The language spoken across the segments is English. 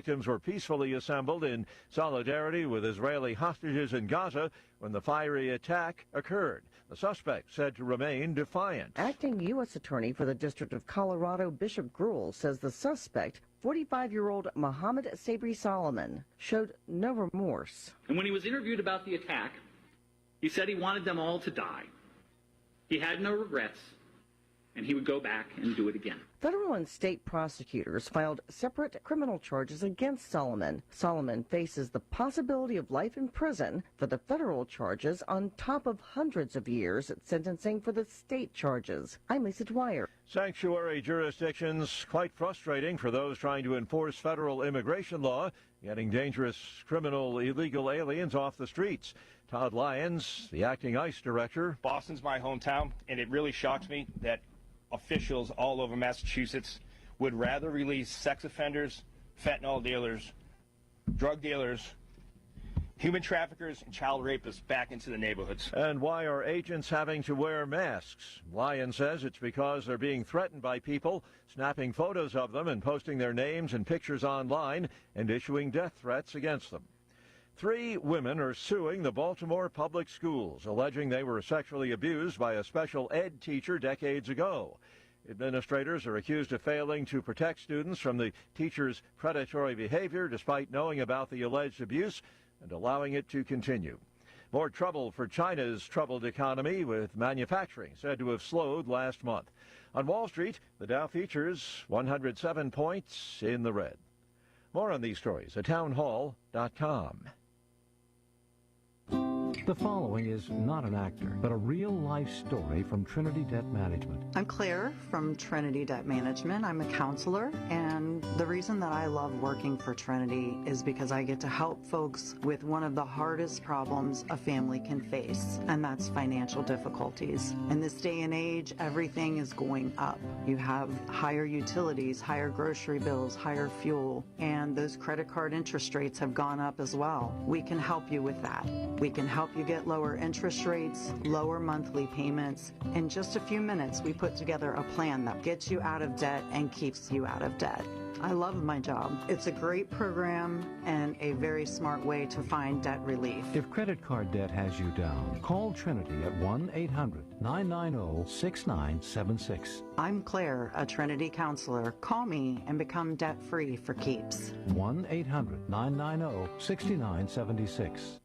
victims were peacefully assembled in solidarity with Israeli hostages in Gaza when the fiery attack occurred. The suspect said to remain defiant. Acting U.S. Attorney for the District of Colorado, Bishop Gruhl, says the suspect, 45-year-old Mohammed Sabri Solomon, showed no remorse. And when he was interviewed about the attack, he said he wanted them all to die. He had no regrets, and he would go back and do it again. Federal and state prosecutors filed separate criminal charges against Solomon. Solomon faces the possibility of life in prison for the federal charges on top of hundreds of years at sentencing for the state charges. I'm Lisa Dwyer. Sanctuary jurisdictions quite frustrating for those trying to enforce federal immigration law, getting dangerous criminal illegal aliens off the streets. Todd Lyons, the acting ICE director. Boston's my hometown, and it really shocks me that officials all over Massachusetts would rather release sex offenders, fentanyl dealers, drug dealers, human traffickers, and child rapists back into the neighborhoods. And why are agents having to wear masks? Lyons says it's because they're being threatened by people snapping photos of them and posting their names and pictures online and issuing death threats against them. 3 women are suing the Baltimore public schools, alleging they were sexually abused by a special ed teacher decades ago. Administrators are accused of failing to protect students from the teacher's predatory behavior despite knowing about the alleged abuse and allowing it to continue. More trouble for China's troubled economy, with manufacturing said to have slowed last month. On Wall Street, the Dow features 107 points in the red. More on these stories at townhall.com. The following is not an actor, but a real-life story from Trinity Debt Management. I'm Claire from Trinity Debt Management. I'm a counselor, and the reason that I love working for Trinity is because I get to help folks with one of the hardest problems a family can face, and that's financial difficulties. In this day and age, everything is going up. You have higher utilities, higher grocery bills, higher fuel, and those credit card interest rates have gone up as well. We can help you with that. We can help you get lower interest rates, lower monthly payments. In just a few minutes, we put together a plan that gets you out of debt and keeps you out of debt. I love my job. It's a great program and a very smart way to find debt relief. If credit card debt has you down, call Trinity at 1-800-990-6976. I'm Claire, a Trinity counselor. Call me and become debt-free for keeps. 1-800-990-6976.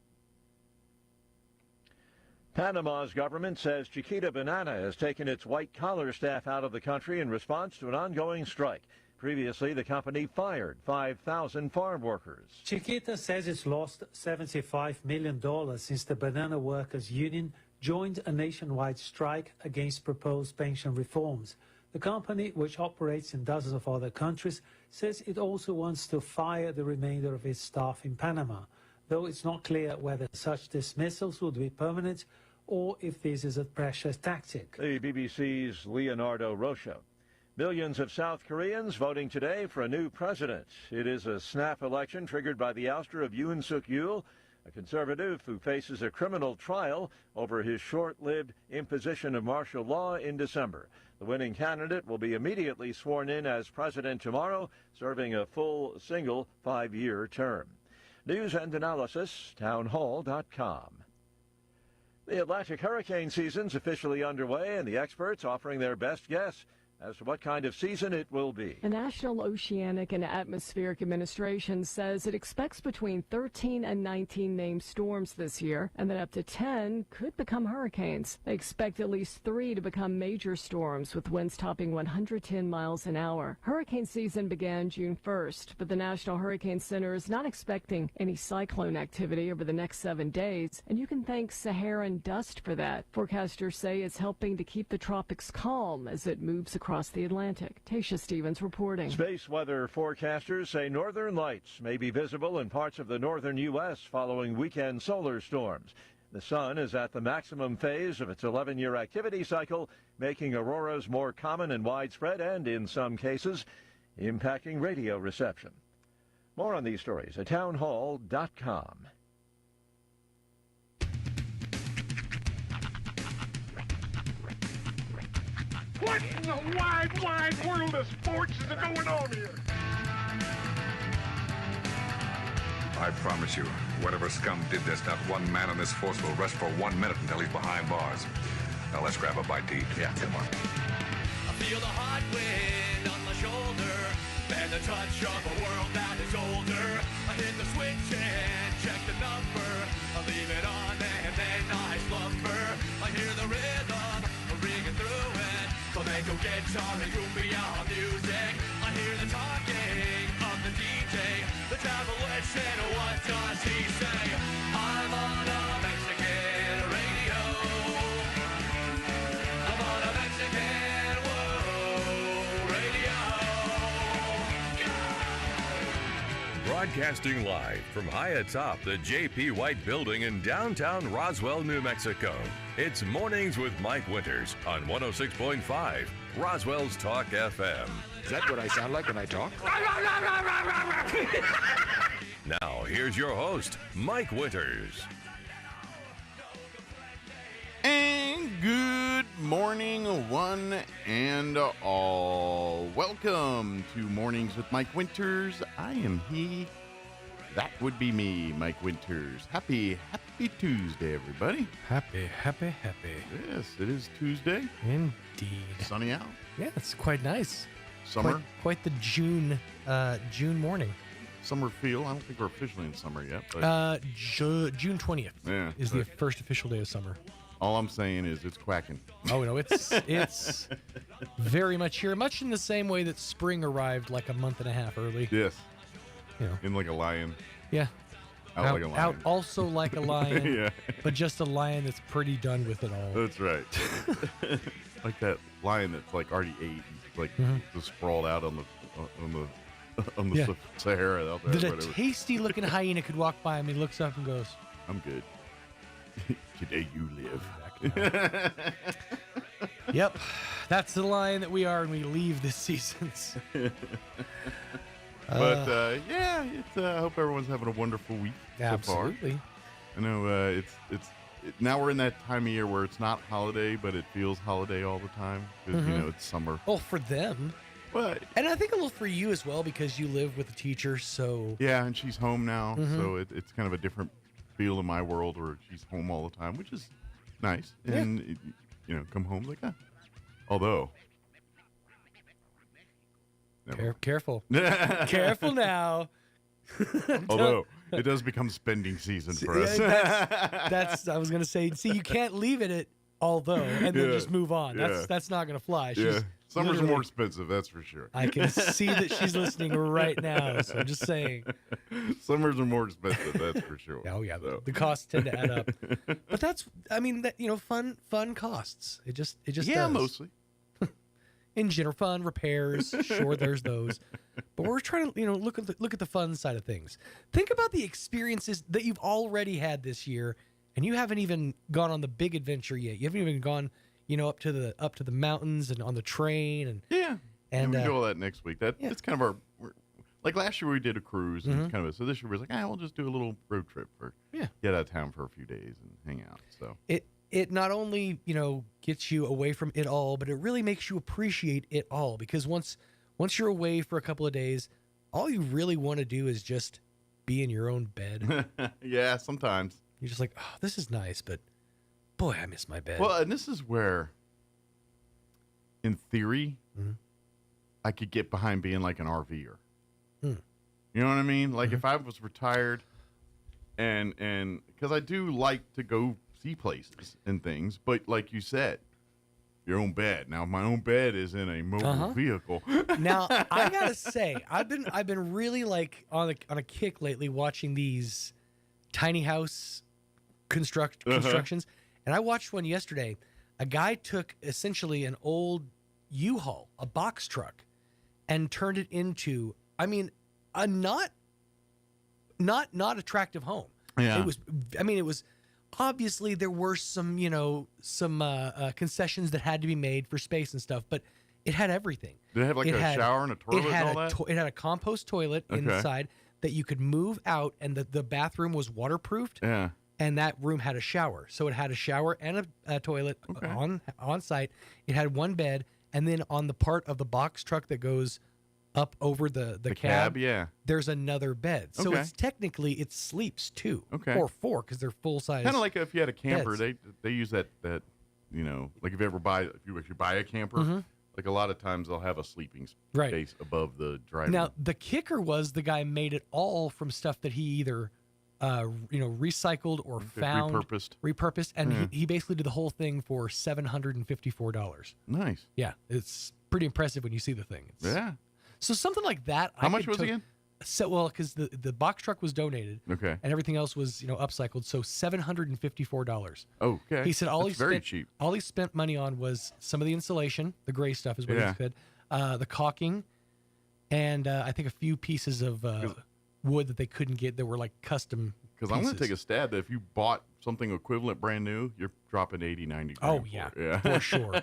Panama's government says Chiquita Banana has taken its white-collar staff out of the country in response to an ongoing strike. Previously, the company fired 5,000 farm workers. Chiquita says it's lost $75 million since the Banana Workers Union joined a nationwide strike against proposed pension reforms. The company, which operates in dozens of other countries, says it also wants to fire the remainder of its staff in Panama, though it's not clear whether such dismissals would be permanent or if this is a pressure tactic. The BBC's Leonardo Rocha. Millions of South Koreans voting today for a new president. It is a snap election triggered by the ouster of Yoon Suk-yeol, a conservative who faces a criminal trial over his short-lived imposition of martial law in December. The winning candidate will be immediately sworn in as president tomorrow, serving a full single 5-year term. News and analysis, townhall.com. The Atlantic hurricane season's officially underway, and the experts offering their best guess as to what kind of season it will be. The National Oceanic and Atmospheric Administration says it expects between 13 and 19 named storms this year, and that up to 10 could become hurricanes. They expect at least 3 to become major storms, with winds topping 110 miles an hour. Hurricane season began June 1st, but the National Hurricane Center is not expecting any cyclone activity over the next 7 days, and you can thank Saharan dust for that. Forecasters say it's helping to keep the tropics calm as it moves across the Atlantic. Tasha Stevens reporting. Space weather forecasters say northern lights may be visible in parts of the northern U.S. following weekend solar storms. The sun is at the maximum phase of its 11-year activity cycle, making auroras more common and widespread and, in some cases, impacting radio reception. More on these stories at townhall.com. What in the wide, wide world of sports is going on here? I promise you, whatever scum did this, not one man on this force will rest for 1 minute until he's behind bars. Now let's grab a bite to eat. Yeah, come on. I feel the hot wind on my shoulder and the touch of a world that is older. I hit the switch and check the number. I leave it on and then I slumber. I hear the rhythm ringing through it. Flamenco guitar and cumbia music. I hear the talking of the DJ. The travel listen, what does he say? I'm on a Mexican radio. I'm on a Mexican radio. Broadcasting live from high atop the J.P. White Building in downtown Roswell, New Mexico. It's Mornings with Mike Winters on 106.5 Roswell's Talk FM. Is that what I sound like when I talk? Now, here's your host, Mike Winters. And good morning, one and all. Welcome to Mornings with Mike Winters. I am he. That would be me, Mike Winters. Happy Tuesday, everybody. Happy. Yes, it is Tuesday. Indeed. Sunny out. Yeah, it's quite nice. Summer. Quite the June morning. Summer feel. I don't think we're officially in summer yet. But June 20th is the first official day of summer. All I'm saying is it's quacking. Oh, no, it's very much here, much in the same way that spring arrived like a month and a half early. Yes. You know. In like a lion. Yeah. Out like a lion. Out also like a lion, yeah. But just a lion that's pretty done with it all. That's right. Like that lion that's like already ate, like just sprawled out on the Sahara out there. That a tasty looking hyena could walk by him. He looks up and goes, "I'm good. Today you live." Yep, that's the lion that we are, and we leave this season. But yeah, I hope everyone's having a wonderful week absolutely. So far. I know it's now we're in that time of year where it's not holiday, but it feels holiday all the time because you know it's summer. Well, for them, and I think a little for you as well because you live with a teacher. So yeah, and she's home now, so it's kind of a different feel in my world where she's home all the time, which is nice. And you know, come home like that. Although. Careful. Careful now. Although it does become spending season for us. That's I was going to say, see, you can't leave it at although and then just move on. That's not going to fly. Summer's more expensive, that's for sure. I can see that she's listening right now, so I'm just saying. Summers are more expensive, that's for sure. Oh, yeah. So. The costs tend to add up. But that's, I mean, that fun costs. It just does. Mostly. In general, fun repairs, sure, there's those, but we're trying to, look at the fun side of things. Think about the experiences that you've already had this year, and you haven't even gone on the big adventure yet. You haven't even gone, up to the mountains and on the train, and we do all that next week. It's kind of like last year we did a cruise, and kind of so this year we're like, we'll just do a little road trip get out of town for a few days and hang out. So It not only, gets you away from it all, but it really makes you appreciate it all. Because once you're away for a couple of days, all you really want to do is just be in your own bed. Yeah, sometimes. You're just like, oh, this is nice, but boy, I miss my bed. Well, and this is where, in theory, I could get behind being like an RVer. You know what I mean? Like if I was retired and because I do like to go see places and things, but like you said, your own bed. Now my own bed is in a mobile vehicle. Now I gotta say, I've been really like on a kick lately watching these tiny house constructions, and I watched one yesterday. A guy took essentially an old U-Haul, a box truck, and turned it into, a not attractive home. Yeah. It was. Obviously, there were some concessions that had to be made for space and stuff, but it had everything. Did it have a shower and a toilet and all that? It had a compost toilet inside that you could move out, and the bathroom was waterproofed. Yeah. And that room had a shower. So it had a shower and a toilet on site. It had one bed, and then on the part of the box truck that goes up over the cab, yeah. there's another bed. So Okay. it's technically it sleeps 2 Okay. or 4 because they're full size. Kind of like if you had a camper, beds. they use that like if you actually buy a camper, Mhm. like a lot of times they'll have a sleeping Right. space above the driver. Now the kicker was the guy made it all from stuff that he either recycled or found repurposed, and Yeah. he basically did the whole thing for $754. Nice. Yeah, it's pretty impressive when you see the thing. Yeah. So something like that. How much was it again? So, well, because the box truck was donated, Okay. and everything else was upcycled. So $754. Okay. He said all That's he very spent, cheap. all he spent money on was some of the insulation, the gray stuff is what Yeah. he said, the caulking, and I think a few pieces of wood that they couldn't get that were like custom. Because I'm going to take a stab that if you bought something equivalent brand new, you're dropping 80, 90 grand. Oh yeah, for it. for sure.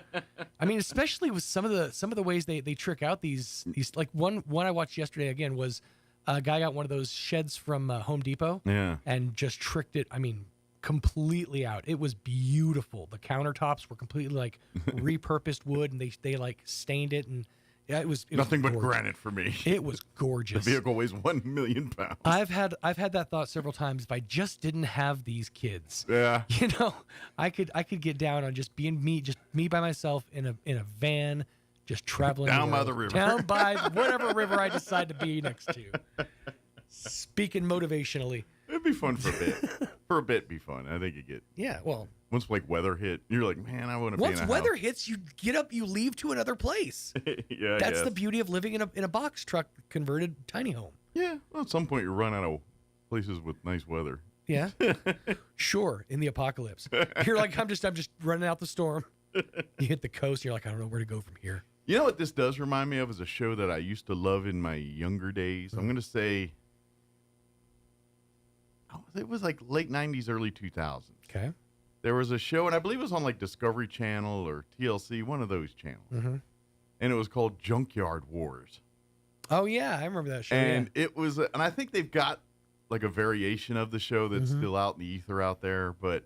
I mean, especially with some of the ways they trick out these like one I watched yesterday again was a guy got one of those sheds from Home Depot, Yeah. and just tricked it. I mean, completely out. It was beautiful. The countertops were completely like repurposed wood, and they like stained it, and it was Nothing but gorgeous. granite for me. It was The gorgeous. vehicle weighs 1 million pounds. I've had that thought several times. If I just didn't have these kids, Yeah. I could get down on just being me, just me by myself in a van, just traveling Down by world. the river. down by whatever river I decide to be next to. Speaking motivationally, It'd be fun for a bit. For a bit, be fun. I think you get. yeah. Well, Once like weather hit, you're like, man, I want to be once in a weather house. hits, you get up, you leave to another place. Yeah, I That's the guess. beauty of living in a box truck converted tiny home. Yeah. Well, at some point you run out of places with nice weather. Yeah, sure. In the apocalypse, you're like, I'm just running out the storm. You hit the coast, you're like, I don't know where to go from here. You know what this does remind me of is a show that I used to love in my younger days. I'm going to say it was like late 90s, early 2000s. Okay. There was a show, and I believe it was on like Discovery Channel or TLC, one of those channels. Mm-hmm. And it was called Junkyard Wars. Oh yeah, I remember that show. And it was, and I think they've got like a variation of the show that's Mhm. still out in the ether out there. But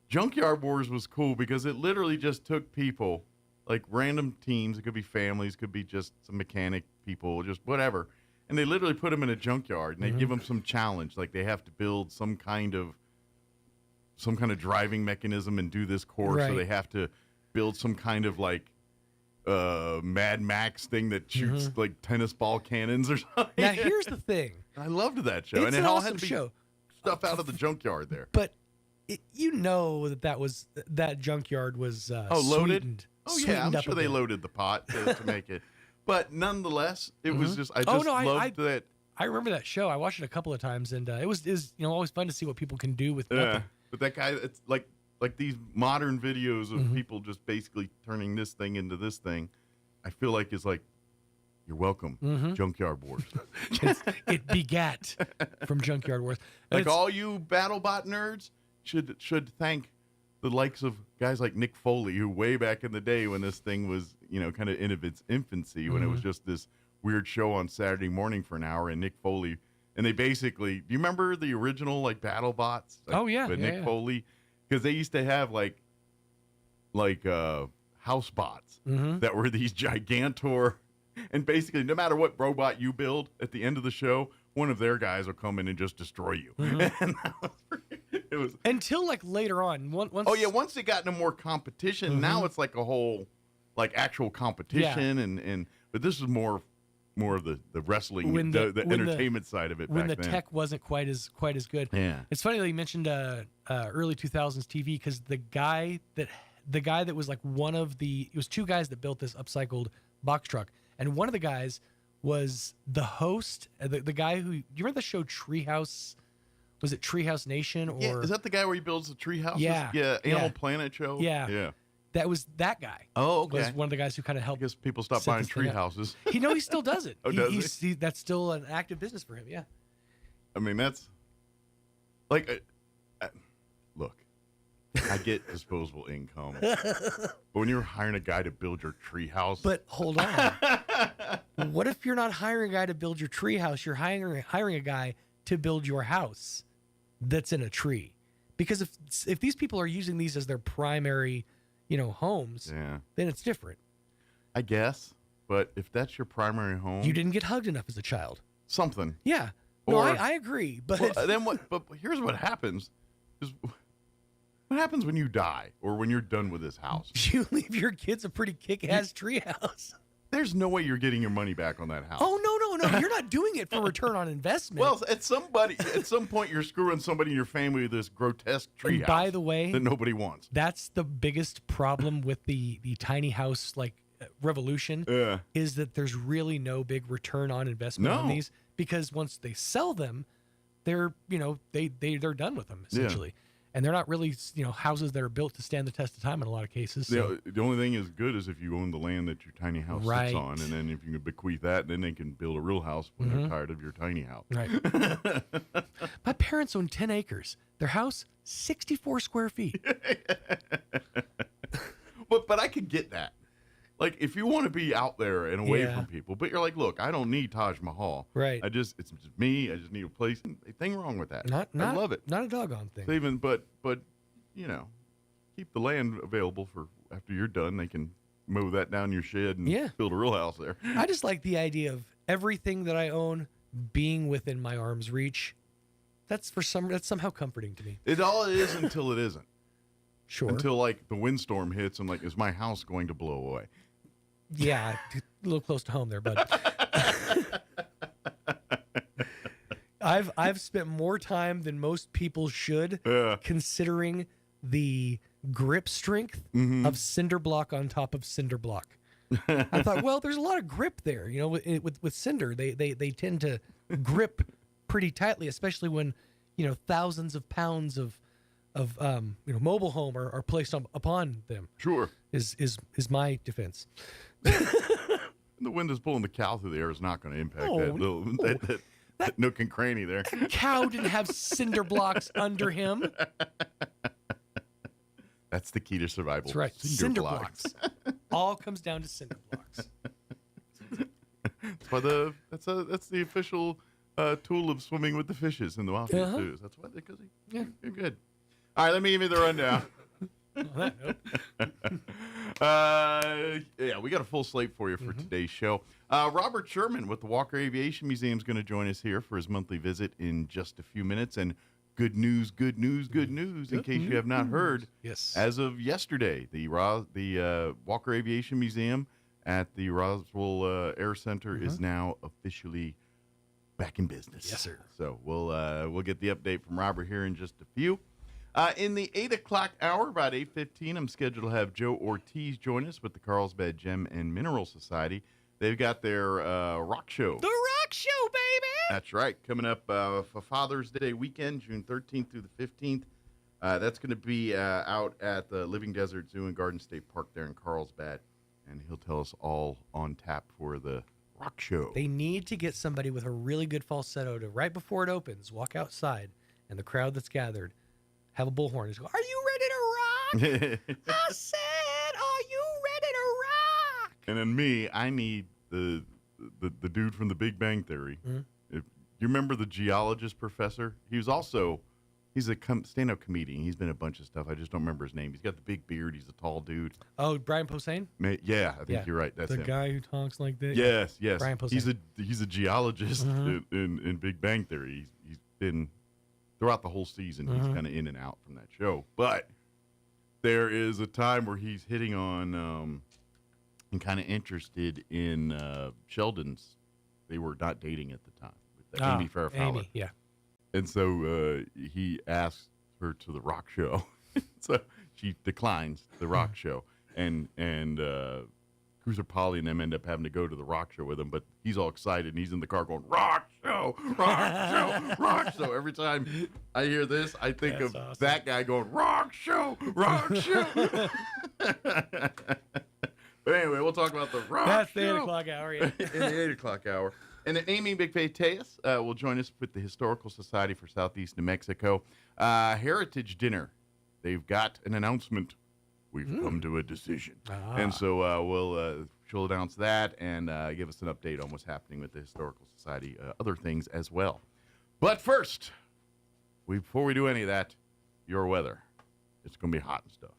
Junkyard Wars was cool because it literally just took people, like random teams. It could be families, could be just some mechanic people, just whatever. And they literally put them in a junkyard and they give them some challenge, like they have to build some kind of driving mechanism and do this course, or Right. they have to build some kind of like Mad Max thing that shoots like tennis ball cannons or something. Now here's the thing. I loved that show, It's and it an all awesome had to be show. stuff out of the junkyard there. But that junkyard was Loaded. sweetened. Oh yeah, sweetened I'm up sure a they bit. loaded the pot to make it. But nonetheless, it was just I loved that. I remember that show. I watched it a couple of times, and it was always fun to see what people can do with nothing. But that guy, it's like these modern videos of people just basically turning this thing into this thing. I feel like it's like, you're welcome, Junkyard Wars. It begat from Junkyard Wars. And Like all you BattleBot nerds should thank the likes of guys like Nick Foley, who way back in the day when this thing was, kind of in its infancy, when it was just this weird show on Saturday morning for an hour, and Nick Foley, and they basically, do you remember the original like BattleBots? Like, Oh, yeah, with yeah, Nick yeah. Foley, because they used to have like house bots that were these gigantor, and basically no matter what robot you build at the end of the show, one of their guys will come in and just destroy you. And that was, it was until like later on. Once once it got into more competition, now it's like a whole like actual competition, and but this is more of the wrestling, When the entertainment side of it. when back the then. tech wasn't quite as good. Yeah. It's funny that you mentioned early 2000s TV, because the guy that was like it was two guys that built this upcycled box truck, and one of the guys was the host, the guy who, do you remember the show Treehouse? Was it Treehouse Nation? Or Yeah, is that the guy where he builds the tree houses? Yeah. Animal Planet show. Yeah. That was that guy. Oh, okay. Was one of the guys who kind of helped. I guess people stop set buying this thing tree up. houses. He still does it. Oh, does he? That's still an active business for him. Yeah. I mean, that's like, look, I get disposable income, but when you're hiring a guy to build your tree house, But hold on. What if you're not hiring a guy to build your tree house? You're hiring a guy to build your house that's in a tree. Because if these people are using these as their primary, homes, then it's different. I guess. but if that's your primary home, You didn't get hugged enough as a child. something. Yeah. No, Or- I agree. But Well, then what? But here's what happens: is what happens when you die or when you're done with this house? you leave your kids a pretty kick-ass treehouse. There's no way you're getting your money back on that house. Oh, no. You're not doing it for return on investment. Well, at some point, you're screwing somebody in your family with this grotesque tree And by house the way, that nobody wants. that's the biggest problem with the tiny house revolution is that there's really no big return on investment on No. these, because once they sell them, they're they're done with them essentially. And they're not really, houses that are built to stand the test of time in a lot of cases. So. The only thing is good is if you own the land that your tiny house Right. sits on, and then if you can bequeath that, then they can build a real house when they're tired of your tiny house. Right. My parents own 10 acres. Their house, 64 square feet. But I could get that. Like, if you want to be out there and away Yeah. from people, but you're like, look, I don't need Taj Mahal. Right. It's just me. I just need a place. Anything wrong with that? Not, I love it. Not a doggone thing. So even, but keep the land available for after you're done. They can mow that down your shed and build a real house there. I just like the idea of everything that I own being within my arm's reach. That's somehow comforting to me. It all is until it isn't. Sure. Until like the windstorm hits and like, is my house going to blow away? Yeah, a little close to home there, bud. I've spent more time than most people should considering the grip strength of cinder block on top of cinder block. I thought, well, there's a lot of grip there. With cinder, they tend to grip pretty tightly, especially when thousands of pounds of mobile home are placed upon them. Sure, is my defense. The wind is pulling the cow through the air is not going to impact Oh, that nook and cranny there. That cow didn't have cinder blocks under him. That's the key to survival. That's right. Cinder blocks. All comes down to cinder blocks. That's the official tool of swimming with the fishes in the wild too. That's why because you're good. All right, let me give you the rundown. We got a full slate for you for today's show. Robert Sherman with the Walker Aviation Museum is going to join us here for his monthly visit in just a few minutes. And good news, in case you have not heard. Yes. As of yesterday, the Walker Aviation Museum at the Roswell Air Center is now officially back in business. Yes, sir. So we'll get the update from Robert here in just a few. In the 8 o'clock hour, about 8:15, I'm scheduled to have Joe Ortiz join us with the Carlsbad Gem and Mineral Society. They've got their rock show. The rock show, baby! That's right. Coming up for Father's Day weekend, June 13th through the 15th. That's going to be out at the Living Desert Zoo and Garden State Park there in Carlsbad. And he'll tell us all on tap for the rock show. They need to get somebody with a really good falsetto to, right before it opens, walk outside, and the crowd that's gathered have a bullhorn and just go, "Are you ready to rock?" I said, "Are you ready to rock?" And then me, I need the dude from the Big Bang Theory. Mm-hmm. If you remember the geologist professor? He's a stand-up comedian. He's been in a bunch of stuff. I just don't remember his name. He's got the big beard. He's a tall dude. Oh, Brian Posehn? Yeah, I think you're right. That's the him. guy who talks like that. Yes. Brian Posehn. He's a geologist in Big Bang Theory. He's been throughout the whole season. He's kind of in and out from that show. But there is a time where he's hitting on and kind of interested in Sheldon's. They were not dating at the time. With Amy Farrah Fowler. Amy, yeah. And so he asked her to the rock show. So she declines the rock show. And Cruiser Polly and them end up having to go to the rock show with him. But he's all excited, and he's in the car going, "Rock show, rock show, rock show." Every time I hear this, I think of awesome. that guy going, "Rock show, rock show." But anyway, we'll talk about the rock That's show. the 8 o'clock hour, yeah. In the 8 o'clock hour. And then Amy McFay-Tejas will join us with the Historical Society for Southeast New Mexico. Heritage Dinner. They've got an announcement. We've come to a decision. And so she'll announce that and give us an update on what's happening with the Historical Society, other things as well. But first, before we do any of that, your weather. It's going to be hot and stuff.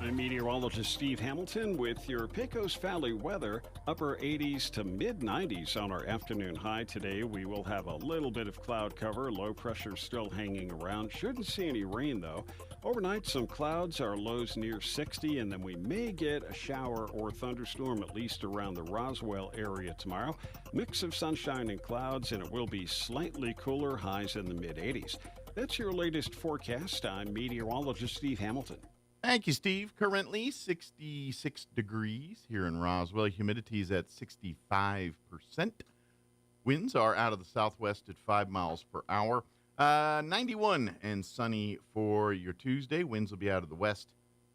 I'm meteorologist Steve Hamilton with your Pecos Valley weather. Upper 80s to mid 90s on our afternoon high today. We will have a little bit of cloud cover. Low pressure still hanging around. Shouldn't see any rain though. Overnight, some clouds, our lows near 60, and then we may get a shower or thunderstorm at least around the Roswell area tomorrow. Mix of sunshine and clouds, and it will be slightly cooler, highs in the mid 80s. That's your latest forecast. I'm meteorologist Steve Hamilton. Thank you, Steve. Currently 66 degrees here in Roswell. Humidity is at 65%. Winds are out of the southwest at 5 miles per hour. 91 and sunny for your Tuesday. Winds will be out of the west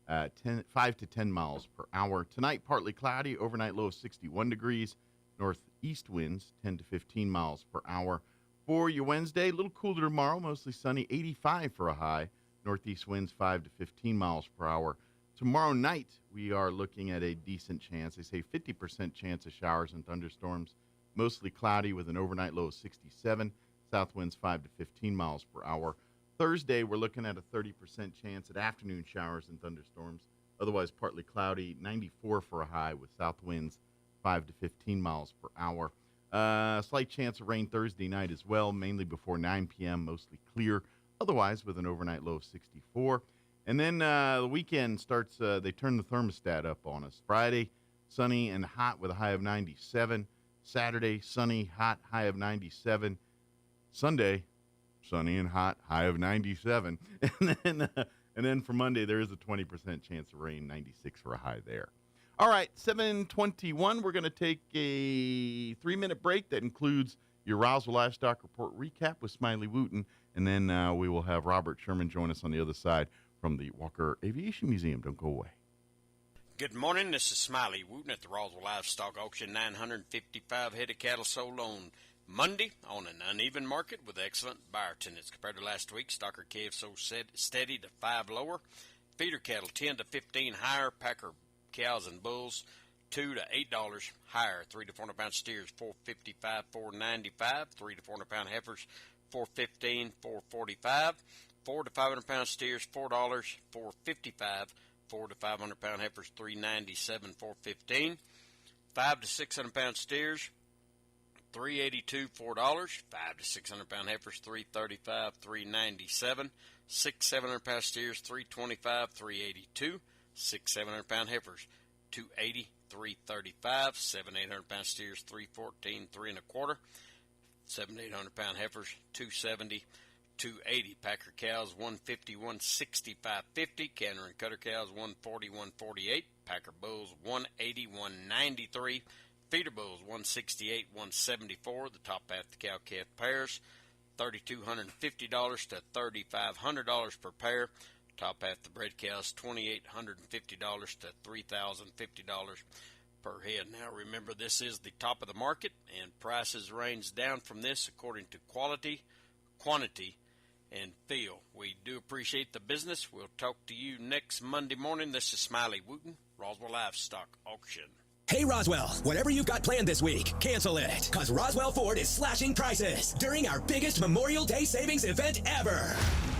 5 to 10 miles per hour. Tonight, partly cloudy. Overnight low of 61 degrees. Northeast winds 10 to 15 miles per hour. For your Wednesday, a little cooler tomorrow. Mostly sunny. 85 for a high. Northeast winds 5 to 15 miles per hour. Tomorrow night, we are looking at a decent chance. They say 50% chance of showers and thunderstorms. Mostly cloudy with an overnight low of 67. South winds 5 to 15 miles per hour. Thursday, we're looking at a 30% chance at afternoon showers and thunderstorms. Otherwise, partly cloudy. 94 for a high with south winds 5 to 15 miles per hour. Slight chance of rain Thursday night as well, mainly before 9 p.m., mostly clear. Otherwise, with an overnight low of 64. And then the weekend starts, they turn the thermostat up on us. Friday, sunny and hot with a high of 97. Saturday, sunny, hot, high of 97. Sunday, sunny and hot, high of 97. And then for Monday, there is a 20% chance of rain, 96 for a high there. All right, 7:21. We're going to take a 3-minute break that includes your Roswell Livestock Report recap with Smiley Wooten. And then we will have Robert Sherman join us on the other side from the Walker Aviation Museum. Don't go away. Good morning. This is Smiley Wooten at the Roswell Livestock Auction. 955 head of cattle sold on Monday on an uneven market with excellent buyer attendance. Compared to last week, stocker calves sold steady to 5 lower. Feeder cattle 10 to 15 higher. Packer cows and bulls $2 to $8 higher. 3 to 400 pound steers $4.55, $4.95. 3 to 400 pound heifers $4.15, $4.45. 4 to 500 pound steers $4, $4.55. 4 to 500 pound heifers $3.97, $4.15. 5 to 600 pound steers $3.82, $4. 5 to 600 pound heifers $3.35, $3.97. 6 700 pound steers $3.25, $3.82. 6 700 pound heifers $2.80, $3.35. 7 800 pound steers $3.14, $3.25. 7 800 pound heifers $2.70, $2.80. Packer cows $1.50, $1.60, $5.50. Canner and cutter cows $1.40, $1.48. Packer bulls $1.80, $1.93. Feeder bulls $1.68, $1.74. The top half the cow calf pairs $3,250 to $3,500 per pair. Top half the bred cows $2,850 to $3,050 per head. Now remember, this is the top of the market, and prices range down from this according to quality, quantity, and feel. We do appreciate the business. We'll talk to you next Monday morning. This is Smiley Wooten, Roswell Livestock Auction. Hey Roswell, whatever you've got planned this week, cancel it, because Roswell Ford is slashing prices during our biggest Memorial Day savings event ever.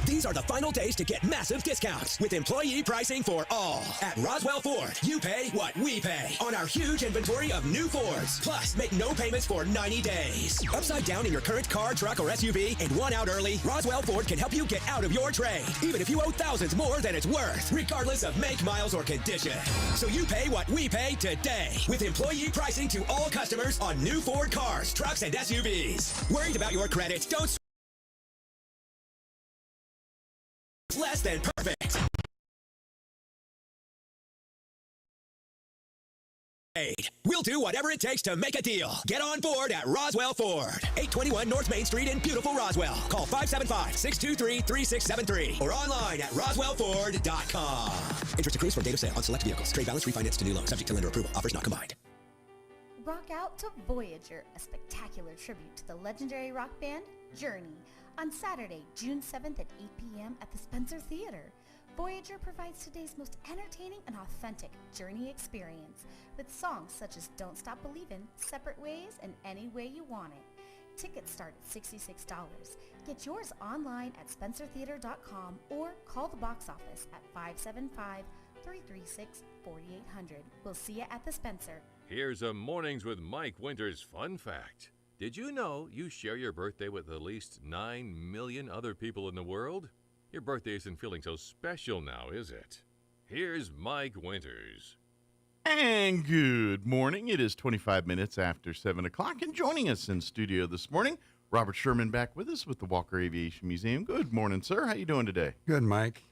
These are the final days to get massive discounts with employee pricing for all. At Roswell Ford, you pay what we pay on our huge inventory of new Fords. Plus, make no payments for 90 days. Upside down in your current car, truck, or SUV and one out early, Roswell Ford can help you get out of your trade, even if you owe thousands more than it's worth, regardless of make, miles, or condition. So you pay what we pay today with employee pricing to all customers on new Ford cars, trucks, and SUVs. Worried about your credit? Don't less than perfect. We'll do whatever it takes to make a deal. Get on board at Roswell Ford. 821 North Main Street in beautiful Roswell. Call 575-623-3673 or online at roswellford.com. Interest accrues from date of sale on select vehicles. Trade balance refinance to new loan. Subject to lender approval. Offers not combined. Rock out to Voyager, a spectacular tribute to the legendary rock band Journey, on Saturday, June 7th at 8 p.m. at the Spencer Theater. Voyager provides today's most entertaining and authentic Journey experience with songs such as Don't Stop Believin', Separate Ways, and Any Way You Want It. Tickets start at $66. Get yours online at spencertheater.com or call the box office at 336-4800. We'll see you at the Spencer. Here's a Mornings with Mike Winters fun fact. Did you know you share your birthday with at least 9 million other people in the world? Your birthday isn't feeling so special now, is it? Here's Mike Winters. And good morning. It is 25 minutes after 7 o'clock, and joining us in studio this morning, Robert Sherman back with us with the Walker Aviation Museum. Good morning, sir. How you doing today? Good, Mike.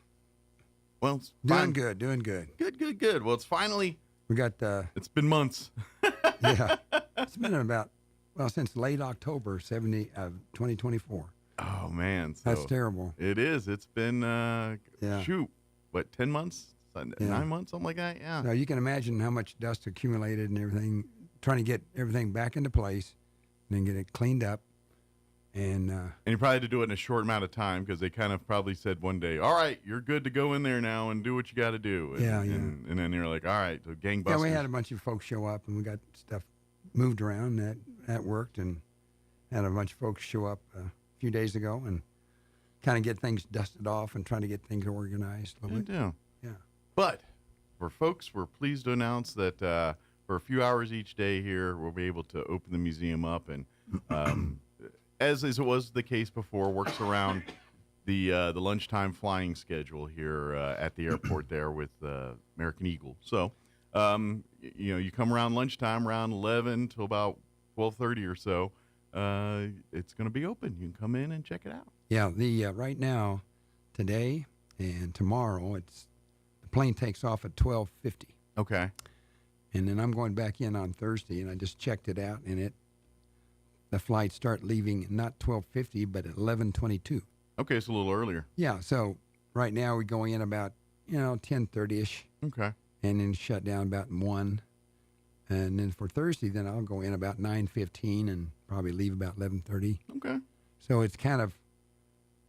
Well, it's doing good. Good. Well, it's finally... We got... it's been months. Yeah. It's been about, since late October 2024. Oh, man. So that's terrible. It is. It's been, 10 months? 9 months, something like that, yeah. Now, you can imagine how much dust accumulated and everything, trying to get everything back into place and then get it cleaned up. And you probably had to do it in a short amount of time because they kind of probably said one day, all right, you're good to go in there now and do what you got to do. And, and then you're like, all right, so gangbusters. Yeah, we had a bunch of folks show up, and we got stuff moved around. That worked, and had a bunch of folks show up a few days ago and kind of get things dusted off and trying to get things organized a little bit. Yeah. But for folks, we're pleased to announce that for a few hours each day here, we'll be able to open the museum up, and as it was the case before, works around the lunchtime flying schedule here at the airport there with American Eagle. So, you come around lunchtime, around 11 till about 12:30 or so. It's going to be open. You can come in and check it out. Yeah, the right now, today and tomorrow, the plane takes off at 12:50. Okay. And then I'm going back in on Thursday, and I just checked it out, and the flights start leaving not 12:50, but at 11:22. Okay, it's a little earlier. Yeah, so right now we go in about 10:30ish. Okay. And then shut down about 1. And then for Thursday, then I'll go in about 9:15 and probably leave about 11:30. Okay. So it's kind of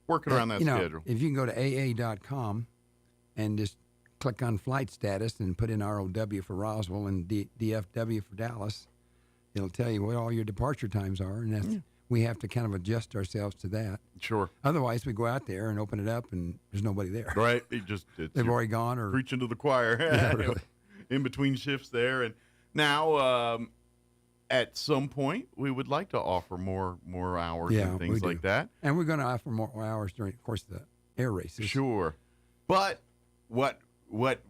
working around that schedule. If you can go to AA.com and just click on flight status and put in ROW for Roswell and DFW for Dallas, it'll tell you what all your departure times are, and we have to kind of adjust ourselves to that. Sure. Otherwise, we go out there and open it up, and there's nobody there. Right. They've already gone or preaching to the choir. Yeah, really. In between shifts there, and now at some point we would like to offer more hours and things like that. And we're going to offer more hours during, of course, the air races. Sure. But what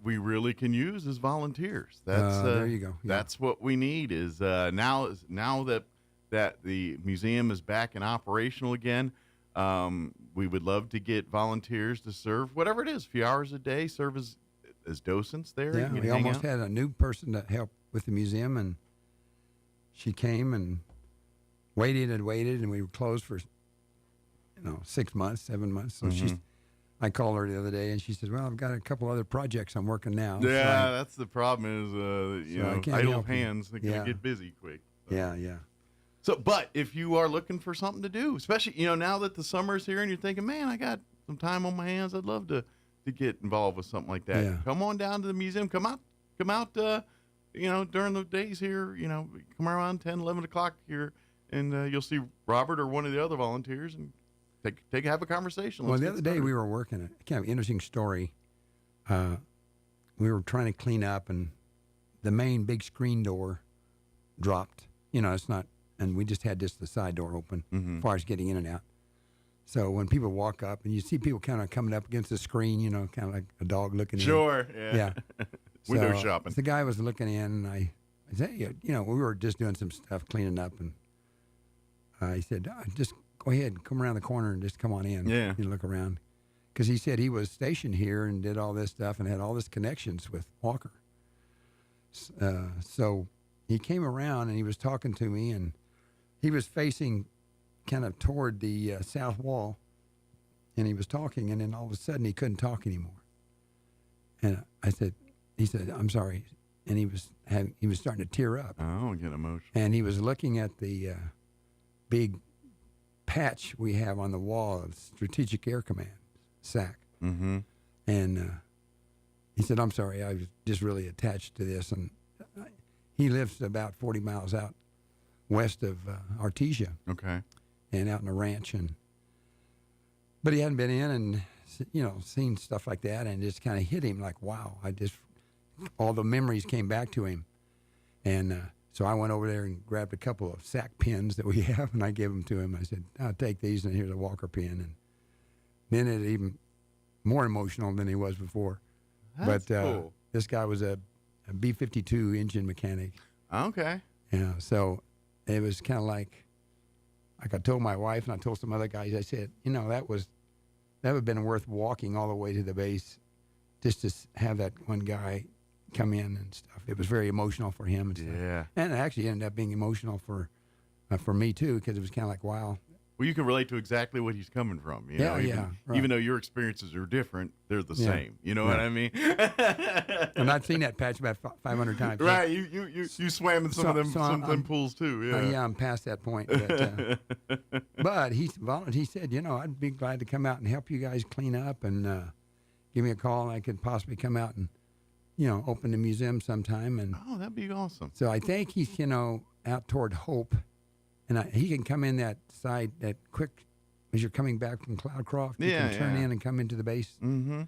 we really can use is volunteers. That's there you go. Yeah. That's what we need is now that the museum is back and operational again. We would love to get volunteers to serve whatever it is, a few hours a day, serve as docents there. Yeah, we almost had a new person to help with the museum, and she came and waited, and we were closed for 6 months, 7 months. So I called her the other day, and she said, "Well, I've got a couple other projects I'm working now." Yeah, that's the problem is idle hands. They're going to get busy quick. So. Yeah. So, but if you are looking for something to do, especially now that the summer's here and you're thinking, man, I got some time on my hands, I'd love to get involved with something like that. Yeah. Come on down to the museum. Come out. During the days here. Come around 10, 11 o'clock here, and you'll see Robert or one of the other volunteers and have a conversation. Well, the other day we were working a kind of interesting story. We were trying to clean up, and the main big screen door dropped. It's not. And we just had the side door open as far as getting in and out. So when people walk up, and you see people kind of coming up against the screen, kind of like a dog looking in. Sure, yeah. Window shopping. The guy was looking in, and I said, we were just doing some stuff, cleaning up, and I said, just go ahead, come around the corner and just come on in. Yeah. Look around. Because he said he was stationed here and did all this stuff and had all this connections with Walker. So he came around, and he was talking to me, and he was facing kind of toward the south wall, and he was talking, and then all of a sudden he couldn't talk anymore. And he said, "I'm sorry," and he was starting to tear up. Oh, get emotional. And he was looking at the big patch we have on the wall of Strategic Air Command, SAC. Mm-hmm. And he said, "I'm sorry, I was just really attached to this." And he lives about 40 miles out west of Artesia. Okay. And out in a ranch, but he hadn't been in, and seen stuff like that, and it just kind of hit him like, wow, all the memories came back to him. And so I went over there and grabbed a couple of sack pins that we have, and I gave them to him. I said, I'll take these, and here's a Walker pin. And then it even more emotional than he was before. That's cool. This guy was a B-52 engine mechanic. Okay. Yeah, so it was kind of like I told my wife and I told some other guys, I said, that would have been worth walking all the way to the base just to have that one guy come in and stuff. It was very emotional for him and stuff. Yeah. And it actually ended up being emotional for me too, because it was kind of like, wow. Well, you can relate to exactly what he's coming from. Right. Even though your experiences are different, they're the same. You know what I mean? And I've seen that patch about 500 times. Right. You swam in some of them pools too. Yeah. Yeah, I'm past that point. But he said, I'd be glad to come out and help you guys clean up and give me a call, and I could possibly come out and, open the museum sometime. And that'd be awesome. So I think he's, out toward Hope. And he can come in that side, that quick, as you're coming back from Cloudcroft. You can turn in and come into the base. Mm-hmm.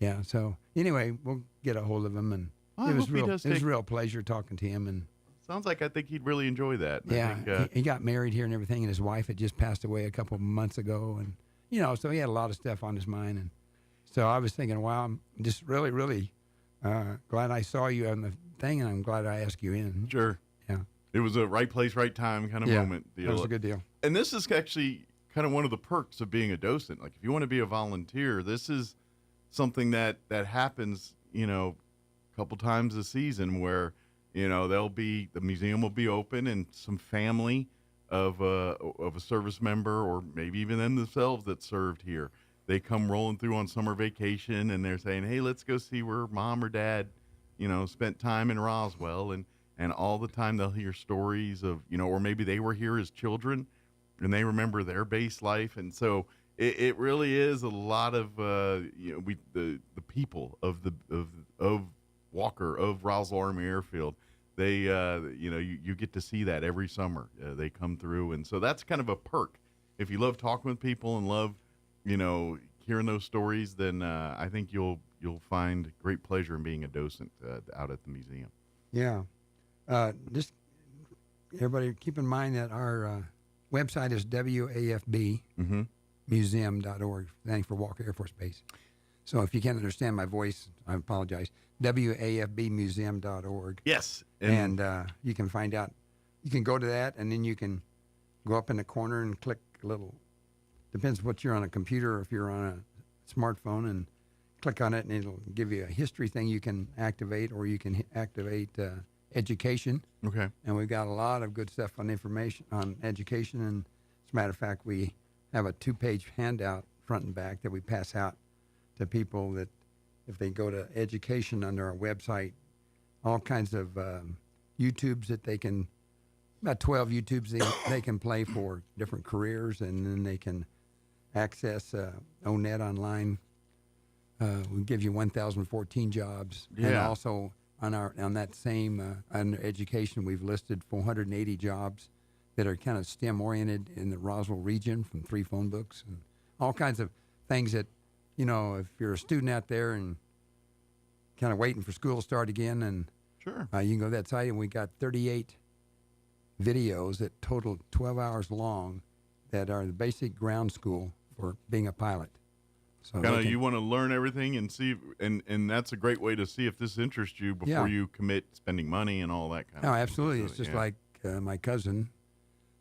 Yeah, so anyway, we'll get a hold of him. And it was a real pleasure talking to him. And sounds like I think he'd really enjoy that. Yeah, I think, he got married here and everything, and his wife had just passed away a couple of months ago. And, so he had a lot of stuff on his mind. And so I was thinking, wow, I'm just really, really glad I saw you on the thing, and I'm glad I asked you in. Sure. Yeah. It was a right place, right time kind of moment deal. It was a good deal. And this is actually kind of one of the perks of being a docent. Like, if you want to be a volunteer, this is something that happens, a couple times a season where, the museum will be open, and some family of a service member, or maybe even them themselves that served here, they come rolling through on summer vacation, and they're saying, hey, let's go see where mom or dad, spent time in Roswell. And all the time they'll hear stories of, or maybe they were here as children and they remember their base life. And so it really is a lot of, the people of Walker, of Roswell Army Airfield. They, you get to see that every summer. They come through. And so that's kind of a perk. If you love talking with people and love, hearing those stories, then I think you'll find great pleasure in being a docent out at the museum. Yeah. Just everybody keep in mind that our website is WAFBmuseum.org, standing for Walker Air Force Base. So if you can't understand my voice, I apologize. WAFBmuseum.org. Yes. And you can find out. You can go to that, and then you can go up in the corner and click a little. Depends what you're on a computer or if you're on a smartphone, and click on it, and it'll give you a history thing you can activate, or you can activate education. Okay. And we've got a lot of good stuff on information on education. And as a matter of fact, we have a 2-page handout front and back that we pass out to people that if they go to education under our website, all kinds of YouTubes that they can, about 12 YouTubes they can play for different careers, and then they can access ONET online. We give you 1,014 jobs. Yeah. And also on that same under education, we've listed 480 jobs that are kind of STEM oriented in the Roswell region, from 3 phone books and all kinds of things that, if you're a student out there and kind of waiting for school to start again, and sure, you can go to that site, and we got 38 videos that total 12 hours long that are the basic ground school for being a pilot. So kind of you want to learn everything and see, and that's a great way to see if this interests you before you commit spending money and all that kind of stuff. No, absolutely. It's just like my cousin's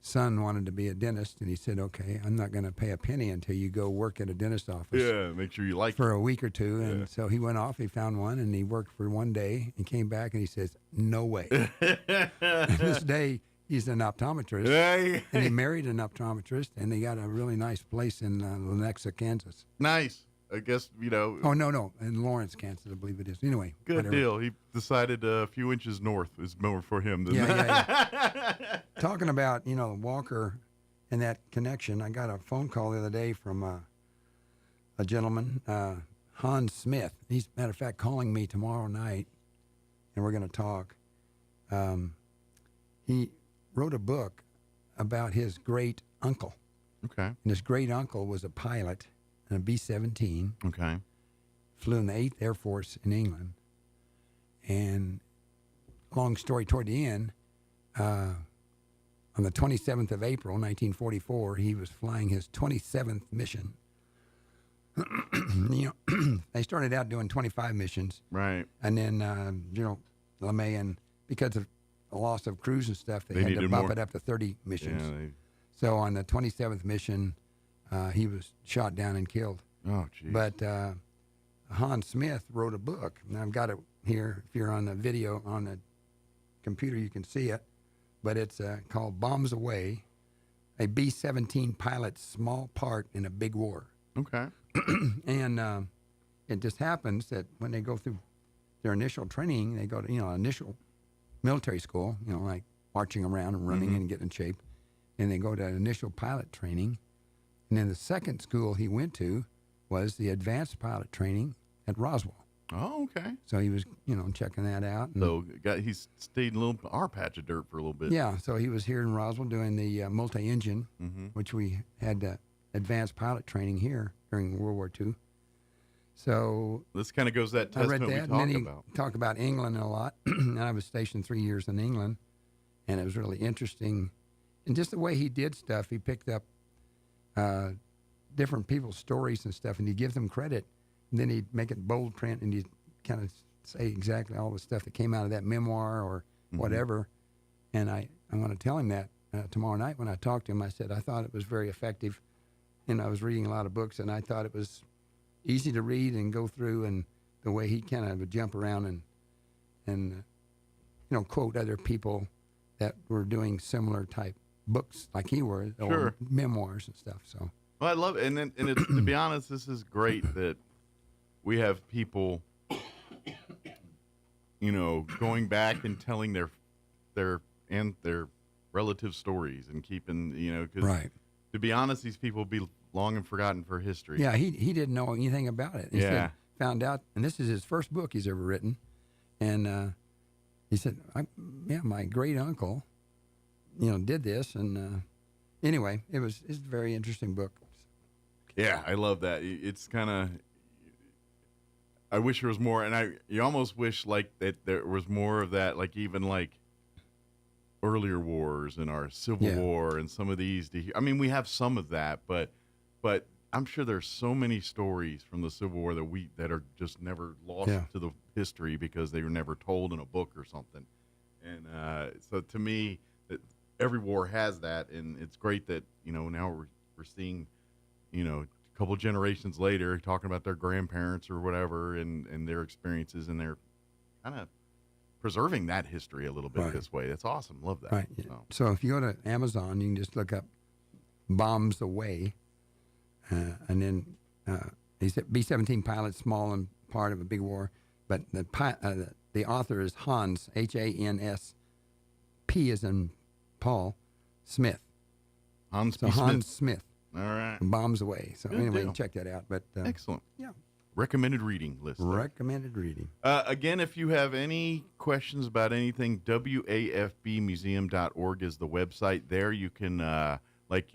son wanted to be a dentist, and he said, okay, I'm not going to pay a penny until you go work at a dentist office. Yeah, make sure you like for a week or two. And so he went off, he found one, and he worked for one day and came back, and he says, no way. This day, he's an optometrist, and he married an optometrist, and they got a really nice place in Lenexa, Kansas. Nice. I guess, Oh, no. In Lawrence, Kansas, I believe it is. Anyway. Good whatever. deal. He decided a few inches north is more for him than yeah. Talking about, Walker and that connection, I got a phone call the other day from a gentleman, Hans Smith. He's, matter of fact, calling me tomorrow night, and we're going to talk. He wrote a book about his great uncle. Okay. And his great uncle was a pilot in a B-17. Okay. Flew in the 8th Air Force in England. And long story toward the end, on the 27th of April, 1944, he was flying his 27th mission. They started out doing 25 missions. Right. And then General LeMay, and because of the loss of crews and stuff, they had to bump it up to 30 missions. Yeah, so on the 27th mission, he was shot down and killed. Oh, geez. But Hans Smith wrote a book, and I've got it here. If you're on the video on the computer, you can see it. But it's called Bombs Away, a B-17 pilot's small part in a big war. Okay. And it just happens that when they go through their initial training, they go to, initial military school, like marching around and running and getting in shape. And they go to initial pilot training. And then the second school he went to was the advanced pilot training at Roswell. Oh, okay. So he was, checking that out. And so he's stayed in our patch of dirt for a little bit. Yeah, so he was here in Roswell doing the multi-engine, which we had advanced pilot training here during World War II. So this kind of goes that I read testament that, we and talk then he about. talked about England a lot. And I was stationed 3 years in England, and it was really interesting. And just the way he did stuff, he picked up different people's stories and stuff, and he'd give them credit. And then he'd make it bold print, and he'd kind of say exactly all the stuff that came out of that memoir or whatever. And I'm going to tell him that tomorrow night when I talk to him. I said I thought it was very effective. And I was reading a lot of books, and I thought it was easy to read and go through, and the way he kind of would jump around and quote other people that were doing similar type books like he was, or memoirs and stuff. So well, I love it. And it's, to be honest, this is great that we have people, going back and telling their relative stories and keeping, because right. To be honest, these people will be long and forgotten for history. Yeah, he didn't know anything about it. He said, found out, and this is his first book he's ever written. And he said, my great uncle, did this. And anyway, it's a very interesting book. Yeah, I love that. It's kind of, I wish there was more, and you almost wish that there was more of that, even earlier wars and our Civil War and some of these. We have some of that, but I'm sure there's so many stories from the Civil War that are just never lost to the history because they were never told in a book or something. And so to me, that every war has that, and it's great that now we're seeing a couple generations later talking about their grandparents or whatever and their experiences, and they're kind of preserving that history a little bit this way. That's awesome. Love that. Right. So if you go to Amazon, you can just look up Bombs Away, and then he said B-17 pilot, small and part of a big war. But the author is Hans, H-A-N-S, P as in Paul, Smith. Hans Smith. All right. Bombs Away. So Good anyway, deal. check that out. But excellent. Yeah. Recommended reading list. Recommended reading. Again, if you have any questions about anything, wafbmuseum.org is the website. There you can, like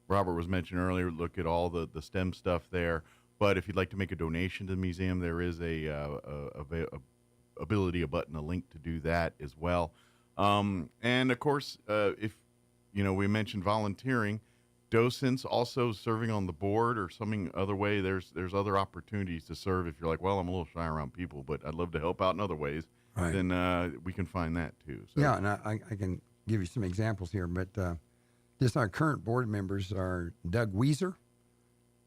Robert was mentioning earlier, look at all the STEM stuff there. But if you'd like to make a donation to the museum, there is a button, a link to do that as well. And of course, if we mentioned volunteering. Docents also serving on the board or some other way. There's other opportunities to serve if you're like, well, I'm a little shy around people, but I'd love to help out in other ways. Right. Then we can find that too. So. Yeah, and I can give you some examples here, but just our current board members are Doug Weiser.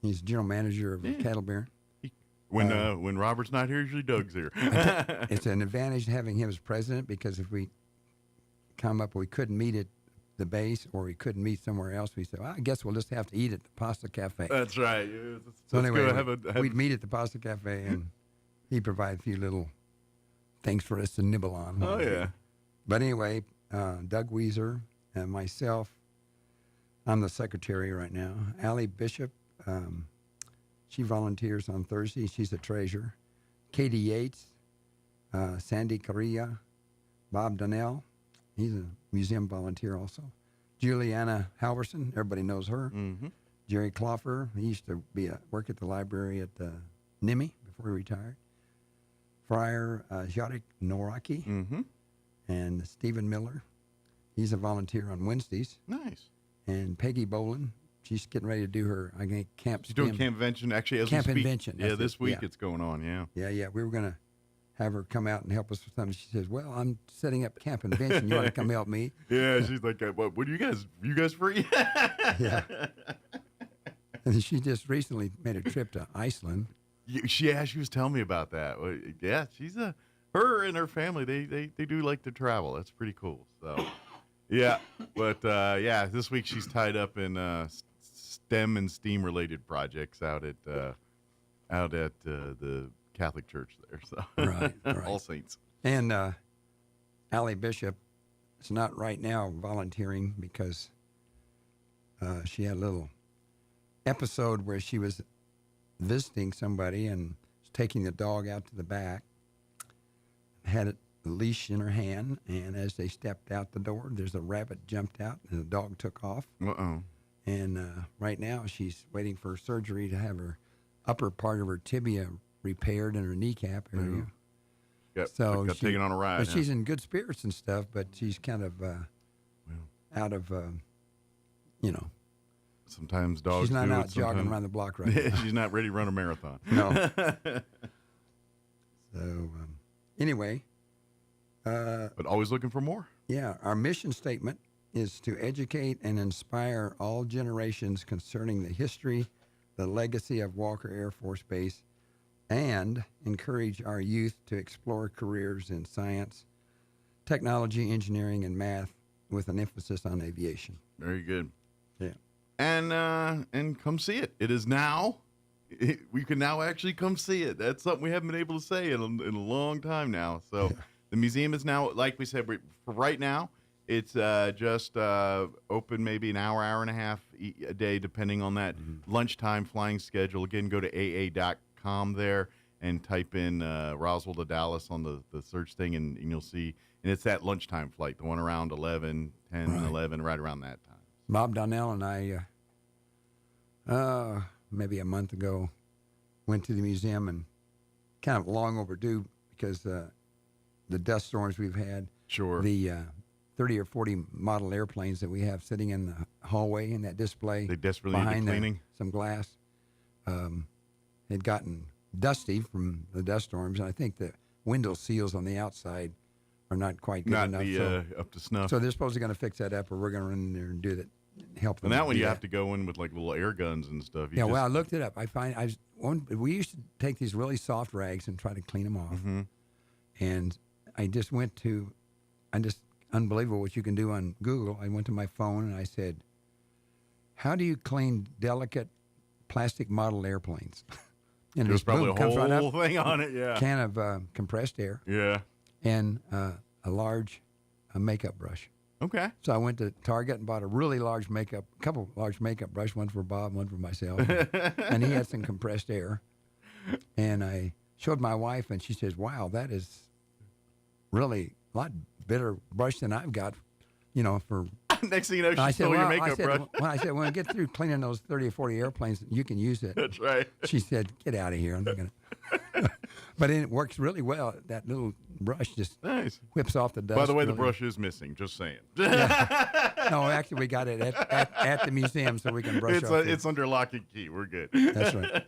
He's general manager of Cattle Baron. When Robert's not here, usually Doug's here. It's an advantage having him as president, because if we couldn't meet at the base or we couldn't meet somewhere else, we said, well, I guess we'll just have to eat at the Pasta Cafe. That's right. So anyway, we'd meet at the Pasta Cafe, and he'd provide a few little things for us to nibble on. Oh, yeah. But anyway, Doug Weiser and myself, I'm the secretary right now. Allie Bishop, she volunteers on Thursday. She's a treasurer. Katie Yates, Sandy Correa, Bob Donnell. He's a museum volunteer also. Juliana Halverson, everybody knows her. Mm-hmm. Jerry Cloffer, he used to work at the library at NIMI before he retired. Friar Jacques Noraki and Stephen Miller. He's a volunteer on Wednesdays. Nice. And Peggy Bolin, she's getting ready to do her, I think, camp. She's doing Camp Invention, actually, as Camp we speak. Invention. Yeah, this week it's going on, yeah. Yeah. We were going to have her come out and help us with something. She says, well, I'm setting up Camp Invention. You want to come help me? Yeah, she's like, what are you guys free? Yeah. And she just recently made a trip to Iceland. She was telling me about that. Yeah, she's her and her family, they do like to travel. That's pretty cool. So, yeah. But, this week she's tied up in STEM and STEAM-related projects out at the Catholic Church there. So Right. All Saints. And Allie Bishop is not right now volunteering because she had a little episode where she was visiting somebody and was taking the dog out to the back, had a leash in her hand, and as they stepped out the door, there's a rabbit jumped out and the dog took off. Uh-oh. And right now she's waiting for surgery to have her upper part of her tibia repaired in her kneecap area. Got taken on a ride. But she's in good spirits and stuff, but she's kind of out of, Sometimes dogs she's not do out it, jogging around the block right now. She's not ready to run a marathon. No. So, anyway. But always looking for more. Yeah, our mission statement is to educate and inspire all generations concerning the history, the legacy of Walker Air Force Base, and encourage our youth to explore careers in science, technology, engineering, and math with an emphasis on aviation. Very good. Yeah. And come see it. It is now. We can now actually come see it. That's something we haven't been able to say in a long time now. So the museum is now, like we said, for right now, it's just open maybe an hour and a half a day, depending on that lunchtime flying schedule. Again, go to aa.com there and type in Roswell to Dallas on the search thing, and you'll see. And it's that lunchtime flight, the one around 10, 11, right around that time. Bob Donnell and I, maybe a month ago, went to the museum, and kind of long overdue because the dust storms we've had. Sure. The 30 or 40 model airplanes that we have sitting in the hallway in that display. They desperately behind need cleaning. Some glass. Had gotten dusty from the dust storms, and I think the window seals on the outside are not quite good enough. Up to snuff. So they're supposedly going to fix that up, or we're going to run in there and do that. Help them. And that one you have to go in with like little air guns and stuff. Well, I looked it up. We used to take these really soft rags and try to clean them off. And I just went to, unbelievable what you can do on Google. I went to my phone and I said, how do you clean delicate plastic model airplanes? And there's probably boom, a whole thing on it, yeah. Can of compressed air. Yeah. And a large makeup brush. Okay. So I went to Target and bought a couple large makeup brush, one for Bob, one for myself. And he had some compressed air. And I showed my wife, and she says, wow, that is really a lot better brush than I've got, for... Next thing you know, she stole your makeup brush. When I get through cleaning those 30 or 40 airplanes, you can use it. That's right. She said, get out of here. I'm not going to... But it works really well. That little brush just whips off the dust. By the way, the brush is missing. Just saying. Yeah. No, actually, we got it at the museum, so we can brush off. It's under lock and key. We're good. That's right.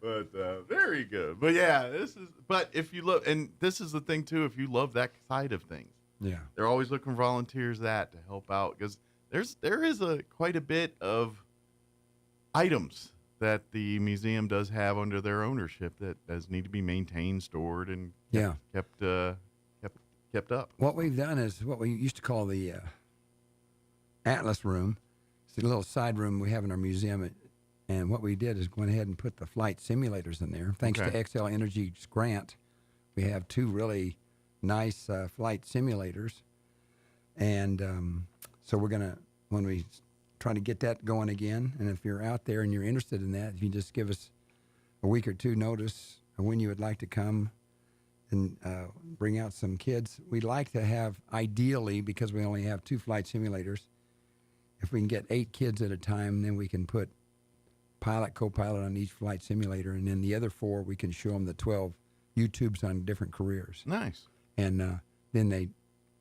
But very good. But yeah, But if you look, and this is the thing too. If you love that side of things, they're always looking for volunteers to help out, because there is quite a bit of items that the museum does have under their ownership that does need to be maintained, stored, and kept up. What we've done is what we used to call the Atlas Room. It's a little side room we have in our museum, and what we did is went ahead and put the flight simulators in there. Thanks to XL Energy's grant, we have two really nice flight simulators, and so we're gonna, when we try to get that going again. And if you're out there and you're interested in that, if you just give us a week or two notice of when you would like to come and bring out some kids. We'd like to have, ideally, because we only have two flight simulators, if we can get 8 kids at a time, then we can put pilot, co-pilot on each flight simulator, and then the other 4 we can show them the 12 YouTubes on different careers. Nice. And then they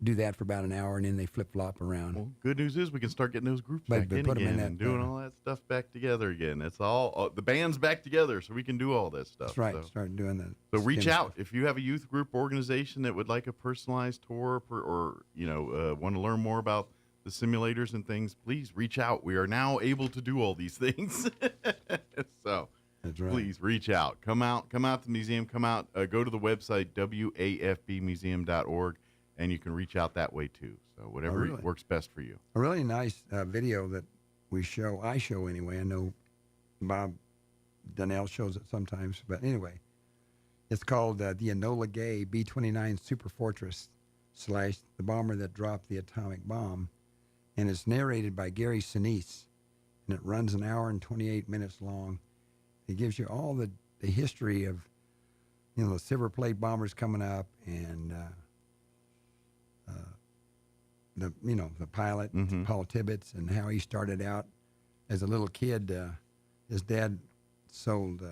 do that for about an hour, and then they flip-flop around. Well, good news is we can start getting those groups back in again and doing all that stuff back together again. It's all the band's back together, so we can do all that stuff. That's right. So. Start doing that. So reach out if you have a youth group organization that would like a personalized tour or want to learn more about the simulators and things. Please reach out. We are now able to do all these things. So that's right. Please reach out. Come out to the museum. Come out. Go to the website wafbmuseum.org. And you can reach out that way too. So whatever works best for you. A really nice video that I show anyway. I know Bob Donnell shows it sometimes, but anyway, it's called the Enola Gay B-29 Super Fortress / the bomber that dropped the atomic bomb, and it's narrated by Gary Sinise, and it runs an hour and 28 minutes long. It gives you all the history of the Silver Plate bombers coming up and the pilot, Paul Tibbets, and how he started out as a little kid. His dad sold,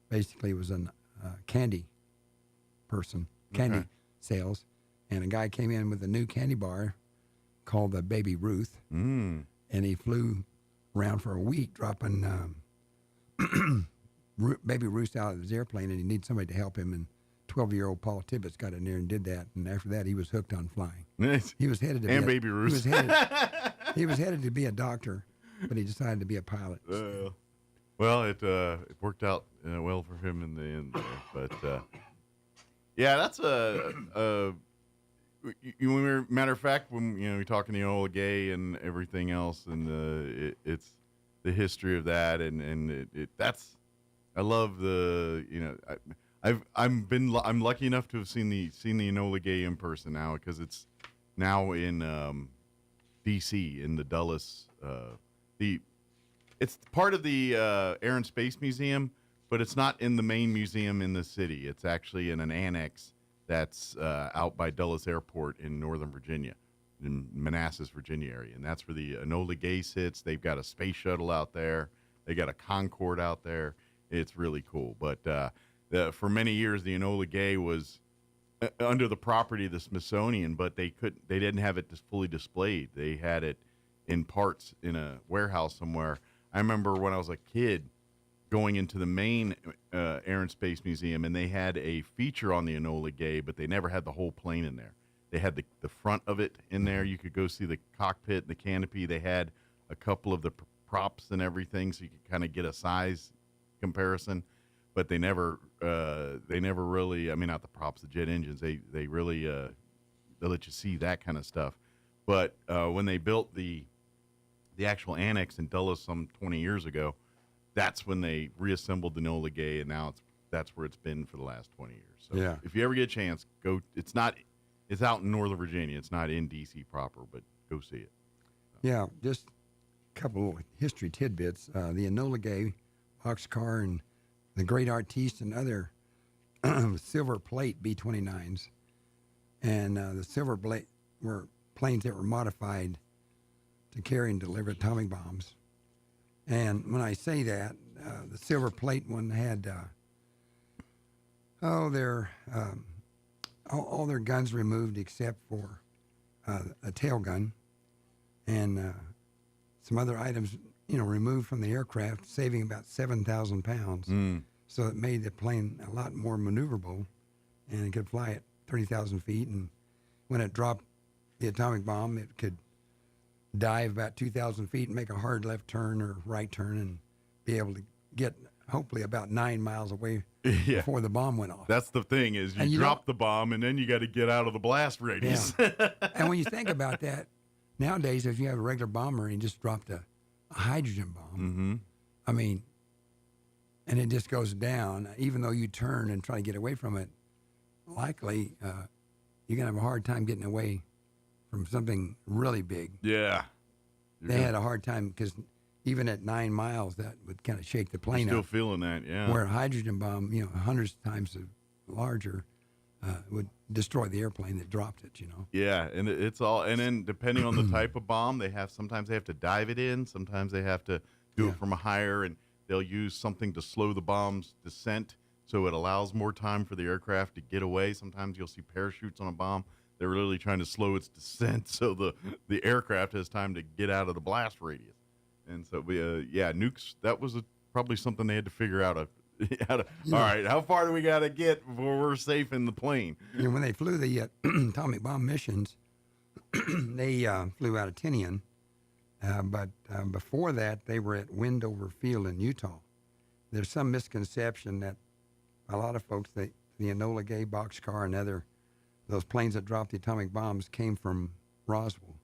basically was a candy person, candy sales, and a guy came in with a new candy bar called the Baby Ruth, and he flew around for a week dropping Baby Ruth out of his airplane, and he needed somebody to help him, and 12-year-old Paul Tibbets got in there and did that, and after that he was hooked on flying. Nice. He was headed to Baby Ruth. He was headed to be a doctor, but he decided to be a pilot. Well, it worked out well for him in the end, but yeah, that's matter of fact, when we're talking Enola Gay and everything else, and it's the history of that, and that's I love the I'm lucky enough to have seen the Enola Gay in person now, because it's now in D.C. in the Dulles. It's part of the Air and Space Museum, but it's not in the main museum in the city. It's actually in an annex that's out by Dulles Airport in Northern Virginia, in Manassas, Virginia area, and that's where the Enola Gay sits. They've got a space shuttle out there. They got a Concorde out there. It's really cool, but. For many years, the Enola Gay was under the property of the Smithsonian, but they didn't have it fully displayed. They had it in parts in a warehouse somewhere. I remember when I was a kid going into the main Air and Space Museum, and they had a feature on the Enola Gay, but they never had the whole plane in there. They had the front of it in there. You could go see the cockpit and the canopy. They had a couple of the props and everything, so you could kind of get a size comparison. But they never really, not the props, the jet engines, they really, they let you see that kind of stuff. But when they built the actual annex in Dulles some 20 years ago, that's when they reassembled the Enola Gay, and now that's where it's been for the last 20 years. So yeah. If you ever get a chance, go. It's out in Northern Virginia. It's not in D.C. proper, but go see it. So. Yeah, just a couple of history tidbits. The Enola Gay, boxcar, and the Great Artiste and other Silver Plate B-29s, and the Silver Plate were planes that were modified to carry and deliver atomic bombs. And when I say that, the Silver Plate one had all their guns removed except for a tail gun, and some other items removed from the aircraft, saving about 7,000 pounds. So it made the plane a lot more maneuverable, and it could fly at 30,000 feet. And when it dropped the atomic bomb, it could dive about 2,000 feet and make a hard left turn or right turn and be able to get hopefully about 9 miles away before the bomb went off. That's the thing is you drop the bomb, and then you got to get out of the blast radius. Yeah. And when you think about that, nowadays, if you have a regular bomber and you just dropped a hydrogen bomb, and it just goes down, even though you turn and try to get away from it, likely you're going to have a hard time getting away from something really big. Yeah. They had a hard time because even at 9 miles, that would kind of shake the plane Still up. feeling that, yeah. Where a hydrogen bomb, hundreds of times larger, would destroy the airplane that dropped it. Yeah, and it's all, and then depending on the type of bomb, sometimes they have to dive it in, sometimes they have to do it from a higher, and they'll use something to slow the bomb's descent, so it allows more time for the aircraft to get away. Sometimes you'll see parachutes on a bomb. They're really trying to slow its descent so the aircraft has time to get out of the blast radius. And so, nukes, that was probably something they had to figure out. All right, how far do we got to get before we're safe in the plane? When they flew the atomic bomb missions, they flew out of Tinian. But before that, they were at Wendover Field in Utah. There's some misconception that a lot of folks, the Enola Gay boxcar and those planes that dropped the atomic bombs came from Roswell.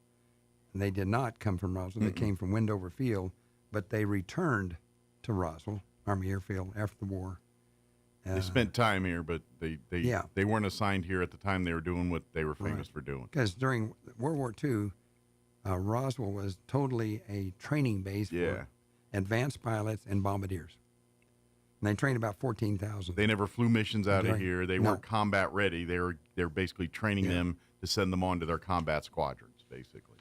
And they did not come from Roswell. They came from Wendover Field, but they returned to Roswell Army Airfield after the war. They spent time here, but they weren't assigned here at the time they were doing what they were famous for doing. Because during World War II, Roswell was totally a training base for advanced pilots and bombardiers. And they trained about 14,000. They never flew missions out of here. They weren't combat ready. They're basically training them to send them on to their combat squadrons, basically.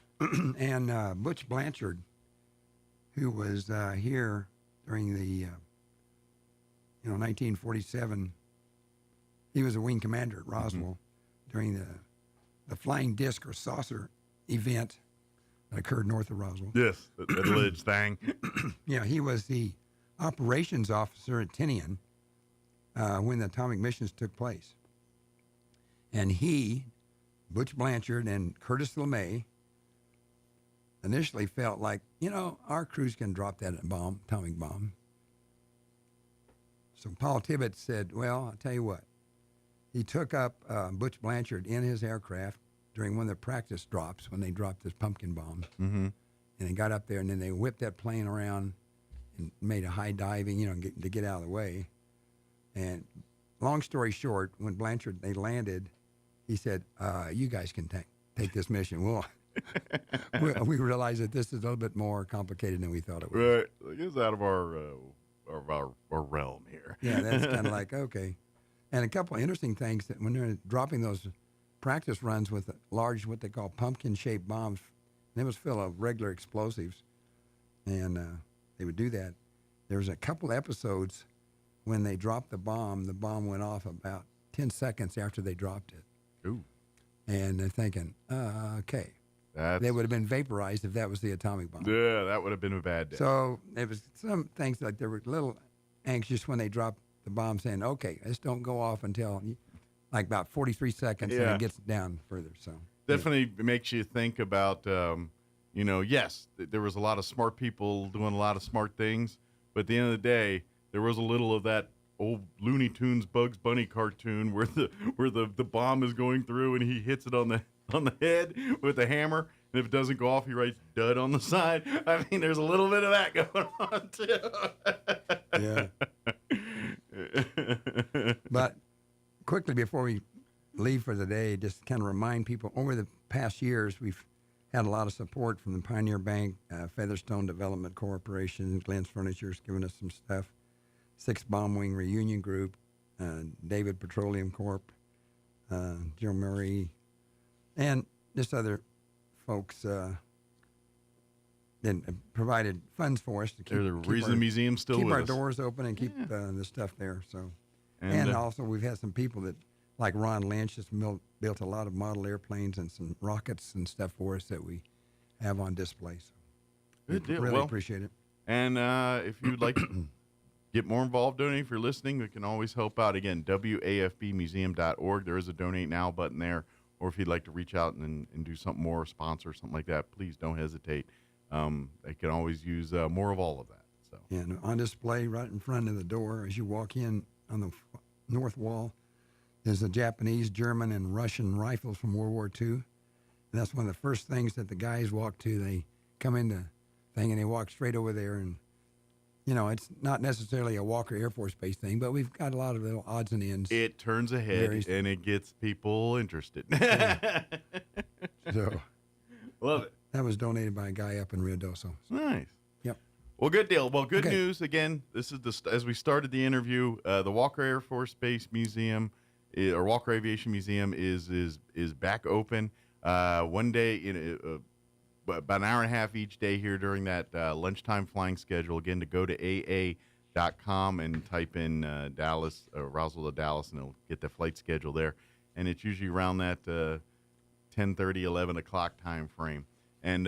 And Butch Blanchard, who was here during the 1947, he was a wing commander at Roswell during the flying disc or saucer event that occurred north of Roswell. Yes, the ledge thing. Yeah, he was the operations officer at Tinian when the atomic missions took place. And he, Butch Blanchard, and Curtis LeMay initially felt like, our crews can drop that atomic bomb. So Paul Tibbets said, well, I'll tell you what. He took up Butch Blanchard in his aircraft during one of the practice drops when they dropped this pumpkin bomb. Mm-hmm. And they got up there, and then they whipped that plane around and made a high diving, to get out of the way. And long story short, when they landed, he said, you guys can take this mission. Well, we realized that this is a little bit more complicated than we thought it was. Right. It's out of our realm here. Yeah, that's kind of like, okay. And a couple of interesting things that when they're dropping those practice runs with large, what they call pumpkin-shaped bombs, and it was full of regular explosives, and they would do that. There was a couple episodes when they dropped the bomb went off about 10 seconds after they dropped it. Ooh. And they're thinking, okay. They would have been vaporized if that was the atomic bomb. Yeah, that would have been a bad day. So there was some things like they were a little anxious when they dropped the bomb, saying, okay, this don't go off until like about 43 seconds, and it gets down further. So definitely makes you think about, yes, there was a lot of smart people doing a lot of smart things, but at the end of the day, there was a little of that old Looney Tunes Bugs Bunny cartoon where the bomb is going through and he hits it on the head with a hammer, and if it doesn't go off, he writes "dud" on the side. I mean, there's a little bit of that going on too. Yeah. But quickly before we leave for the day, just kind of remind people, over the past years, we've had a lot of support from the Pioneer Bank, Featherstone Development Corporation, Glenn's Furniture's given us some stuff, 6th Bomb Wing Reunion Group, David Petroleum Corp., Joe Murray, and just other folks that provided funds for us to keep, the reason the museum's still keep with our us. doors open and keep the stuff there. So, and also we've had some people that, like Ron Lynch, just built a lot of model airplanes and some rockets and stuff for us that we have on display. So, good deal. Really appreciate it. And if you'd like to get more involved donating, if you're listening, we can always help out. Again, wafbmuseum.org. There is a donate now button there. Or if you'd like to reach out and do something more, sponsor something like that, please don't hesitate. They can always use more of all of that. So, and on display right in front of the door as you walk in on the north wall is the Japanese, German, and Russian rifles from World War II. And that's one of the first things that the guys walk to. They come in the thing and they walk straight over there. And, it's not necessarily a Walker Air Force Base thing, but we've got a lot of little odds and ends. It turns ahead and it gets people interested. So, love it. That was donated by a guy up in Rio Doso. Nice. Yep. Well, good deal. Well, good news. Again, this is as we started the interview, the Walker Air Force Base Museum our Walker Aviation Museum is back open. One day, about an hour and a half each day here during that lunchtime flying schedule. Again, to go to AA.com and type in Dallas, Roswell to Dallas, and it'll get the flight schedule there. And it's usually around that 10:30, 11 o'clock time frame. And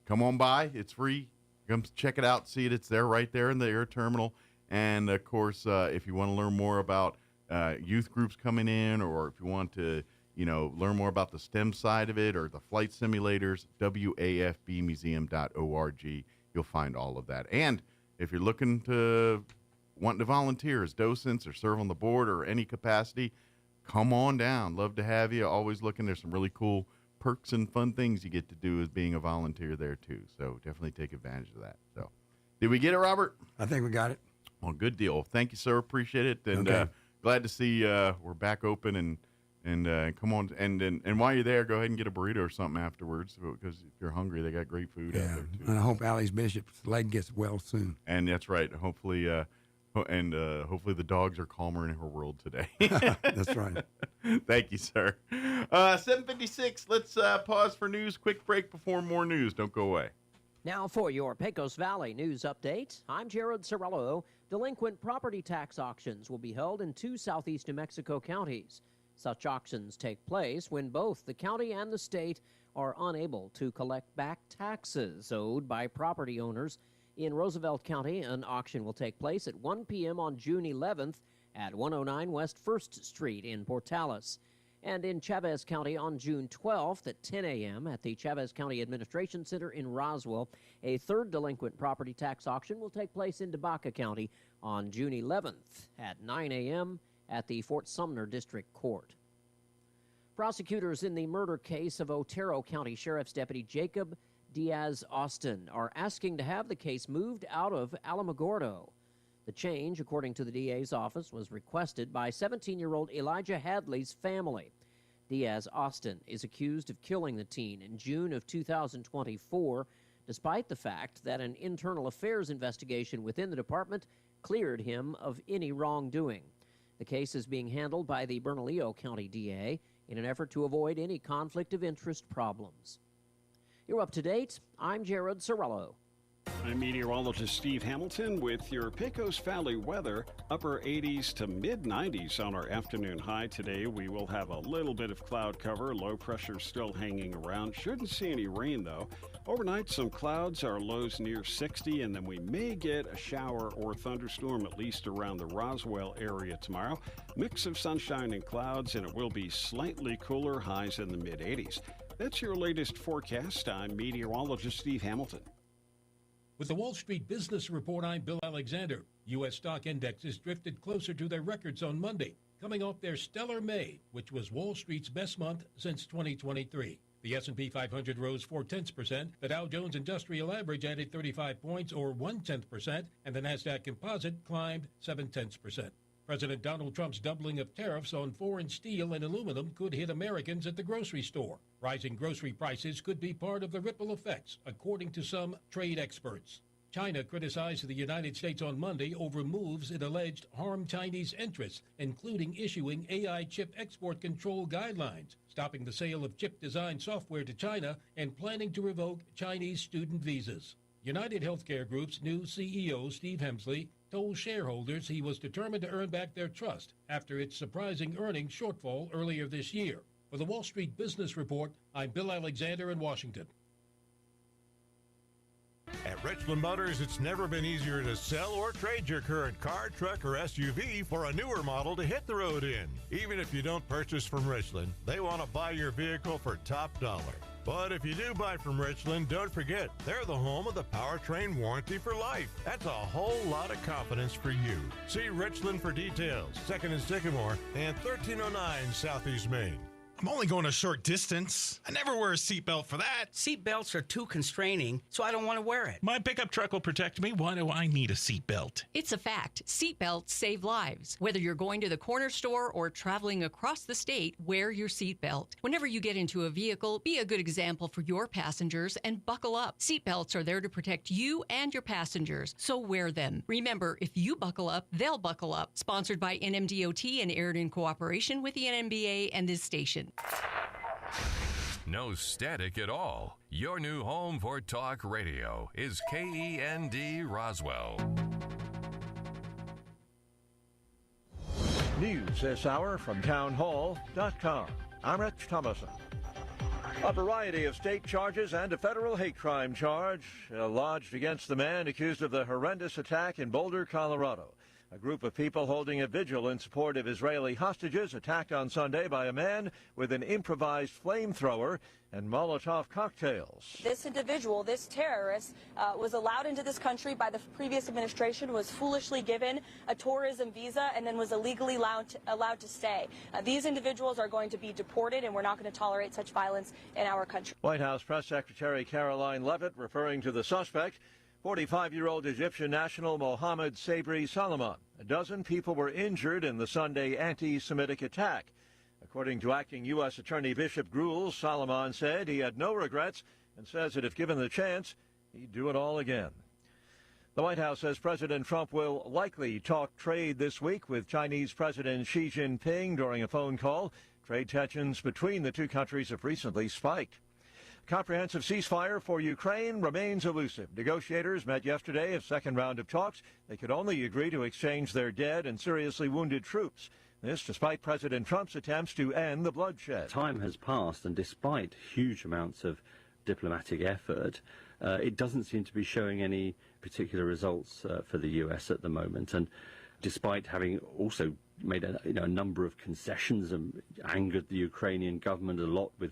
come on by. It's free. Come check it out. See it. It's there right there in the air terminal. And, of course, if you want to learn more about youth groups coming in, or if you want to, learn more about the STEM side of it or the flight simulators, wafbmuseum.org. You'll find all of that. And if you're wanting to volunteer as docents or serve on the board or any capacity, come on down. Love to have you. Always looking. There's some really cool perks and fun things you get to do as being a volunteer there, too. So definitely take advantage of that. So, did we get it, Robert? I think we got it. Well, good deal. Thank you, sir. Appreciate it. And glad to see we're back open and come on. And while you're there, go ahead and get a burrito or something afterwards, because if you're hungry, they got great food out there, too. And I hope Allie's Bishop's leg gets well soon. And that's right. Hopefully, hopefully the dogs are calmer in her world today. That's right. Thank you, sir. 7:56. Let's pause for news. Quick break before more news. Don't go away. Now for your Pecos Valley news update, I'm Jared Cirillo. Delinquent property tax auctions will be held in 2 southeast New Mexico counties. Such auctions take place when both the county and the state are unable to collect back taxes owed by property owners. In Roosevelt County, an auction will take place at 1 p.m. on June 11th at 109 West 1st Street in Portales. And in Chavez County on June 12th at 10 a.m. at the Chavez County Administration Center in Roswell. A third delinquent property tax auction will take place in Tobacco County on June 11th at 9 a.m. at the Fort Sumner District Court. Prosecutors in the murder case of Otero County Sheriff's Deputy Jacob Diaz Austin are asking to have the case moved out of Alamogordo. The change, according to the DA's office, was requested by 17-year-old Elijah Hadley's family. Diaz Austin is accused of killing the teen in June of 2024, despite the fact that an internal affairs investigation within the department cleared him of any wrongdoing. The case is being handled by the Bernalillo County DA in an effort to avoid any conflict of interest problems. You're up to date. I'm Jared Cirillo. I'm meteorologist Steve Hamilton with your Pecos Valley weather. Upper 80s to mid-90s on our afternoon high today. We will have a little bit of cloud cover. Low pressure still hanging around. Shouldn't see any rain, though. Overnight, some clouds. Our lows near 60, and then we may get a shower or thunderstorm, at least around the Roswell area tomorrow. Mix of sunshine and clouds, and it will be slightly cooler. Highs in the mid-80s. That's your latest forecast. I'm meteorologist Steve Hamilton. With the Wall Street Business Report, I'm Bill Alexander. U.S. stock indexes drifted closer to their records on Monday, coming off their stellar May, which was Wall Street's best month since 2023. The S&P 500 rose 0.4%, the Dow Jones Industrial Average added 35 points, or 0.1%, and the Nasdaq Composite climbed 0.7%. President Donald Trump's doubling of tariffs on foreign steel and aluminum could hit Americans at the grocery store. Rising grocery prices could be part of the ripple effects, according to some trade experts. China criticized the United States on Monday over moves it alleged harm Chinese interests, including issuing AI chip export control guidelines, stopping the sale of chip design software to China, and planning to revoke Chinese student visas. United Healthcare Group's new CEO, Steve Hemsley, told shareholders he was determined to earn back their trust after its surprising earnings shortfall earlier this year. For the Wall Street Business Report, I'm Bill Alexander in Washington. At Richland Motors, it's never been easier to sell or trade your current car, truck, or SUV for a newer model to hit the road in. Even if you don't purchase from Richland, they want to buy your vehicle for top dollar. But if you do buy from Richland, don't forget, they're the home of the powertrain warranty for life. That's a whole lot of confidence for you. See Richland for details. 2nd and Sycamore and 1309 Southeast Main. I'm only going a short distance. I never wear a seatbelt for that. Seatbelts are too constraining, so I don't want to wear it. My pickup truck will protect me. Why do I need a seatbelt? It's a fact. Seatbelts save lives. Whether you're going to the corner store or traveling across the state, wear your seatbelt. Whenever you get into a vehicle, be a good example for your passengers and buckle up. Seatbelts are there to protect you and your passengers, so wear them. Remember, if you buckle up, they'll buckle up. Sponsored by NMDOT and aired in cooperation with the NMBA and this station. No static at all. Your new home for talk radio is KEND Roswell. News this hour from townhall.com. I'm Rich Thomason. A variety of state charges and a federal hate crime charge lodged against the man accused of the horrendous attack in Boulder, Colorado. A group of people holding a vigil in support of Israeli hostages attacked on Sunday by a man with an improvised flamethrower and Molotov cocktails. This individual, this terrorist, was allowed into this country by the previous administration, was foolishly given a tourism visa, and then was illegally allowed to stay. These individuals are going to be deported, and we're not going to tolerate such violence in our country. White House Press Secretary Caroline Leavitt referring to the suspect, 45-year-old Egyptian national Mohammed Sabri Salman. A dozen people were injured in the Sunday anti-Semitic attack. According to acting U.S. Attorney Bishop Gruhl, Salman said he had no regrets and says that if given the chance, he'd do it all again. The White House says President Trump will likely talk trade this week with Chinese President Xi Jinping during a phone call. Trade tensions between the two countries have recently spiked. Comprehensive ceasefire for Ukraine remains elusive. Negotiators met yesterday a second round of talks. They could only agree to exchange their dead and seriously wounded troops. This despite President Trump's attempts to end the bloodshed. Time has passed, and despite huge amounts of diplomatic effort, it doesn't seem to be showing any particular results for the U.S. at the moment. And despite having also made a number of concessions and angered the Ukrainian government a lot with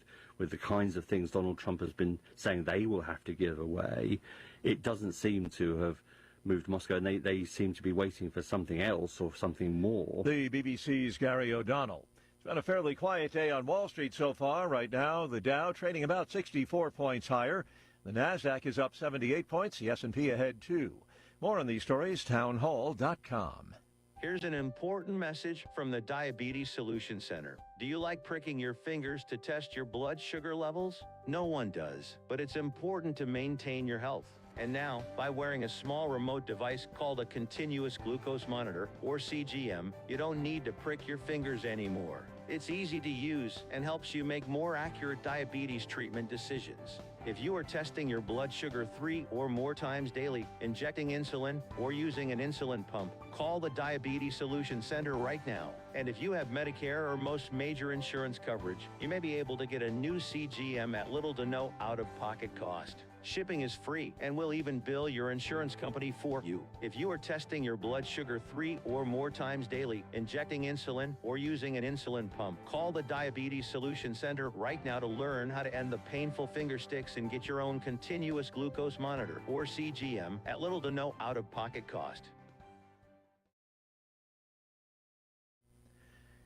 the kinds of things Donald Trump has been saying they will have to give away, it doesn't seem to have moved Moscow, and they seem to be waiting for something else or something more. The BBC's Gary O'Donnell. It's been a fairly quiet day on Wall Street so far. Right now, the Dow trading about 64 points higher. The Nasdaq is up 78 points. The S&P ahead too. More on these stories, townhall.com. Here's an important message from the Diabetes Solution Center. Do you like pricking your fingers to test your blood sugar levels? No one does, but it's important to maintain your health. And now, by wearing a small remote device called a continuous glucose monitor, or CGM, you don't need to prick your fingers anymore. It's easy to use and helps you make more accurate diabetes treatment decisions. If you are testing your blood sugar 3 or more times daily, injecting insulin, or using an insulin pump, call the Diabetes Solution Center right now. And if you have Medicare or most major insurance coverage, you may be able to get a new CGM at little to no out-of-pocket cost. Shipping is free, and we'll even bill your insurance company for you. If you are testing your blood sugar 3 or more times daily, injecting insulin, or using an insulin pump, call the Diabetes Solution Center right now to learn how to end the painful finger sticks and get your own continuous glucose monitor, or CGM, at little to no out-of-pocket cost.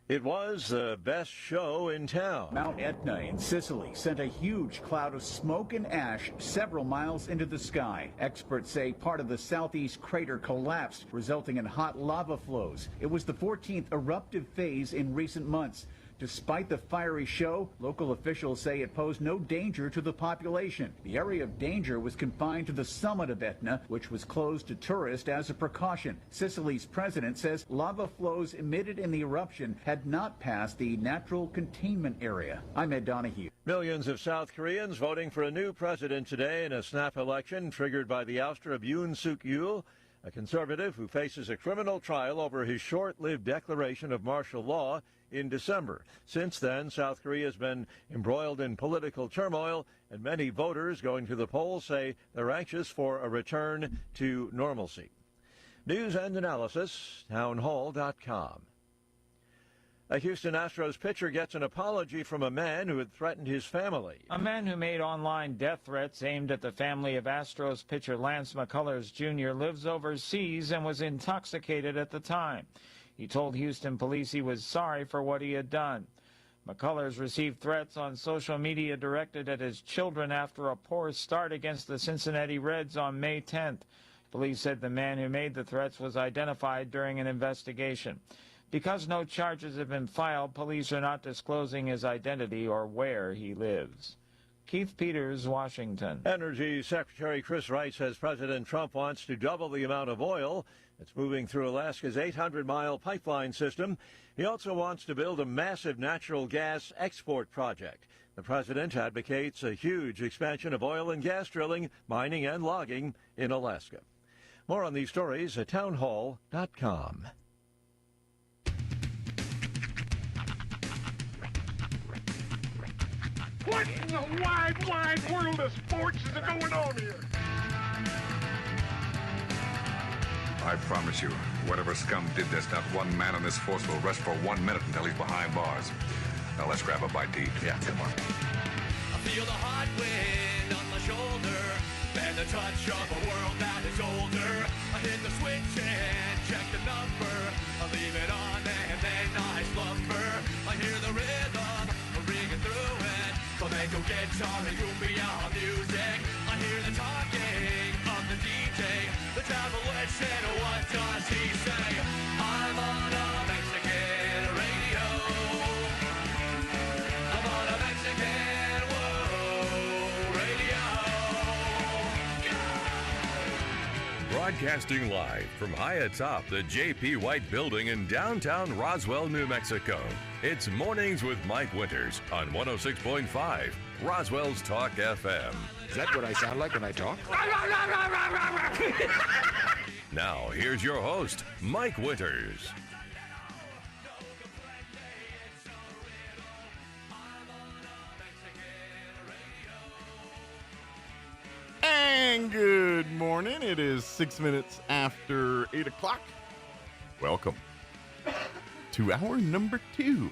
It was the best show in town. Mount Etna in Sicily sent a huge cloud of smoke and ash several miles into the sky. Experts say part of the southeast crater collapsed, resulting in hot lava flows. It was the 14th eruptive phase in recent months. Despite the fiery show, local officials say it posed no danger to the population. The area of danger was confined to the summit of Etna, which was closed to tourists as a precaution. Sicily's president says lava flows emitted in the eruption had not passed the natural containment area. I'm Ed Donahue. Millions of South Koreans voting for a new president today in a snap election triggered by the ouster of Yoon Suk-yeol, a conservative who faces a criminal trial over his short-lived declaration of martial law in December. Since then, South Korea has been embroiled in political turmoil, and many voters going to the polls say they're anxious for a return to normalcy. News and analysis, townhall.com. A Houston Astros pitcher gets an apology from a man who had threatened his family. A man who made online death threats aimed at the family of Astros pitcher Lance McCullers Jr. lives overseas and was intoxicated at the time. He told Houston police he was sorry for what he had done. McCullers received threats on social media directed at his children after a poor start against the Cincinnati Reds on May 10th. Police said the man who made the threats was identified during an investigation. Because no charges have been filed, police are not disclosing his identity or where he lives. Keith Peters, Washington. Energy Secretary Chris Wright says President Trump wants to double the amount of oil that's moving through Alaska's 800-mile pipeline system. He also wants to build a massive natural gas export project. The president advocates a huge expansion of oil and gas drilling, mining, and logging in Alaska. More on these stories at townhall.com. What in the wide, wide world of sports is going on here? I promise you, whatever scum did this, not one man on this force will rest for 1 minute until he's behind bars. Now let's grab a bite to eat. Yeah, come on. I feel the hot wind on my shoulder and the touch of a world that is older. I hit the switch and check the number. I leave it on and then I slumber. I hear the rhythm ringing through it. Flamenco guitar and cumbia music. I hear the talking of the DJ. The tabloid said, what does he say? I'm on a Mexican radio. I'm on a Mexican radio. Broadcasting live from high atop the J.P. White Building in downtown Roswell, New Mexico. It's Mornings with Mike Winters on 106.5 Roswell's Talk FM. Is that what I sound like when I talk? Now, here's your host, Mike Winters. And good morning. It is 6 minutes after 8 o'clock. Welcome to hour number 2.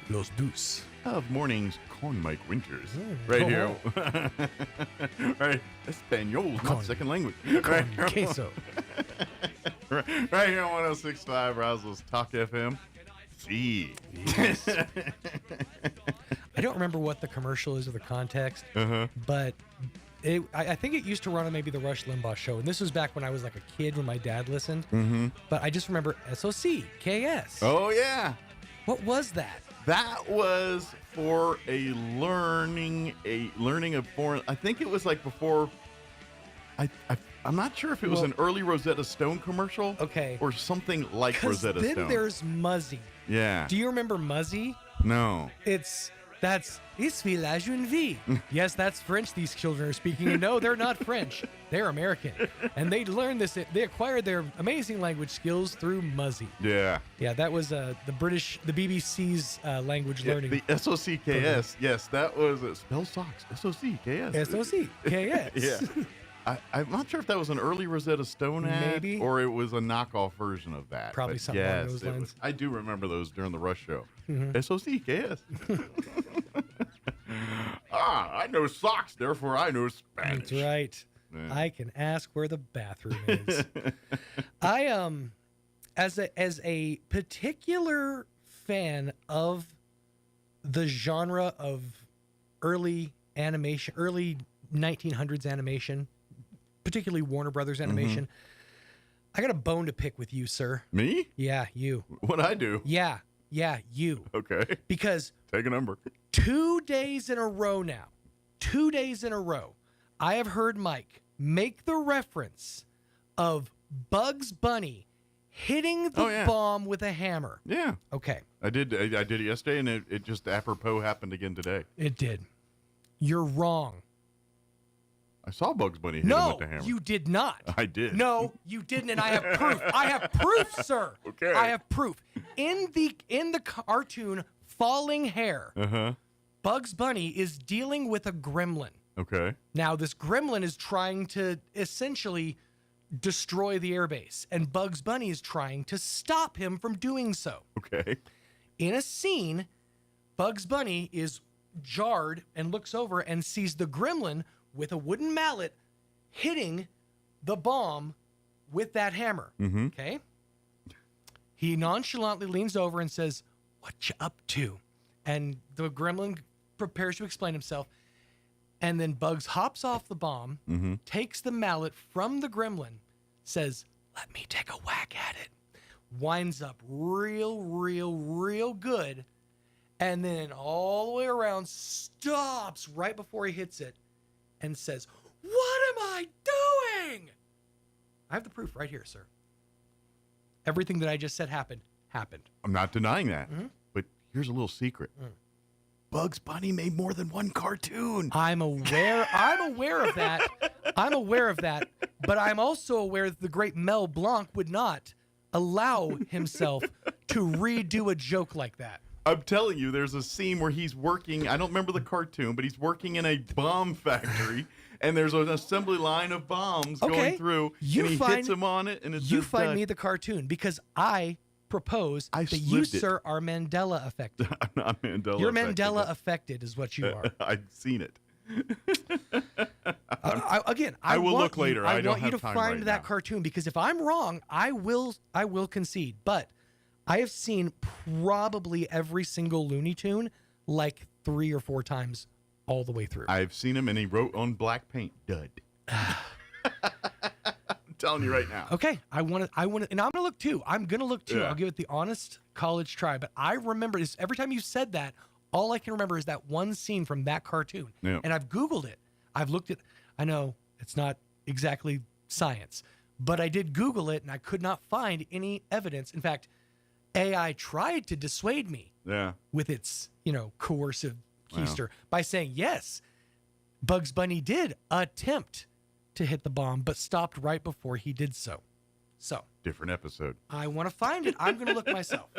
Los Dos. Of Mornings con Mike Winters. Right here. Right. Espanol, not second language. Con queso. Right here on 106.5 Roswell's Talk FM. See. Yes. I don't remember what the commercial is or the context, but I think it used to run on maybe the Rush Limbaugh show, and this was back when I was like a kid when my dad listened. But I just remember SOC, KS. Oh, yeah. What was that? That was for a learning of foreign. I think it was like before. I'm not sure if it was an early Rosetta Stone commercial. Okay. Or something like Rosetta then Stone. Then there's Muzzy. Yeah. Do you remember Muzzy? No. That's village une vie. Yes, that's French these children are speaking. And no, they're not French. They're American. And they learned this. They acquired their amazing language skills through Muzzy. Yeah. Yeah, that was the BBC's language learning. The SOCKS. Yes, that was spell socks. SOCKS. SOCKS. Yeah. I'm not sure if that was an early Rosetta Stone ad, maybe, or it was a knockoff version of that. Probably but something along those lines. I do remember those during the Rush show. SOCKS. I know socks, therefore I know Spanish. That's right. Yeah. I can ask where the bathroom is. I as a particular fan of the genre of early animation, early 1900s animation, particularly Warner Brothers animation. I got a bone to pick with you, sir. Me? Yeah, you. What'd I do? Yeah, you. Okay. Because take a number. 2 days in a row now, 2 days in a row, I have heard Mike make the reference of Bugs Bunny hitting the bomb with a hammer. Yeah. Okay. I did it yesterday, and it just apropos happened again today. It did. You're wrong. I saw Bugs Bunny hit him with the hammer. No, you did not. I did. No, you didn't, and I have proof. I have proof, sir. Okay. I have proof. In the cartoon Falling Hair, Bugs Bunny is dealing with a gremlin. Okay. Now, this gremlin is trying to essentially destroy the airbase, and Bugs Bunny is trying to stop him from doing so. Okay. In a scene, Bugs Bunny is jarred and looks over and sees the gremlin with a wooden mallet hitting the bomb with that hammer. Okay? He nonchalantly leans over and says, "What you up to?" and the gremlin prepares to explain himself. And then Bugs hops off the bomb, takes the mallet from the gremlin, says, "Let me take a whack at it." Winds up real good. And then all the way around, stops right before he hits it and says, "What am I doing?" I have the proof right here, sir. Everything that I just said happened. I'm not denying that. But here's a little secret. Bugs Bunny made more than one cartoon. I'm aware of that. But I'm also aware that the great Mel Blanc would not allow himself to redo a joke like that. I'm telling you, there's a scene where he's working. I don't remember the cartoon, but he's working in a bomb factory, and there's an assembly line of bombs going through, and he hits him on it, and it's you find me the cartoon because I propose that you, sir, are Mandela affected. I'm not Mandela. You're Mandela affected, is what you are. I've seen it. I will want look later. I don't want you have to time find right that now. cartoon because if I'm wrong, I will concede. But I have seen probably every single Looney Tune like 3 or 4 times all the way through. I've seen him, and he wrote on black paint, "Dud." I'm telling you right now. Okay, I want to, and I'm gonna look too. I'm gonna look too. Yeah. I'll give it the honest college try. But I remember this every time you said that. All I can remember is that one scene from that cartoon, and I've Googled it. I've looked at. I know it's not exactly science, but I did Google it, and I could not find any evidence. In fact, AI tried to dissuade me with its, coercive keister by saying, yes, Bugs Bunny did attempt to hit the bomb, but stopped right before he did so. So different episode. I want to find it. I'm going to look myself.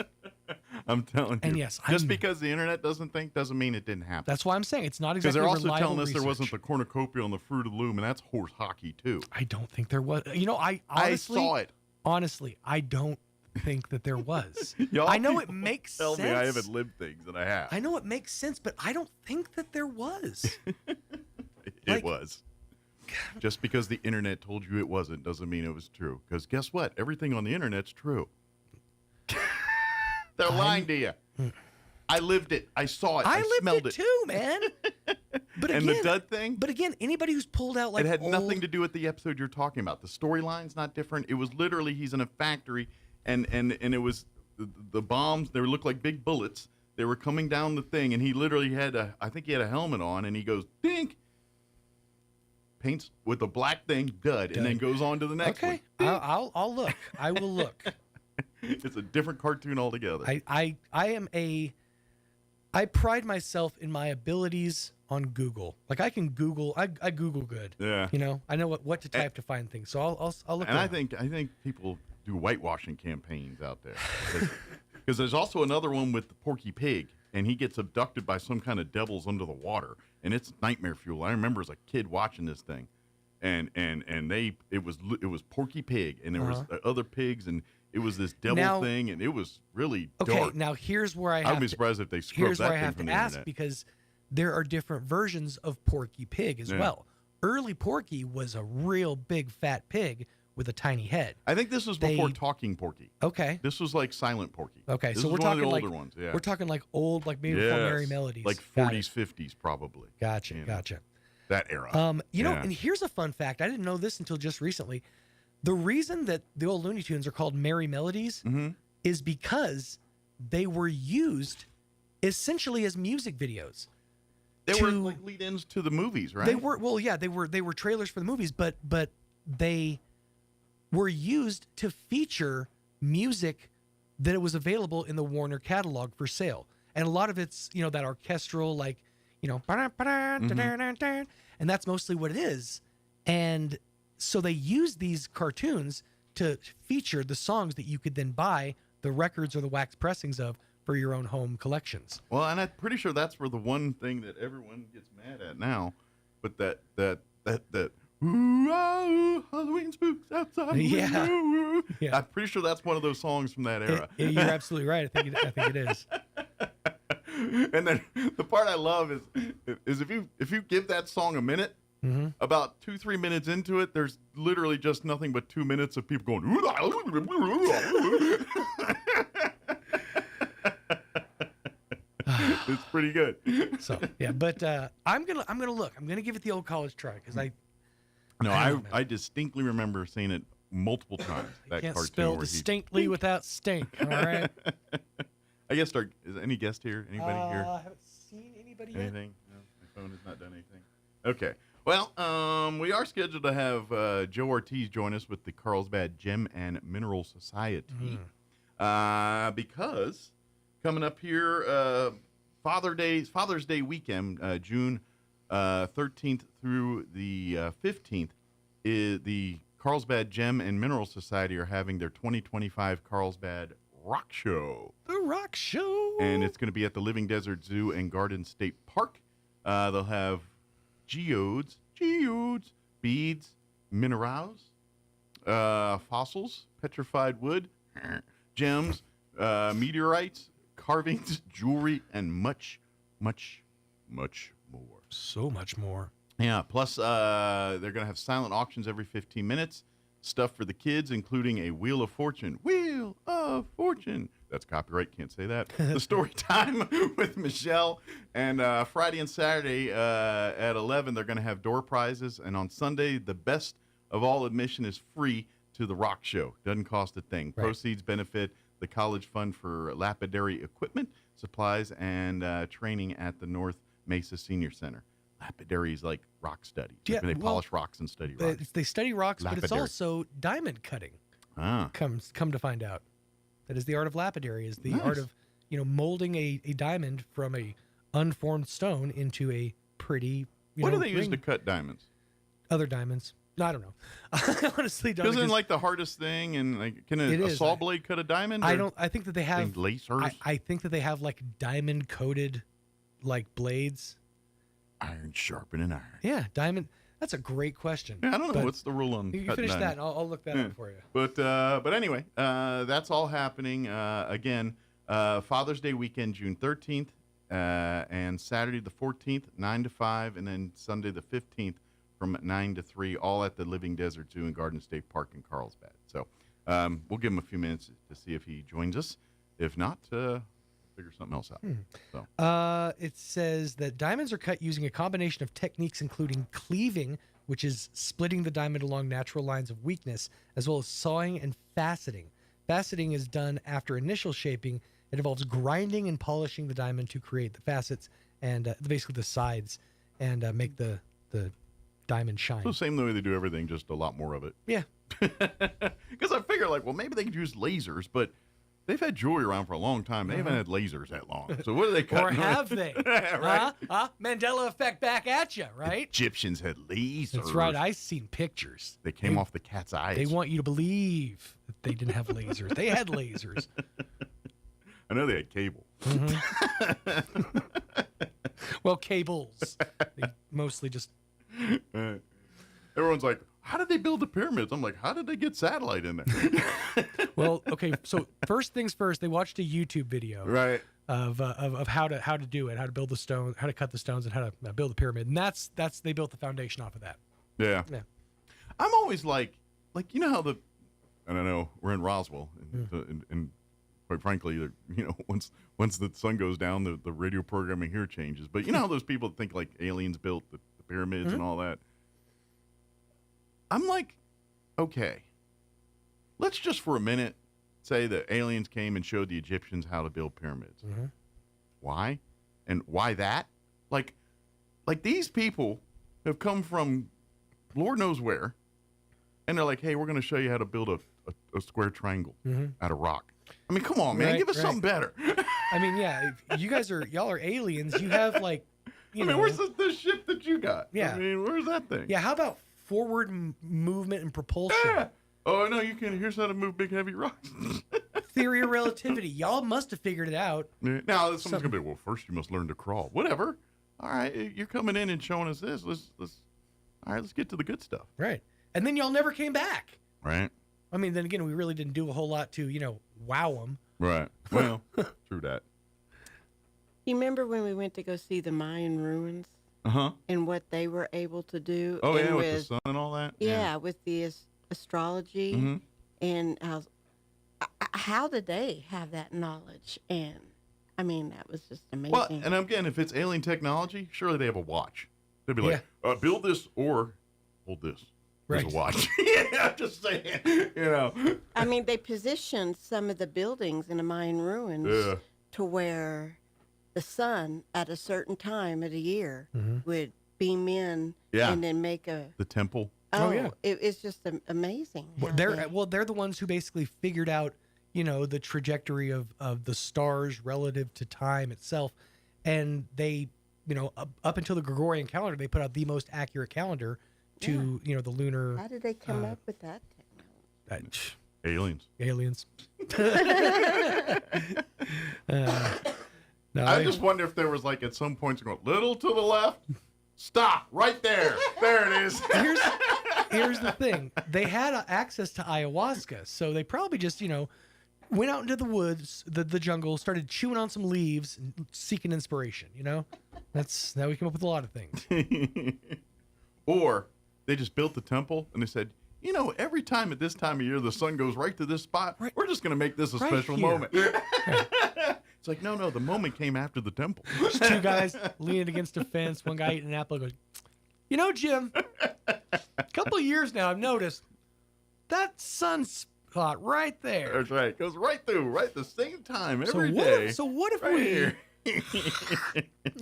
I'm telling you. And yes, just because the internet doesn't mean it didn't happen. That's why I'm saying it's not Because exactly they're also reliable telling us research. there wasn't the cornucopia on the Fruit of the Loom, and that's horse hockey too. I don't think there was. I honestly, I saw it. Honestly, I don't think that there was. Y'all I know it people makes tell sense. me I haven't lived things, and I have. I know it makes sense, but I don't think that there was. It was. Just because the internet told you it wasn't doesn't mean it was true. Because guess what? Everything on the internet's true. They're lying to you. I lived it. I saw it. I smelled lived it too, man. But and again, the dud thing? But again, anybody who's pulled out like it had nothing to do with the episode you're talking about. The storyline's not different. It was literally he's in a factory and it was the bombs, they looked like big bullets. They were coming down the thing and he literally had I think he had a helmet on and he goes, dink. Paints with a black thing, dud, and then goes on to the next one. I'll look. I will look. It's a different cartoon altogether. I pride myself in my abilities on Google. Like I can Google. I Google good. Yeah. I know what to type to find things. So I'll look. And I think people do whitewashing campaigns out there because there's also another one with the Porky Pig, and he gets abducted by some kind of devils under the water, and it's nightmare fuel. I remember as a kid watching this thing, and it was Porky Pig, and there was other pigs, and it was this devil thing, and it was really dark. Okay, now here's where I would be surprised if they scrubbed that thing from the ask internet. because there are different versions of Porky Pig as well. Early Porky was a real big fat pig with a tiny head. I think this was before Talking Porky. Okay. This was like Silent Porky. Okay, this so was we're one talking of the like older ones. Yeah. we're talking like old, like maybe before Merry Melodies, like Got 40s, it. 50s probably. Gotcha, gotcha. That era. And here's a fun fact. I didn't know this until just recently. The reason that the old Looney Tunes are called Merry Melodies is because they were used essentially as music videos. They were like lead-ins to the movies, right? They were they were trailers for the movies, but they were used to feature music that it was available in the Warner catalog for sale. And a lot of it's, that orchestral, like, and that's mostly what it is. And so they used these cartoons to feature the songs that you could then buy the records or the wax pressings of for your own home collections. Well, and I'm pretty sure that's where the one thing that everyone gets mad at now, but that ooh, ah, ooh, Halloween spooks outside. Yeah. Ooh. Yeah. I'm pretty sure that's one of those songs from that era. You're absolutely right. I think it is. And then the part I love is if you give that song a minute, about 2-3 minutes into it, there's literally just nothing but 2 minutes of people going. Ooh, ah, ooh. It's pretty good. So yeah, but I'm gonna look. I'm gonna give it the old college try because I distinctly remember seeing it multiple times. That can't cartoon spell where distinctly without stink. All right. I guess is any guest here? Anybody here? I haven't seen anybody yet. Anything? No, my phone has not done anything. Okay. Well, we are scheduled to have Joe Ortiz join us with the Carlsbad Gem and Mineral Society because coming up here, Father's Day weekend, June 13th through the 15th, is the Carlsbad Gem and Mineral Society are having their 2025 Carlsbad Rock Show. The Rock Show. And it's going to be at the Living Desert Zoo and Garden State Park. They'll have geodes, beads, minerals, fossils, petrified wood, gems, meteorites, carvings, jewelry, and much, much, much more. So much more. Yeah, plus they're going to have silent auctions every 15 minutes. Stuff for the kids, including a Wheel of Fortune. Wheel of Fortune. That's copyright, can't say that. The story time with Michelle. And Friday and Saturday at 11, they're going to have door prizes. And on Sunday, the best of all admission is free to the rock show. Doesn't cost a thing. Right. Proceeds benefit the College Fund for Lapidary Equipment, Supplies, and Training at the North Mesa Senior Center. Lapidary is like rock study. Yeah, they polish rocks and study rocks. They study rocks, Lapidary. but it's also diamond cutting. Come to find out. That is the art of lapidary, is the art of molding a diamond from a unformed stone into a pretty what do they use to cut diamonds? Other diamonds. No, I don't know. I honestly don't. Isn't like the hardest thing, and like can a saw blade cut a diamond? I think that they have lasers. I think that they have like diamond coated like blades. Iron sharpening iron. Yeah, diamond. That's a great question. Yeah, I don't know what's the rule on. You finish that, and I'll look that up for you. But anyway, that's all happening again. Father's Day weekend, June 13th, and Saturday the 14th, 9 to 5, and then Sunday the 15th from 9 to 3, all at the Living Desert Zoo and Garden State Park in Carlsbad. So we'll give him a few minutes to see if he joins us. If not, figure something else out. So. It says that diamonds are cut using a combination of techniques including cleaving, which is splitting the diamond along natural lines of weakness, as well as sawing and faceting. Faceting is done after initial shaping. It involves grinding and polishing the diamond to create the facets and basically the sides and make the diamond shine. So same the way they do everything, just a lot more of it. Yeah. Because I figure maybe they could use lasers, but they've had jewelry around for a long time. They haven't had lasers that long. So what are they cutting? Or have they? Right? Mandela effect back at you, right? Egyptians had lasers. That's right. I've seen pictures. They came off the cat's eyes. They want you to believe that they didn't have lasers. They had lasers. I know they had cable. Mm-hmm. Well, cables. They mostly just... Everyone's like, how did they build the pyramids? I'm like, how did they get satellite in there? Well, okay. So first things first, they watched a YouTube video, right, of how to do it, how to build the stone, how to cut the stones, and how to build the pyramid. And that's they built the foundation off of that. Yeah. I'm always like you know how I don't know, we're in Roswell, and quite frankly, once the sun goes down, the radio programming here changes. But you know how those people think like aliens built the pyramids and all that. I'm like, okay, let's just for a minute say that aliens came and showed the Egyptians how to build pyramids. Mm-hmm. Why? And why that? Like these people have come from Lord knows where, and they're like, hey, we're going to show you how to build a square triangle out of rock. I mean, come on, man, give us something better. I mean, yeah, if you guys y'all are aliens. You have where's the ship that you got? Yeah. I mean, where's that thing? Yeah, how about forward movement and propulsion? Yeah. Oh, no, you can. Here's how to move big, heavy rocks. Theory of relativity. Y'all must have figured it out. Yeah. Now, someone's going to be, well, first you must learn to crawl. Whatever. All right, you're coming in and showing us this. Let's get to the good stuff. Right. And then y'all never came back. Right. I mean, then again, we really didn't do a whole lot to, wow them. Right. Well, true that. You remember when we went to go see the Mayan ruins? Uh-huh. And what they were able to do. Oh, yeah, with the sun and all that? Yeah, with the astrology. Mm-hmm. And how did they have that knowledge? And, I mean, that was just amazing. Well, and again, if it's alien technology, surely they have a watch. They'd be like, build this or hold this. There's a watch. I'm just saying, I mean, they positioned some of the buildings in the Mayan ruins to where the sun at a certain time of the year would beam in and then make the temple. It's just amazing. Well, they're the ones who basically figured out, the trajectory of the stars relative to time itself. And they, up until the Gregorian calendar, they put out the most accurate calendar to, the lunar. How did they come up with that technology? Aliens. No, I just wonder if there was at some point going little to the left, stop right there. There it is. Here's the thing: they had access to ayahuasca, so they probably just went out into the woods, the jungle, started chewing on some leaves, and seeking inspiration. That's now we come up with a lot of things. Or they just built the temple and they said, every time at this time of year the sun goes right to this spot, we're just going to make this a special moment. It's like, no, the moment came after the temple. There's two guys leaning against a fence. One guy eating an apple goes, Jim, a couple of years now I've noticed that sunspot right there. That's right. Goes right through, right the same time every day. What if right we...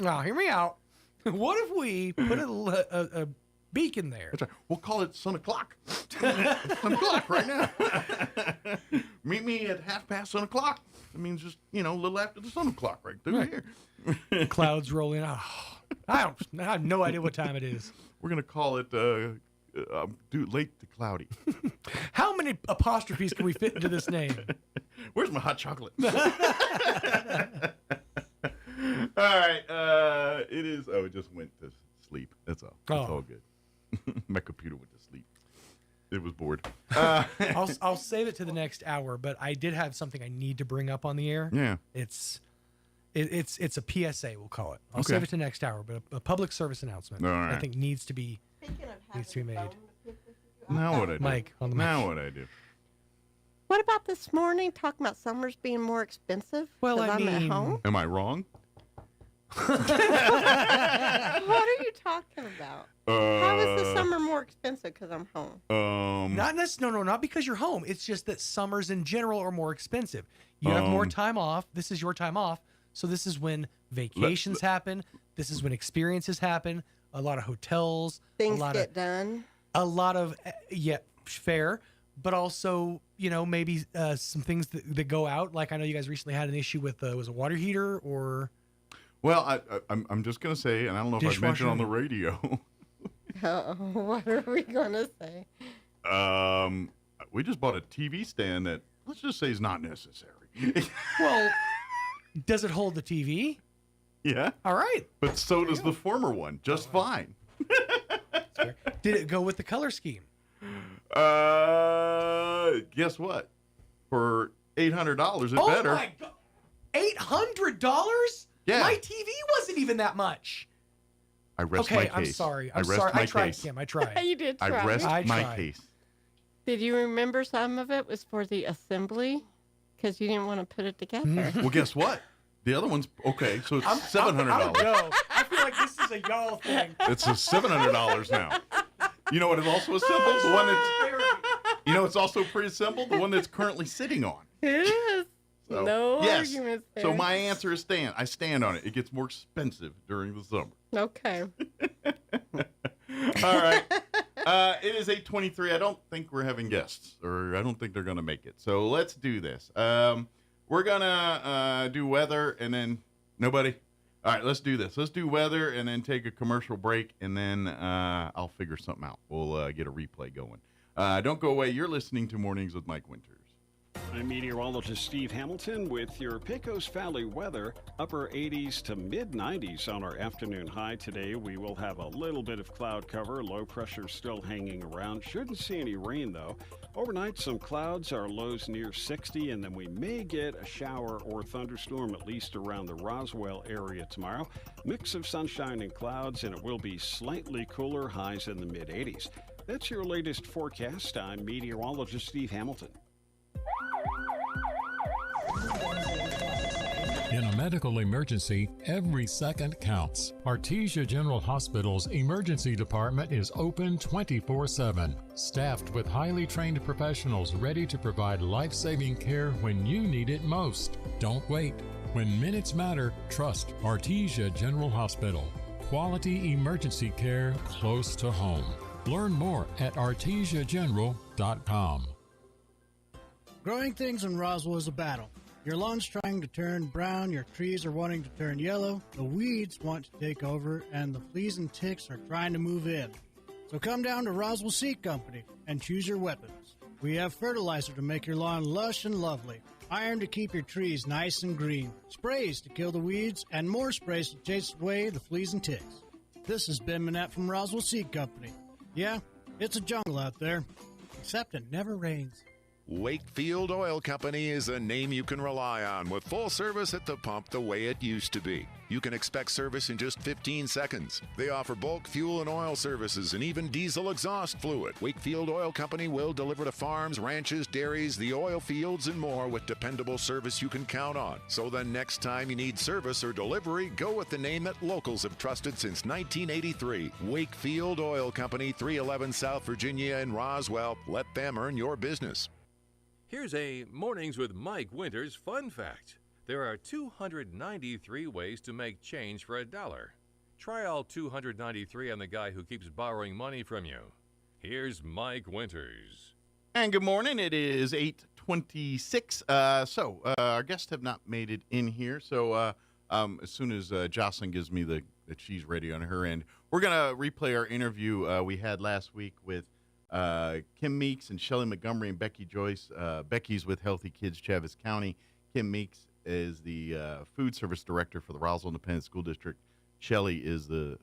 Now, hear me out. What if we put a beacon there? That's right. We'll call it Sun O'Clock. Sun O'Clock right now. Meet me at 1:30 Sun O'Clock. It means just, a little after the Sun O'Clock right through here. Clouds rolling out. I have no idea what time it is. We're going to call it late to cloudy. How many apostrophes can we fit into this name? Where's my hot chocolate? All right. It is. Oh, it just went to sleep. That's all. It's all good. My computer went to sleep. It was bored. I'll save it to the next hour, but I did have something I need to bring up on the air. Yeah. It's a PSA, we'll call it. I'll save it to next hour, but a public service announcement I think needs to be made. Now what I do? Mike on the mic. Now what I do? What about this morning talking about summers being more expensive? Well, I'm at home. Am I wrong? What are you talking about? How is the summer more expensive because I'm home? Not because you're home. It's just that summers in general are more expensive. You have more time off. This is your time off. So this is when vacations happen. This is when experiences happen. A lot of hotels. Things get done. A lot of, fair. But also, maybe some things that go out. Like I know you guys recently had an issue with, was a water heater or... Well, I'm just going to say, and I don't know if I mentioned on the radio. What are we going to say? We just bought a TV stand that, let's just say, is not necessary. Well, does it hold the TV? Yeah. All right. But so does the former one, just fine. Did it go with the color scheme? Guess what? For $800, it better. Oh, my God. $800? Yeah. My TV wasn't even that much. I rest my case. I'm sorry. I tried, Kim. I tried. You did try. I rest my case. Did you remember some of it was for the assembly? Because you didn't want to put it together. Well, guess what? The other one's okay. So it's $700. No, I feel like this is a y'all thing. It's a $700 now. You know what is also assembled? The one that's it's also pre-assembled. The one that's currently sitting on. It is. So, no yes. arguments there. So my answer is I stand on it. It gets more expensive during the summer. Okay. All right. It is 8:23. I don't think we're having guests, or I don't think they're going to make it. So let's do this. We're going to do weather, and then nobody. All right, let's do this. Let's do weather, and then take a commercial break, and then I'll figure something out. We'll get a replay going. Don't go away. You're listening to Mornings with Mike Winters. I'm meteorologist Steve Hamilton with your Pecos Valley weather. Upper 80s to mid 90s on our afternoon high today. We will have a little bit of cloud cover. Low pressure still hanging around. Shouldn't see any rain though. Overnight, some clouds, our lows near 60, and then we may get a shower or thunderstorm at least around the Roswell area tomorrow. Mix of sunshine and clouds, and it will be slightly cooler, highs in the mid 80s. That's your latest forecast. I'm meteorologist Steve Hamilton. In a medical emergency, every second counts. Artesia General Hospital's emergency department is open 24/7, staffed with highly trained professionals ready to provide life-saving care when you need it most. Don't wait. When minutes matter, trust Artesia General Hospital. Quality emergency care close to home. Learn more at artesiageneral.com. Growing things in Roswell is a battle. Your lawn's trying to turn brown, your trees are wanting to turn yellow, the weeds want to take over, and the fleas and ticks are trying to move in. So come down to Roswell Seed Company and choose your weapons. We have fertilizer to make your lawn lush and lovely, iron to keep your trees nice and green, sprays to kill the weeds, and more sprays to chase away the fleas and ticks. This is Ben Manette from Roswell Seed Company. Yeah, it's a jungle out there, except it never rains. Wakefield Oil Company is a name you can rely on with full service at the pump the way it used to be. You can expect service in just 15 seconds. They offer bulk fuel and oil services and even diesel exhaust fluid. Wakefield Oil Company will deliver to farms, ranches, dairies, the oil fields, and more with dependable service you can count on. So the next time you need service or delivery, go with the name that locals have trusted since 1983. Wakefield Oil Company, 311 South Virginia in Roswell. Let them earn your business. Here's a Mornings with Mike Winters fun fact. There are 293 ways to make change for $1. Try all 293 on the guy who keeps borrowing money from you. Here's Mike Winters. And good morning. It is 8:26. Our guests have not made it in here. So as soon as Jocelyn gives me that she's ready on her end, we're going to replay our interview we had last week with Kim Meeks and Shelley Montgomery and Becky Joyce. Becky's with Healthy Kids Chaves County. Kim Meeks is the food service director for the Roswell Independent School District. Shelley is the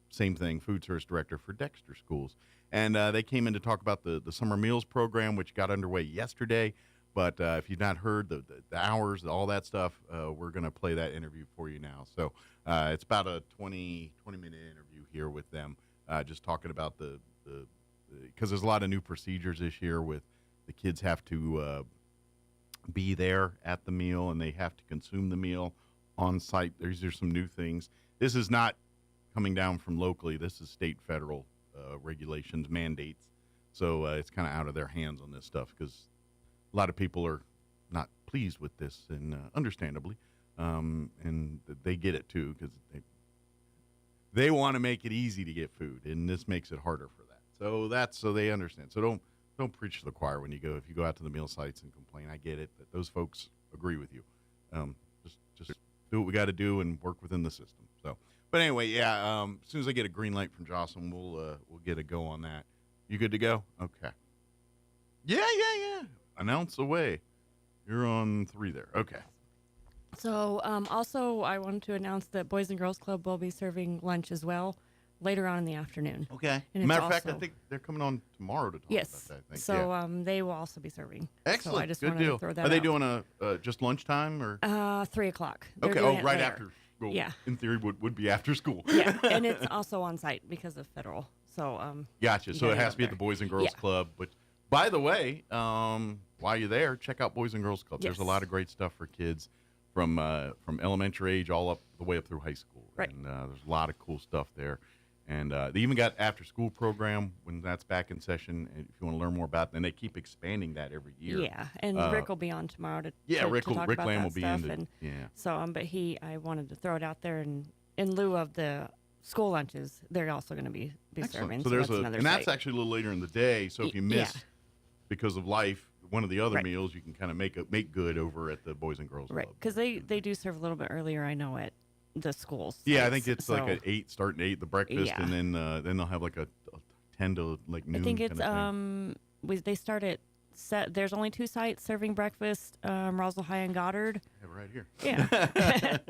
same thing, food service director for Dexter Schools. And they came in to talk about the summer meals program, which got underway yesterday. But if you've not heard the hours, all that stuff, we're going to play that interview for you now. So it's about a 20-minute interview here with them, just talking about because there's a lot of new procedures this year with the kids have to be there at the meal and they have to consume the meal on site. There's some new things. This is not coming down from locally. This is state, federal regulations, mandates. So it's kind of out of their hands on this stuff because a lot of people are not pleased with this, and understandably, and they get it too because they want to make it easy to get food, and this makes it harder for them. So they understand. So don't preach to the choir when you go. If you go out to the meal sites and complain, I get it that those folks agree with you. Just do what we got to do and work within the system. So, but anyway, yeah. As soon as I get a green light from Jocelyn, we'll get a go on that. You good to go? Okay. Yeah. Announce away. You're on 3 there. Okay. So also, I wanted to announce that Boys and Girls Club will be serving lunch as well. Later on in the afternoon. Okay. And Matter of fact, I think they're coming on tomorrow to talk about that. I think. So they will also be serving. Excellent. So I just Good wanted deal. to throw that Are they out. doing a just lunchtime or? 3 o'clock. Okay. Oh, right after school. Yeah. In theory, would be after school. Yeah, and it's also on site because of federal. So Gotcha. So it has to be at the Boys and Girls Club. But by the way, while you're there, check out Boys and Girls Club. Yes. There's a lot of great stuff for kids from elementary age all up the way up through high school. Right. And there's a lot of cool stuff there. And they even got after-school program when that's back in session. And if you want to learn more about it, and they keep expanding that every year. Yeah, and Rick will be on tomorrow to Rick talk about Lamb that will be stuff. in. And Yeah. so, but I wanted to throw it out there, and in lieu of the school lunches, they're also going to be serving. So there's another that's site. actually a little later in the day. So if you miss because of life one of the other meals, you can kind of make good over at the Boys and Girls Club. Right, because they do serve a little bit earlier. I know at the schools. Yeah, I think it's like at 8, starting at 8, the breakfast, and then they'll have like a 10 to like noon. I think it's kind of they start at there's only 2 sites serving breakfast, Roswell High and Goddard. I have it right here. Yeah,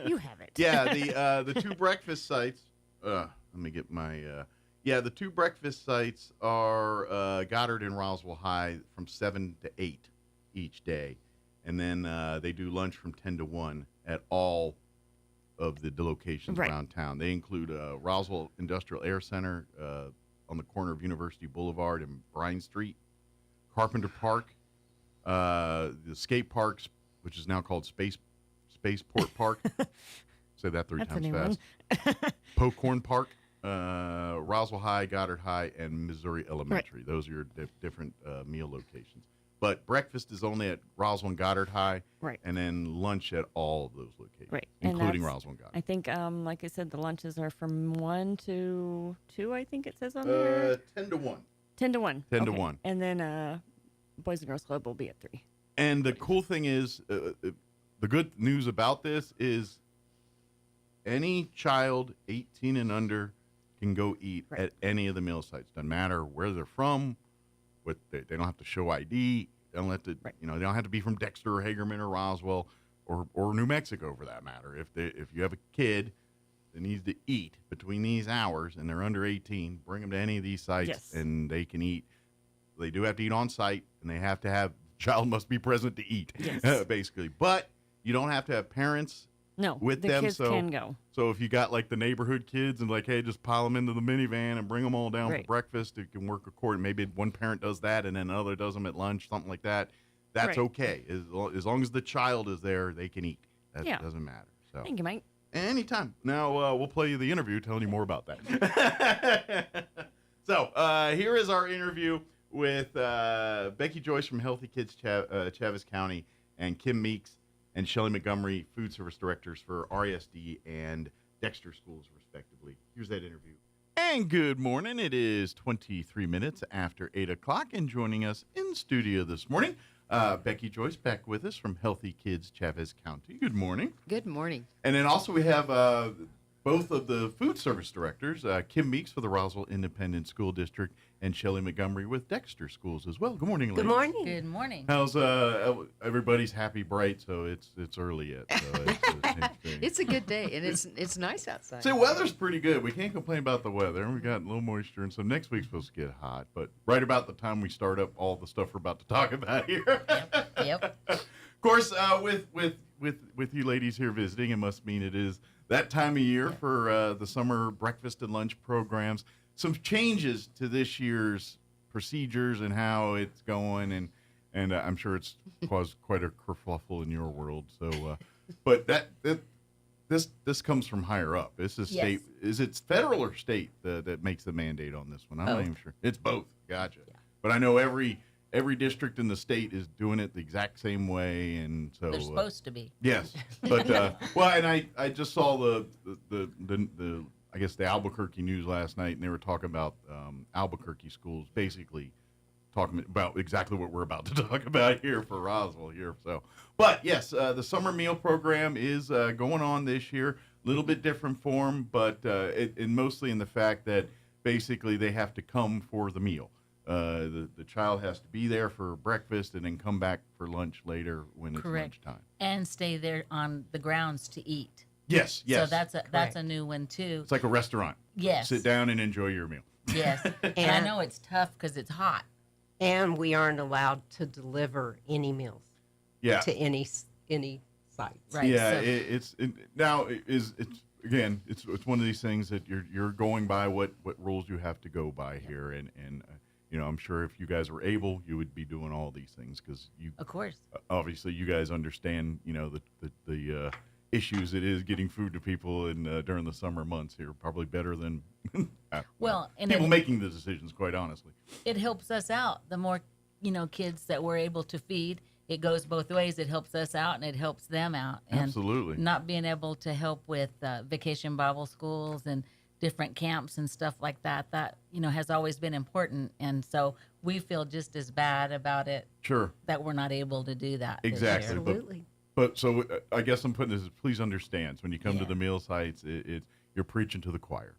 you have it. Yeah, the 2 breakfast sites. Let me get my. The 2 breakfast sites are Goddard and Roswell High from 7 to 8 each day, and then they do lunch from 10 to 1 at all of the locations around town. They include Roswell Industrial Air Center on the corner of University Boulevard and Bryan Street, Carpenter Park, the skate parks, which is now called Space Spaceport Park. Say that three That's a times new fast. Pocorn Park, Roswell High, Goddard High, and Missouri Elementary. Those are your different meal locations. But breakfast is only at Roswell and Goddard High, right? And then lunch at all of those locations, right? Including Roswell and Goddard. I think, like I said, the lunches are from 1 to 2. I think it says on there. 10 to 1. 10 to 1. 10 to 1. And then Boys and Girls Club will be at 3. And the cool thing is, the good news about this is, any child 18 and under can go eat at any of the meal sites. Doesn't matter where they're from. They don't have to show ID. They don't have to, they don't have to be from Dexter or Hagerman or Roswell or New Mexico for that matter. If you have a kid that needs to eat between these hours and they're under 18, bring them to any of these sites and they can eat. They do have to eat on site, and they have to have child must be present to eat, basically. But you don't have to have parents. With the them, kids can go. So if you got like the neighborhood kids and like, hey, just pile them into the minivan and bring them all down for breakfast, it can work according. Maybe one parent does that and then another does them at lunch, something like that. That's okay. As long as the child is there, they can eat. That doesn't matter. So thank you, Mike. Anytime. Now we'll play you the interview telling you more about that. So here is our interview with Becky Joyce from Healthy Kids Chaves County and Kim Meeks and Shelley Montgomery, food service directors for RESD and Dexter schools, respectively. Here's that interview. And good morning. It is 23 minutes after 8 o'clock, and joining us in studio this morning, Becky Joyce back with us from Healthy Kids Chaves County. Good morning. Good morning. And then also we have both of the food service directors, Kim Meeks for the Roswell Independent School District and Shelley Montgomery with Dexter Schools as well. Good morning, ladies. Good morning. Good morning. How's everybody's happy bright? So it's early yet. So it's a good day, and it's nice outside. So weather's pretty good. We can't complain about the weather. We got a little moisture, and so next week's supposed to get hot. But right about the time we start up all the stuff we're about to talk about here. Yep. Of course, with you ladies here visiting, it must mean it is that time of year for the summer breakfast and lunch programs. Some changes to this year's procedures and how it's going, and I'm sure it's caused quite a kerfuffle in your world. So, but this comes from higher up. This is state. Is it federal or state that makes the mandate on this one? I'm not even sure. It's both. Gotcha. Yeah. But I know every district in the state is doing it the exact same way, and so they're supposed to be. Yes, but well, and I just saw the I guess the Albuquerque news last night, and they were talking about Albuquerque schools, basically talking about exactly what we're about to talk about here for Roswell here. So, but yes, the summer meal program is going on this year. A little bit different form, but and mostly in the fact that basically they have to come for the meal. The child has to be there for breakfast and then come back for lunch later when it's lunchtime. And stay there on the grounds to eat. Yes. So that's a new one too. It's like a restaurant. Yes. Sit down and enjoy your meal. Yes. And I know it's tough because it's hot. And we aren't allowed to deliver any meals. Yeah. To any site. Right. Yeah. So. It's one of these things that you're going by what rules you have to go by here, and I'm sure if you guys were able, you would be doing all these things because you. Of course. Obviously, you guys understand, the issues it is getting food to people during the summer months here, probably better than people making the decisions, quite honestly. It helps us out. The more kids that we're able to feed, it goes both ways. It helps us out and it helps them out. And absolutely. Not being able to help with vacation Bible schools and different camps and stuff like that has always been important, and so we feel just as bad about it. Sure. That we're not able to do that. Exactly. Absolutely. But so I guess I'm putting this. Please understand, so when you come to the meal sites, you're preaching to the choir.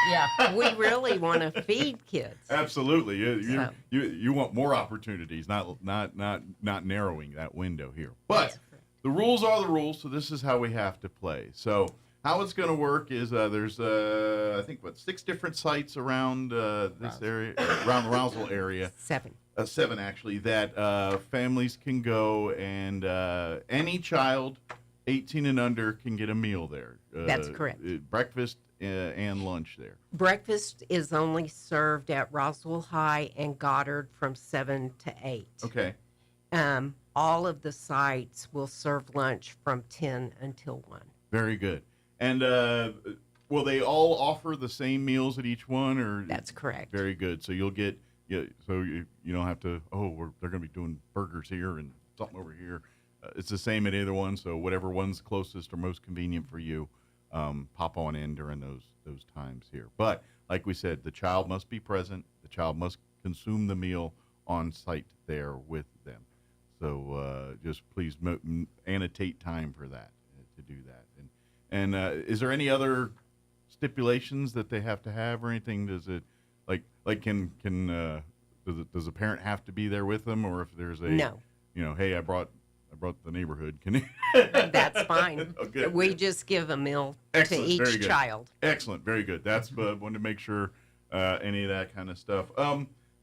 Yeah. We really want to feed kids. Absolutely. You want more opportunities, not narrowing that window here. But the rules are the rules, so this is how we have to play. So how it's going to work is there's I think 6 different sites around this area, around the Roswell area. 7. 7 actually, that families can go, and any child 18 and under can get a meal there. That's correct. Breakfast and lunch there. Breakfast is only served at Roswell High and Goddard from 7 to 8. Okay. all of the sites will serve lunch from 10 until 1. Very good. And will they all offer the same meals at each one? Or That's correct. Very good. So you'll get, so you don't have to, they're going to be doing burgers here and something over here. It's the same at either one. So whatever one's closest or most convenient for you, pop on in during those times here. But like we said, the child must be present. The child must consume the meal on site there with them. So just please annotate time for that, to do that. And is there any other stipulations that they have to have or anything? Does it does a parent have to be there with them, or if there's a No. Hey, I brought the neighborhood. Can you? That's fine. Okay. We just give a meal Excellent. to Very each good. child. Excellent. Very good. That's wanted to make sure any of that kind of stuff.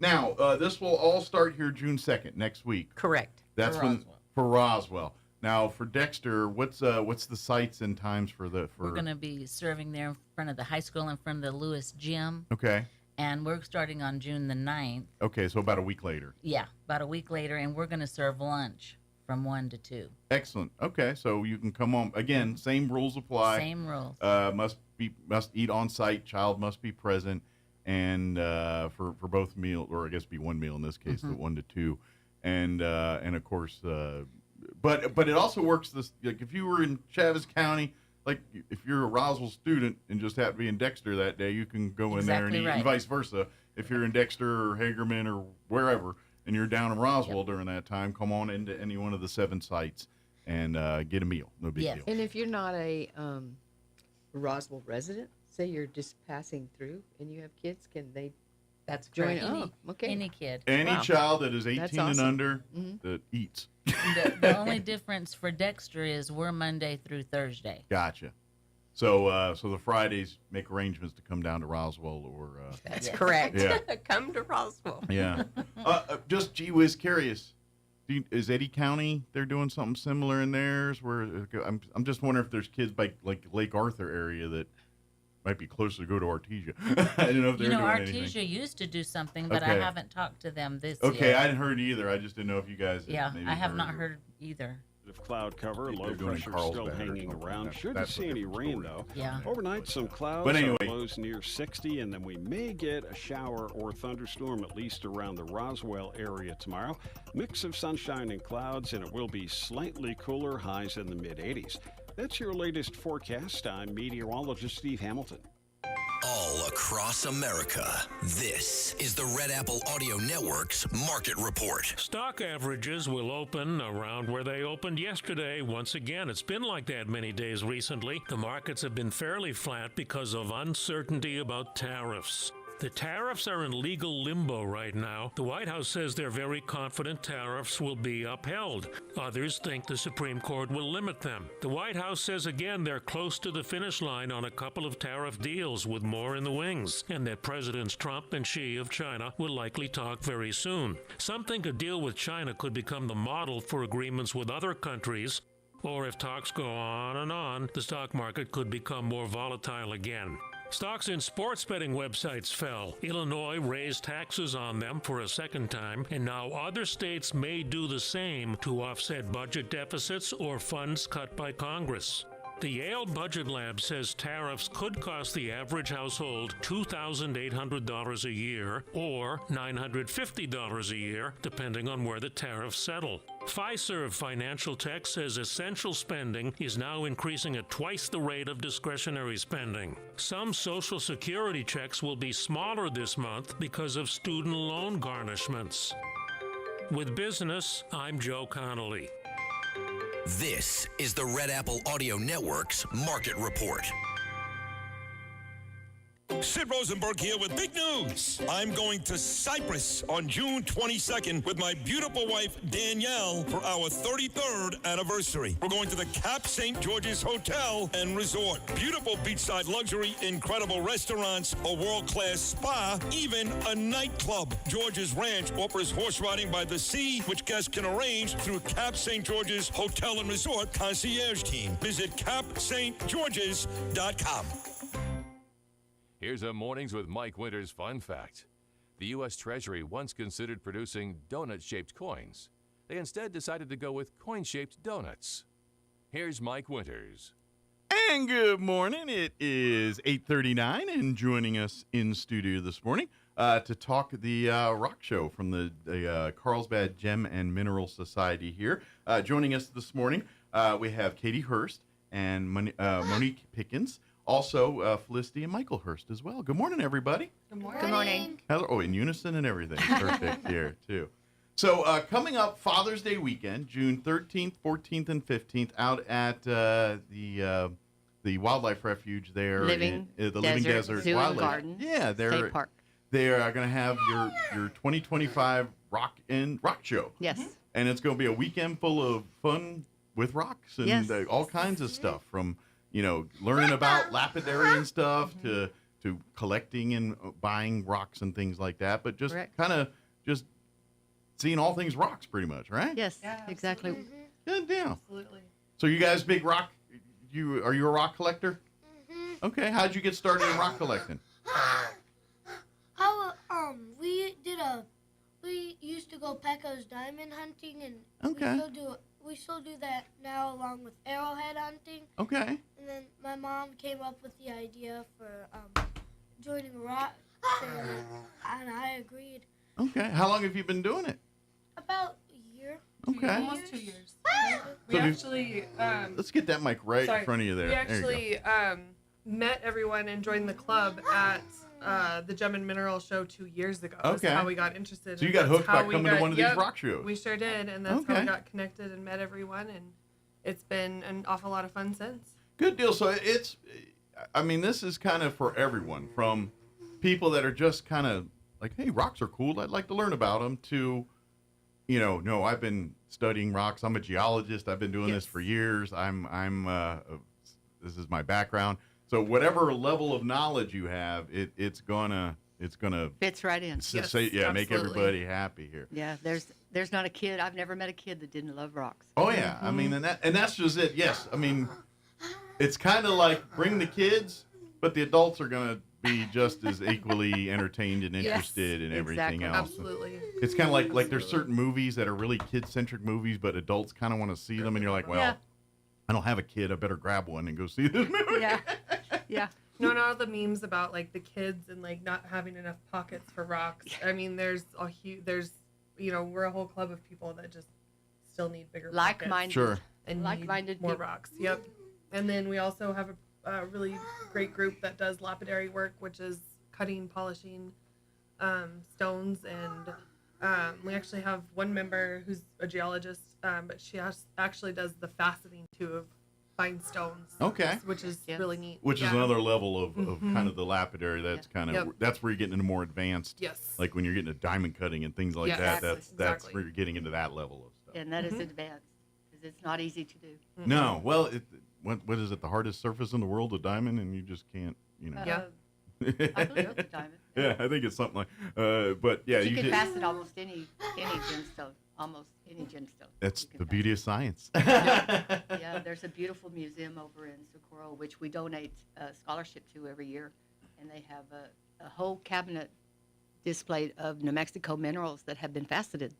Now, this will all start here June 2nd, next week. Correct. That's for Roswell. Now, for Dexter, what's the sites and times for the? We're going to be serving there in front of the high school, in front of the Lewis Gym. Okay. And we're starting on June the 9th. Okay, so about a week later. Yeah, about a week later, and we're going to serve lunch from 1 to 2. Excellent. Okay, so you can come on again. Same rules apply. Same rules. Must eat on site. Child must be present, and for both meal, or I guess be one meal in this case, the 1 to 2, and of course, but it also works this, like if you were in Chaves County, like if you're a Roswell student and just happen to be in Dexter that day, you can go in there and eat, and vice versa. If you're in Dexter or Hagerman or wherever, and you're down in Roswell during that time, come on into any one of the 7 sites and get a meal. No big deal. And if you're not a Roswell resident, say you're just passing through and you have kids, can they That's join? correct. Any kid. Any child that is 18 That's and awesome. under that eats. The only difference for Dexter is we're Monday through Thursday. Gotcha. So the Fridays make arrangements to come down to Roswell or. That's correct. Yeah. Come to Roswell. Yeah. Just gee whiz curious. Is Eddy County, they're doing something similar in theirs? Where I'm just wondering if there's kids by like Lake Arthur area that might be closer to go to Artesia. I don't know if they're doing anything. Artesia used to do something, but I haven't talked to them this Okay, year. I hadn't heard either. I just didn't know if you guys. Yeah, I have not heard either. Of cloud cover, low They're doing pressure Carlsbad still or hanging something. around. Shouldn't That's see a any different rain story. though. Yeah. Overnight, some clouds, But anyway. lows near 60, and then we may get a shower or thunderstorm at least around the Roswell area tomorrow. Mix of sunshine and clouds, and it will be slightly cooler, highs in the mid 80s. That's your latest forecast. I'm meteorologist Steve Hamilton. All across America, this is the Red Apple Audio Network's Market Report. Stock averages will open around where they opened yesterday. Once again, it's been like that many days recently. The markets have been fairly flat because of uncertainty about tariffs. The tariffs are in legal limbo right now. The White House says they're very confident tariffs will be upheld. Others think the Supreme Court will limit them. The White House says again they're close to the finish line on a couple of tariff deals with more in the wings, and that Presidents Trump and Xi of China will likely talk very soon. Some think a deal with China could become the model for agreements with other countries, or if talks go on, the stock market could become more volatile again. Stocks in sports betting websites fell. Illinois raised taxes on them for a second time, and now other states may do the same to offset budget deficits or funds cut by Congress. The Yale Budget Lab says tariffs could cost the average household $2,800 a year or $950 a year, depending on where the tariffs settle. Fiserv Financial Tech says essential spending is now increasing at twice the rate of discretionary spending. Some Social Security checks will be smaller this month because of student loan garnishments. With business, I'm Joe Connolly. This is the Red Apple Audio Network's Market Report. Sid Rosenberg here with big news. I'm going to Cyprus on June 22nd with my beautiful wife, Danielle, for our 33rd anniversary. We're going to the Cap St. George's Hotel and Resort. Beautiful beachside luxury, incredible restaurants, a world-class spa, even a nightclub. George's Ranch offers horse riding by the sea, which guests can arrange through Cap St. George's Hotel and Resort concierge team. Visit capstgeorges.com. Here's a Mornings with Mike Winters fun fact. The U.S. Treasury once considered producing donut-shaped coins. they instead decided to go with coin-shaped donuts. Here's Mike Winters. And good morning. It is 8:39, and joining us in studio this morning to talk the rock show from the Carlsbad Gem and Mineral Society here. Joining us this morning, we have Katie Hurst and Monique Pickens. Also, Felicity and Michael Hurst as well. Good morning, everybody. Good morning. Good morning. Oh, in unison and everything. Perfect here, too. So, coming up Father's Day weekend, June 13th, 14th, and 15th, out at the Wildlife Refuge there. Living Desert Zoo Wildlife. and Garden. Yeah, State Park. They are going to have your 2025 rock show. Yes. And it's going to be a weekend full of fun with rocks and Yes. all kinds of stuff, from learning about lapidary and stuff to collecting and buying rocks and things like that. But just kind of just seeing all things rocks, pretty much, right? Yes, exactly. Good deal. Absolutely. So you guys big rock? Are you a rock collector? Okay. How'd you get started in rock collecting? We used to go Pecos diamond hunting, and Okay. we still do that now, along with arrowhead hunting. Okay. And then my mom came up with the idea for joining a rock family, and I agreed. Okay. How long have you been doing it? About a year. Okay. Almost 2 years. We actually. Let's get that mic right in front of you there. We There you go. actually met everyone and joined the club at the Gem and Mineral Show 2 years ago. Okay. That's how we got interested. So you and got that's hooked how by we coming to one of these rock shows. We sure did, and that's how Okay. we got connected and met everyone, and it's been an awful lot of fun since. Good deal. So this is kind of for everyone, from people that are just kind of like, hey, rocks are cool, I'd like to learn about them, to, no, I've been studying rocks. I'm a geologist. I've been doing this for years. This is my background. So whatever level of knowledge you have, it's gonna Fits right in. Make everybody happy here. Yeah, there's not a kid. I've never met a kid that didn't love rocks. Oh yeah, I mean, and that's just it. Yes, I mean, it's kind of like bring the kids, but the adults are gonna be just as equally entertained and interested in everything else. Absolutely. It's kind of like there's certain movies that are really kid-centric movies, but adults kind of want to see them, and you're like, well, I don't have a kid. I better grab one and go see this movie. Yeah. No, not all the memes about like the kids and like not having enough pockets for rocks. I mean, we're a whole club of people that just still need bigger like-minded, Sure. and like-minded more rocks. Yep. And then we also have a really great group that does lapidary work, which is cutting, polishing stones, and we actually have one member who's a geologist, but she actually does the faceting too of fine stones. Okay. Which is really neat. Which is another level of kind of the lapidary. That's kind of that's where you're getting into more advanced. Yes. Like when you're getting into diamond cutting and things like that. That's exactly. where you're getting into that level of stuff. And that is advanced because it's not easy to do. No, well, what is it? The hardest surface in the world, a diamond, and you just can't, Yeah. I believe it's a diamond. Yeah, I think it's something like. But yeah, you can facet almost any gemstone. Almost any gemstone. That's the beauty of science. Yeah, there's a beautiful museum over in Socorro, which we donate a scholarship to every year, and they have a whole cabinet displayed of New Mexico minerals that have been faceted.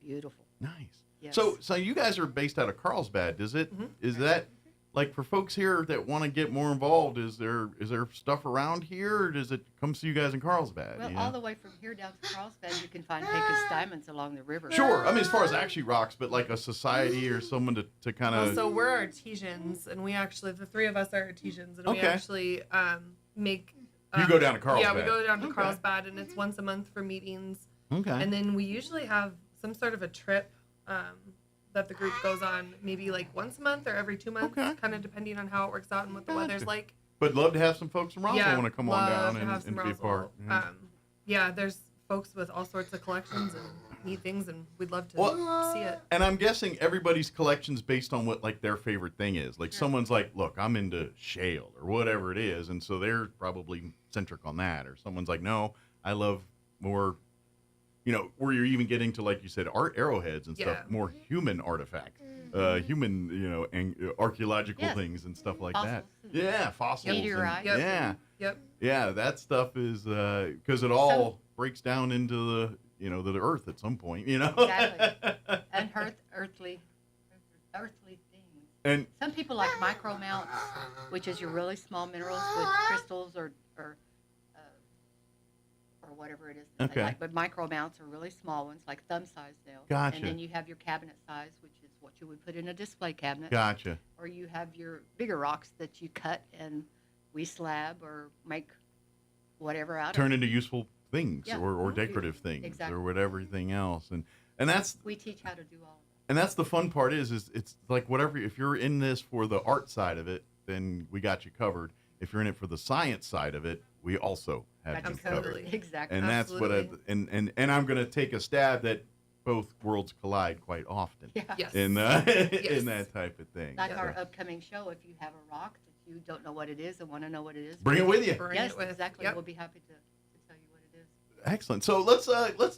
Beautiful. Nice. Yes. So you guys are based out of Carlsbad. Is that like for folks here that want to get more involved? Is there stuff around here, or does it come see you guys in Carlsbad? Well, all the way from here down to Carlsbad, you can find Pecos diamonds along the river. Sure. I mean, as far as actually rocks, but like a society or someone to kind of. So we're artisans, and the three of us are artisans, and we actually make. You go down to Carlsbad. Yeah, we go down to Carlsbad, and it's once a month for meetings. Okay. And then we usually have some sort of a trip that the group goes on, maybe like once a month or every 2 months, kind of depending on how it works out and what the weather's like. But love to have some folks from Roswell want to come on down and be a part. Yeah, there's folks with all sorts of collections and neat things, and we'd love to see it. And I'm guessing everybody's collection's based on what like their favorite thing is. Like someone's like, look, I'm into shale or whatever it is, and so they're probably centric on that. Or someone's like, no, I love more, where you're even getting to, like you said, arrowheads and stuff, more human artifacts, human, and archaeological things and stuff like that. Yeah, fossils. Meteorites. Yeah. Yep. Yeah, that stuff is because it all breaks down into the Earth at some point. Exactly. And earthly things. And some people like micro amounts, which is your really small minerals with crystals or whatever it is. That they Okay. like. But micro amounts are really small ones, like thumb size nail. Gotcha. And then you have your cabinet size, which is what you would put in a display cabinet. Gotcha. Or you have your bigger rocks that you cut and we slab or make whatever out turn of. into useful things Yeah. or decorative things Exactly. or whatever thing else. And that's We teach how to do all. and that's the fun part is it's like whatever, if you're in this for the art side of it, then we got you covered. If you're in it for the science side of it, we also have you covered. Exactly. And that's what and I'm going to take a stab that both worlds collide quite often. Yeah. Yes. In Yes. in that type of thing. Like So, our upcoming show, if you have a rock that you don't know what it is and want to know what it is, Bring it with you. Yes, exactly. We'll be happy to tell you what it is. excellent. So let's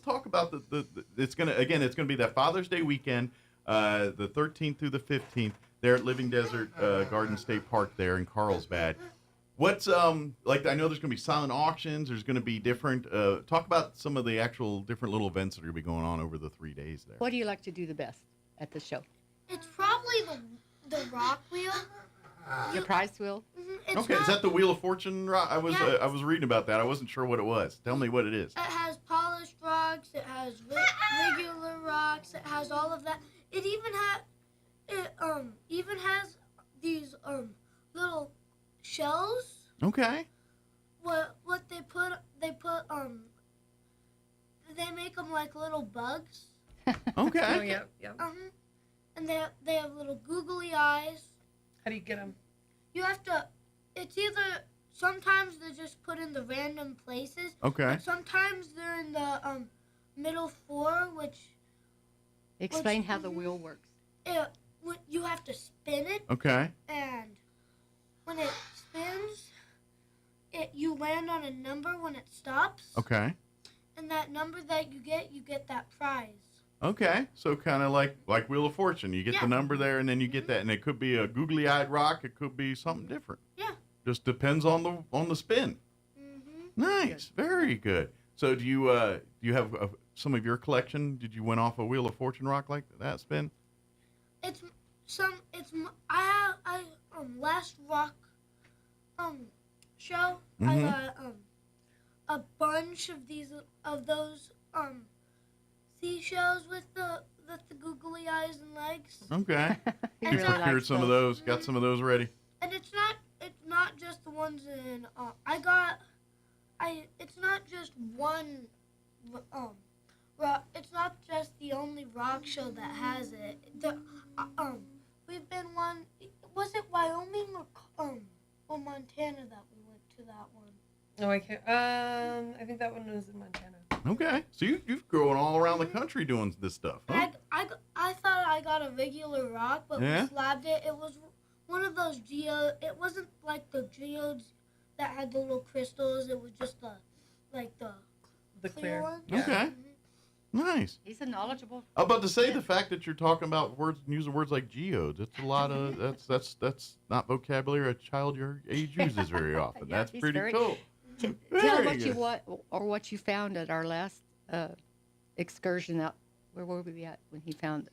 talk about the it's gonna be that Father's Day weekend, the 13th through the 15th there at Living Desert Garden State Park there in Carlsbad. What's like? I know there's going to be silent auctions. There's going to be different. Talk about some of the actual different little events that are going to be going on over the 3 days there. What do you like to do the best at the show? It's probably the rock wheel. The prize wheel. Okay, is that the Wheel of Fortune? I was Yeah. I was reading about that. I wasn't sure what it was. Tell me what it is. It has polished rocks. It has regular rocks. It has all of that. It even has these little shells. Okay. What they put they make them like little bugs. Okay. Oh, yeah, yeah. And they have little googly eyes. How do you get them? You have to. It's either sometimes they're just put in the random places. Okay. But sometimes they're in the middle four, which. Explain how the wheel works. You have to spin it. Okay. And when it spins, you land on a number when it stops. Okay. And that number that you get that prize. Okay. So kind of like Wheel of Fortune. You get the number there, and then you get that, and it could be a googly-eyed rock. It could be something different. Yeah. Just depends on the spin. Nice. Very good. So do you have some of your collection? Did you win off a Wheel of Fortune rock like that spin? I last rock show I Mhm. got a bunch of those seashells with the googly eyes and legs. Okay. And You so- procured some of those. Got some of those ready. And it's not just the ones in it's not just one rock, it's not just the only rock show that has it. We've been was it Wyoming or Montana that we went to that one? No, I can't. I think that one was in Montana. Okay. So you've grown all around the country doing this stuff, huh? I thought I got a regular rock, but Yeah? we slabbed it. It was one of those geodes. It wasn't like the geodes that had the little crystals. It was just the clear one. Okay. Nice. He's a knowledgeable. I'm about to say the fact that you're talking about using words like geodes. It's a lot of that's not vocabulary a child your age uses very often. Yeah, That's he's pretty very- cool. Tell Very what you good. what you found at our last excursion out. Where were we at when he found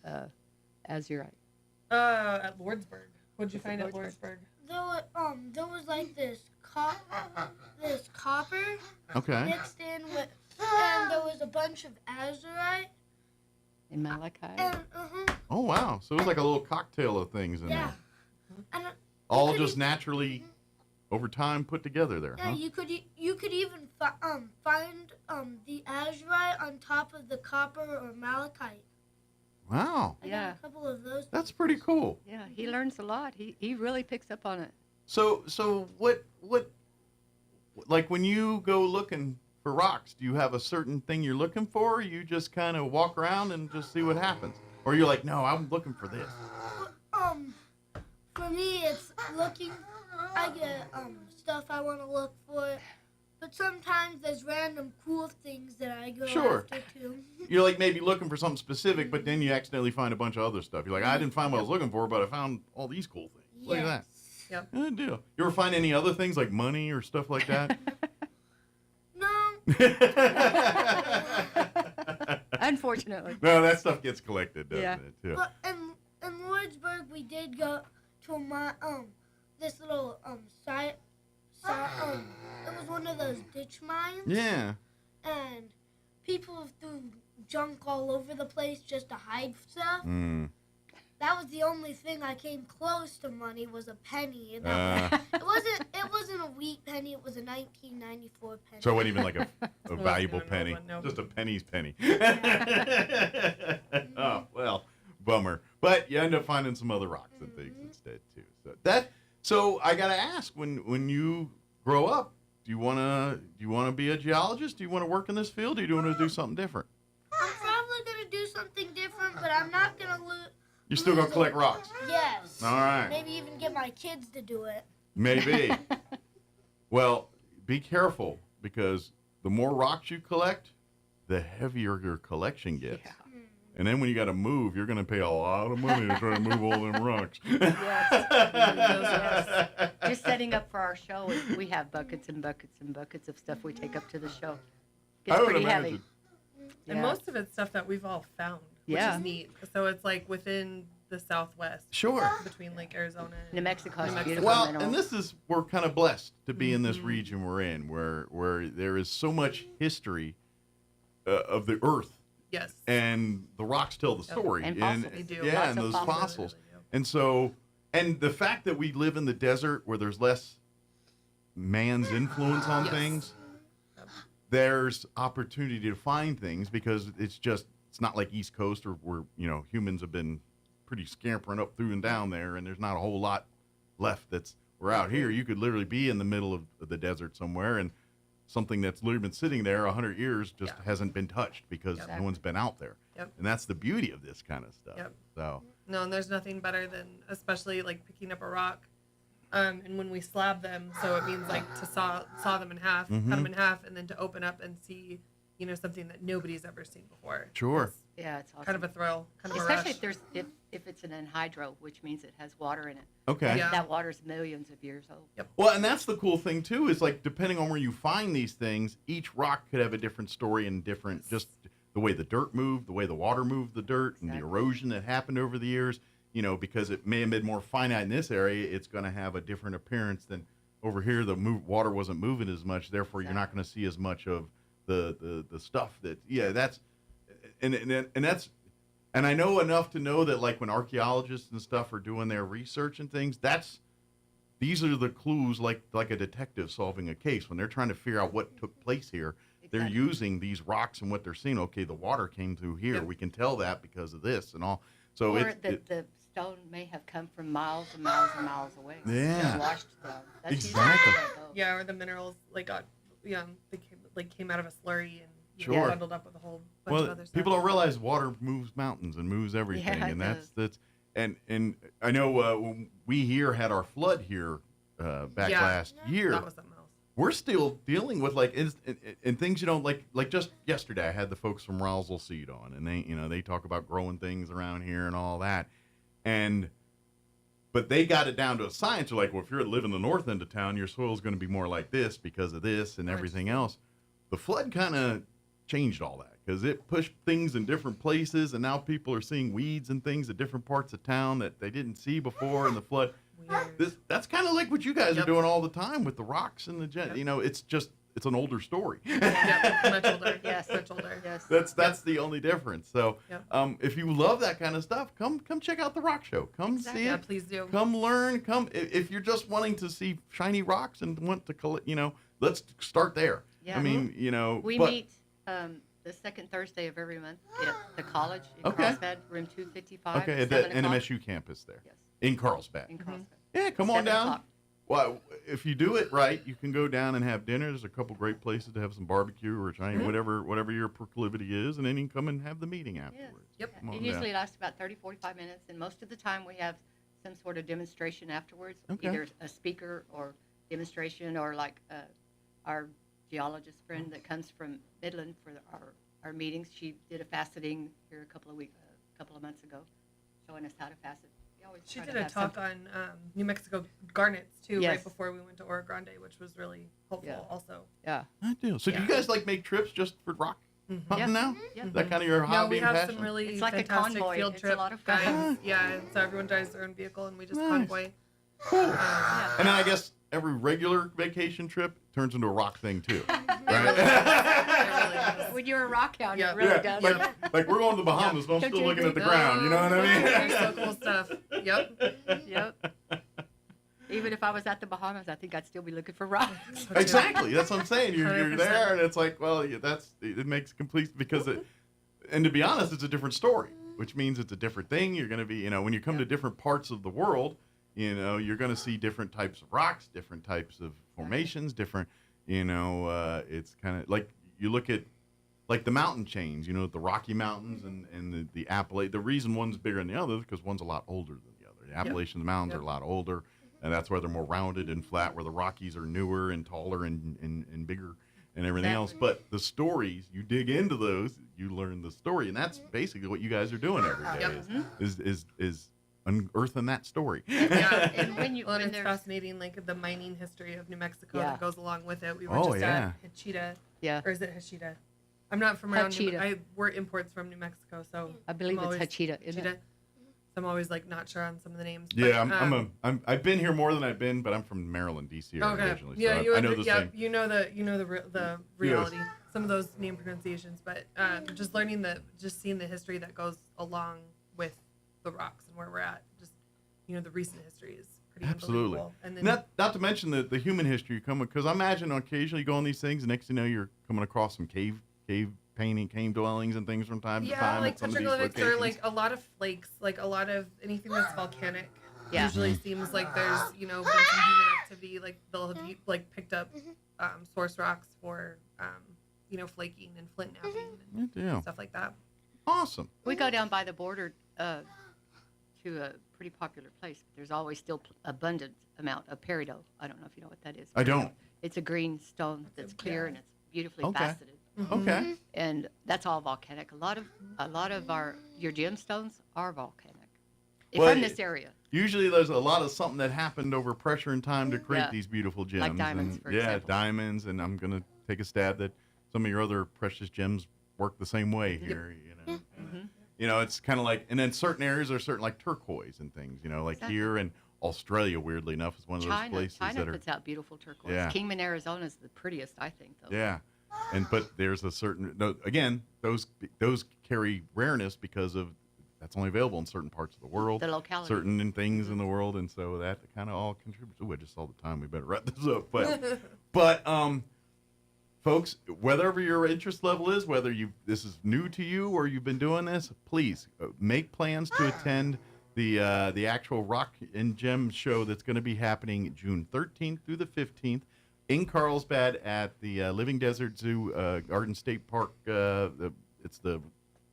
azurite? At Lordsburg. What'd you find at Lordsburg? There was like this copper Okay. mixed in with, and there was a bunch of azurite. In malachite. And Oh wow! So it was like a little cocktail of things in yeah, there, and all just naturally over time put together there, yeah, huh? you could even find the azurite on top of the copper or malachite. Wow. I got a couple of those. That's pretty cool. Yeah, he learns a lot. He really picks up on it. So what like when you go looking for rocks, do you have a certain thing you're looking for? Or you just kind of walk around and just see what happens, or you're like, no, I'm looking for this. For me, it's looking. I get stuff I want to look for, but sometimes there's random cool things that I go Sure. after too. You're like maybe looking for something specific, but then you accidentally find a bunch of other stuff. You're like, I didn't find what I was looking for, but I found all these cool things. Look at that. Yep. Good deal. You ever find any other things like money or stuff like that? No. Unfortunately. No, that stuff gets collected, doesn't Yeah. it? Too. But in Lordsburg, we did go to this little it was one of those ditch mines. Yeah. And people threw junk all over the place just to hide stuff. Mm. That was the only thing I came close to money was a penny. And it wasn't a wheat penny. It was a 1994 penny. So it wasn't even like a valuable penny. Just a penny's penny. Oh, well, bummer. But you end up finding some other rocks and things instead too. So I gotta ask, when you grow up, do you wanna be a geologist? Do you wanna work in this field? Or do you wanna do something different? I'm probably gonna do something different, but I'm not gonna lose. You're still gonna collect rocks? Yes. All right. Maybe even get my kids to do it. Maybe. Well, be careful, because the more rocks you collect, the heavier your collection gets. Yeah. And then when you got to move, you're going to pay a lot of money to try to move all them rocks. Yes. Just setting up for our show, we have buckets and buckets and buckets of stuff we take up to the show. Gets pretty heavy. And most of it's stuff that we've all found, which is neat. So it's like within the Southwest. Sure. Between like Arizona and New Mexico. Is beautiful. Well, and we're kind of blessed to be in this region we're in, where there is so much history of the earth. Yes. And the rocks tell the story. And fossils. They do. Yeah, Lots and of those fossils. fossils. And so, and the fact that we live in the desert where there's less man's influence on things, there's opportunity to find things, because it's not like East Coast where humans have been pretty scampering up through and down there, and there's not a whole lot left. We're out here. You could literally be in the middle of the desert somewhere, and something that's literally been sitting there 100 years just hasn't been touched because no one's been out there. Yep. And that's the beauty of this kind of stuff. Yep. So no, and there's nothing better than, especially like picking up a rock, and when we slab them, so it means like to saw them in half, cut them in half, and then to open up and see, something that nobody's ever seen before. Sure. It's awesome. Kind of a thrill, kind of especially a rush. if it's an anhydro, which means it has water in it. Okay. Yeah. That water's millions of years old. Yep. Well, and that's the cool thing too, is like depending on where you find these things, each rock could have a different story and different, just the way the dirt moved, the way the water moved the dirt, and the erosion that happened over the years. Because it may have been more finite in this area, it's going to have a different appearance than over here. The water wasn't moving as much, therefore you're not going to see as much of the stuff that that's and I know enough to know that, like, when archaeologists and stuff are doing their research and things, these are the clues, like a detective solving a case. When they're trying to figure out what took place here, they're using these rocks and what they're seeing. Okay, the water came through here. Yep. We can tell that because of this and all. So the stone may have come from miles and miles and miles away. Yeah. Washed down. That's exactly. Yeah, or the minerals they came out of a slurry and Sure. bundled up with a whole bunch of other stuff. People don't realize water moves mountains and moves everything, and that's and I know when we here had our flood here back last year. That was something else. We're still dealing with and things like just yesterday I had the folks from Roswell Seed on, and they talk about growing things around here and all that, but they got it down to a science. They're like, well, if you're living in the north end of town, your soil's going to be more like this because of this and everything else. The flood kind of changed all that because it pushed things in different places, and now people are seeing weeds and things at different parts of town that they didn't see before in the flood. That's kind of like what you guys are doing all the time with the rocks and the it's an older story. Much older. Yes, much older. Yes. That's the only difference. So if you love that kind of stuff, come check out the rock show. Come see it. Yeah, please do. Come learn. Come if you're just wanting to see shiny rocks and want to collect. Let's start there. Yeah. I mean, we meet the second Thursday of every month at the college in Carlsbad, room 255. Okay, at the NMSU campus there. Yes. In Carlsbad. In Carlsbad. Yeah, come on 7 down. o'clock. Well, if you do it right, you can go down and have dinner. There's a couple great places to have some barbecue or Chinese, whatever your proclivity is, and then you can come and have the meeting afterwards. Yes. Yep. It usually lasts about 30, 45 minutes, and most of the time we have some sort of demonstration afterwards, either a speaker or demonstration, or like our geologist friend that comes from Midland for our meetings. She did a faceting here a couple of months ago, showing us how to facet. She did a talk on New Mexico garnets too, right before we went to Oro Grande, which was really helpful also. Yeah. I do. So do you guys make trips just for rock hunting now? Yeah. Is that kind of your hobby No, we and have passion? some really It's like a fantastic convoy. field It's a trip lot of fun. guides. Yeah, and so everyone drives their own vehicle, and we just Nice. convoy. And then I guess every regular vacation trip turns into a rock thing too, right? When you're a rock hound, Yeah. it really Yeah, does. like we're going to the Bahamas, but I'm still looking at the ground. You know what I mean? There's so cool stuff. Yep. Yep. Even if I was at the Bahamas, I think I'd still be looking for rocks. Exactly. That's what I'm saying. You're 100%. there, and it's like, well, yeah, it makes complete because and to be honest, it's a different story, which means it's a different thing. You're going to be, when you come to different parts of the world, you're going to see different types of rocks, different types of formations, different, it's kind of like you look at like the mountain chains, the Rocky Mountains and the Appalachian. The reason one's bigger than the other is because one's a lot older than the other. The Appalachian Mountains are a lot older. And that's why they're more rounded and flat, where the Rockies are newer and taller and bigger and everything else. But the stories, you dig into those, you learn the story. And that's basically what you guys are doing every day is unearthing that story. Yeah, and it's fascinating, like the mining history of New Mexico that goes along with it. We were Oh, just yeah. at Hachita. Yeah. Or is it Hachita? I'm not from around. Hachita. We're imports from New Mexico, so I believe I'm it's always, Hachita, isn't it? So I'm always like not sure on some of the names. Yeah, But, I've been here more than I've been, but I'm from Maryland, D.C. Okay. originally. So Yeah, I know the yeah, same. you know the reality. Some of those name pronunciations, but just seeing the history that goes along with the rocks and where we're at. Just the recent history is pretty Absolutely. unbelievable. And then Not to mention the human history you come with, because I imagine occasionally you go on these things, and next thing you know, you're coming across some cave painting, cave dwellings and things from time to time. like at some of these petroglyphics or locations. like a lot of flakes, like a lot of anything that's volcanic. Yeah. Usually seems like there's been some human activity. Like they'll have picked up source rocks for flaking and flint napping and stuff like that. Awesome. We go down by the border to a pretty popular place. But there's always still abundant amount of peridot. I don't know if you know what that is. I don't. It's a green stone that's clear and it's beautifully faceted. Okay. And that's all volcanic. A lot of your gemstones are volcanic. From this area. Usually there's a lot of something that happened over pressure and time to create Yeah. these beautiful gems. Like diamonds, and, for yeah, example. diamonds, and I'm going to take a stab that some of your other precious gems work the same way here, it's kind of like, and then certain areas are certain like turquoise and things, like Exactly. here in Australia, weirdly enough, is one of those places China that are, puts out beautiful turquoise. Yeah. Kingman, Arizona is the prettiest, I think, though. yeah. But there's a certain, again, those carry rareness because of that's only available in certain parts of the world, The locality. certain things in the world, and so that kind of all contributes. Oh, I just saw the time. We better wrap this up. But folks, whatever your interest level is, whether this is new to you or you've been doing this, please make plans to attend the actual Rock and Gem show that's going to be happening June 13th through the 15th. In Carlsbad at the Living Desert Zoo, Garden State Park. It's the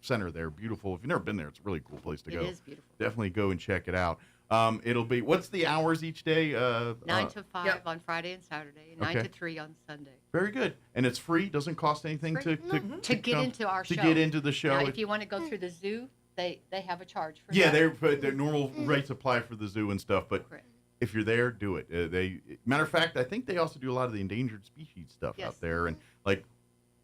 center there. Beautiful. If you've never been there, it's a really cool place to go. It is beautiful. Definitely go and check it out. It'll be, what's the hours each day? 9 to 5 on Friday and Saturday, and 9 Okay. to 3 on Sunday. Very good. And it's free? Doesn't cost anything to get come- into our show. To get into the show. Now, if you want to go through the zoo, they have a charge for Yeah, that. their normal rates apply for the zoo and stuff, but if you're there, do it. Matter of fact, I think they also do a lot of the endangered species stuff out there, and like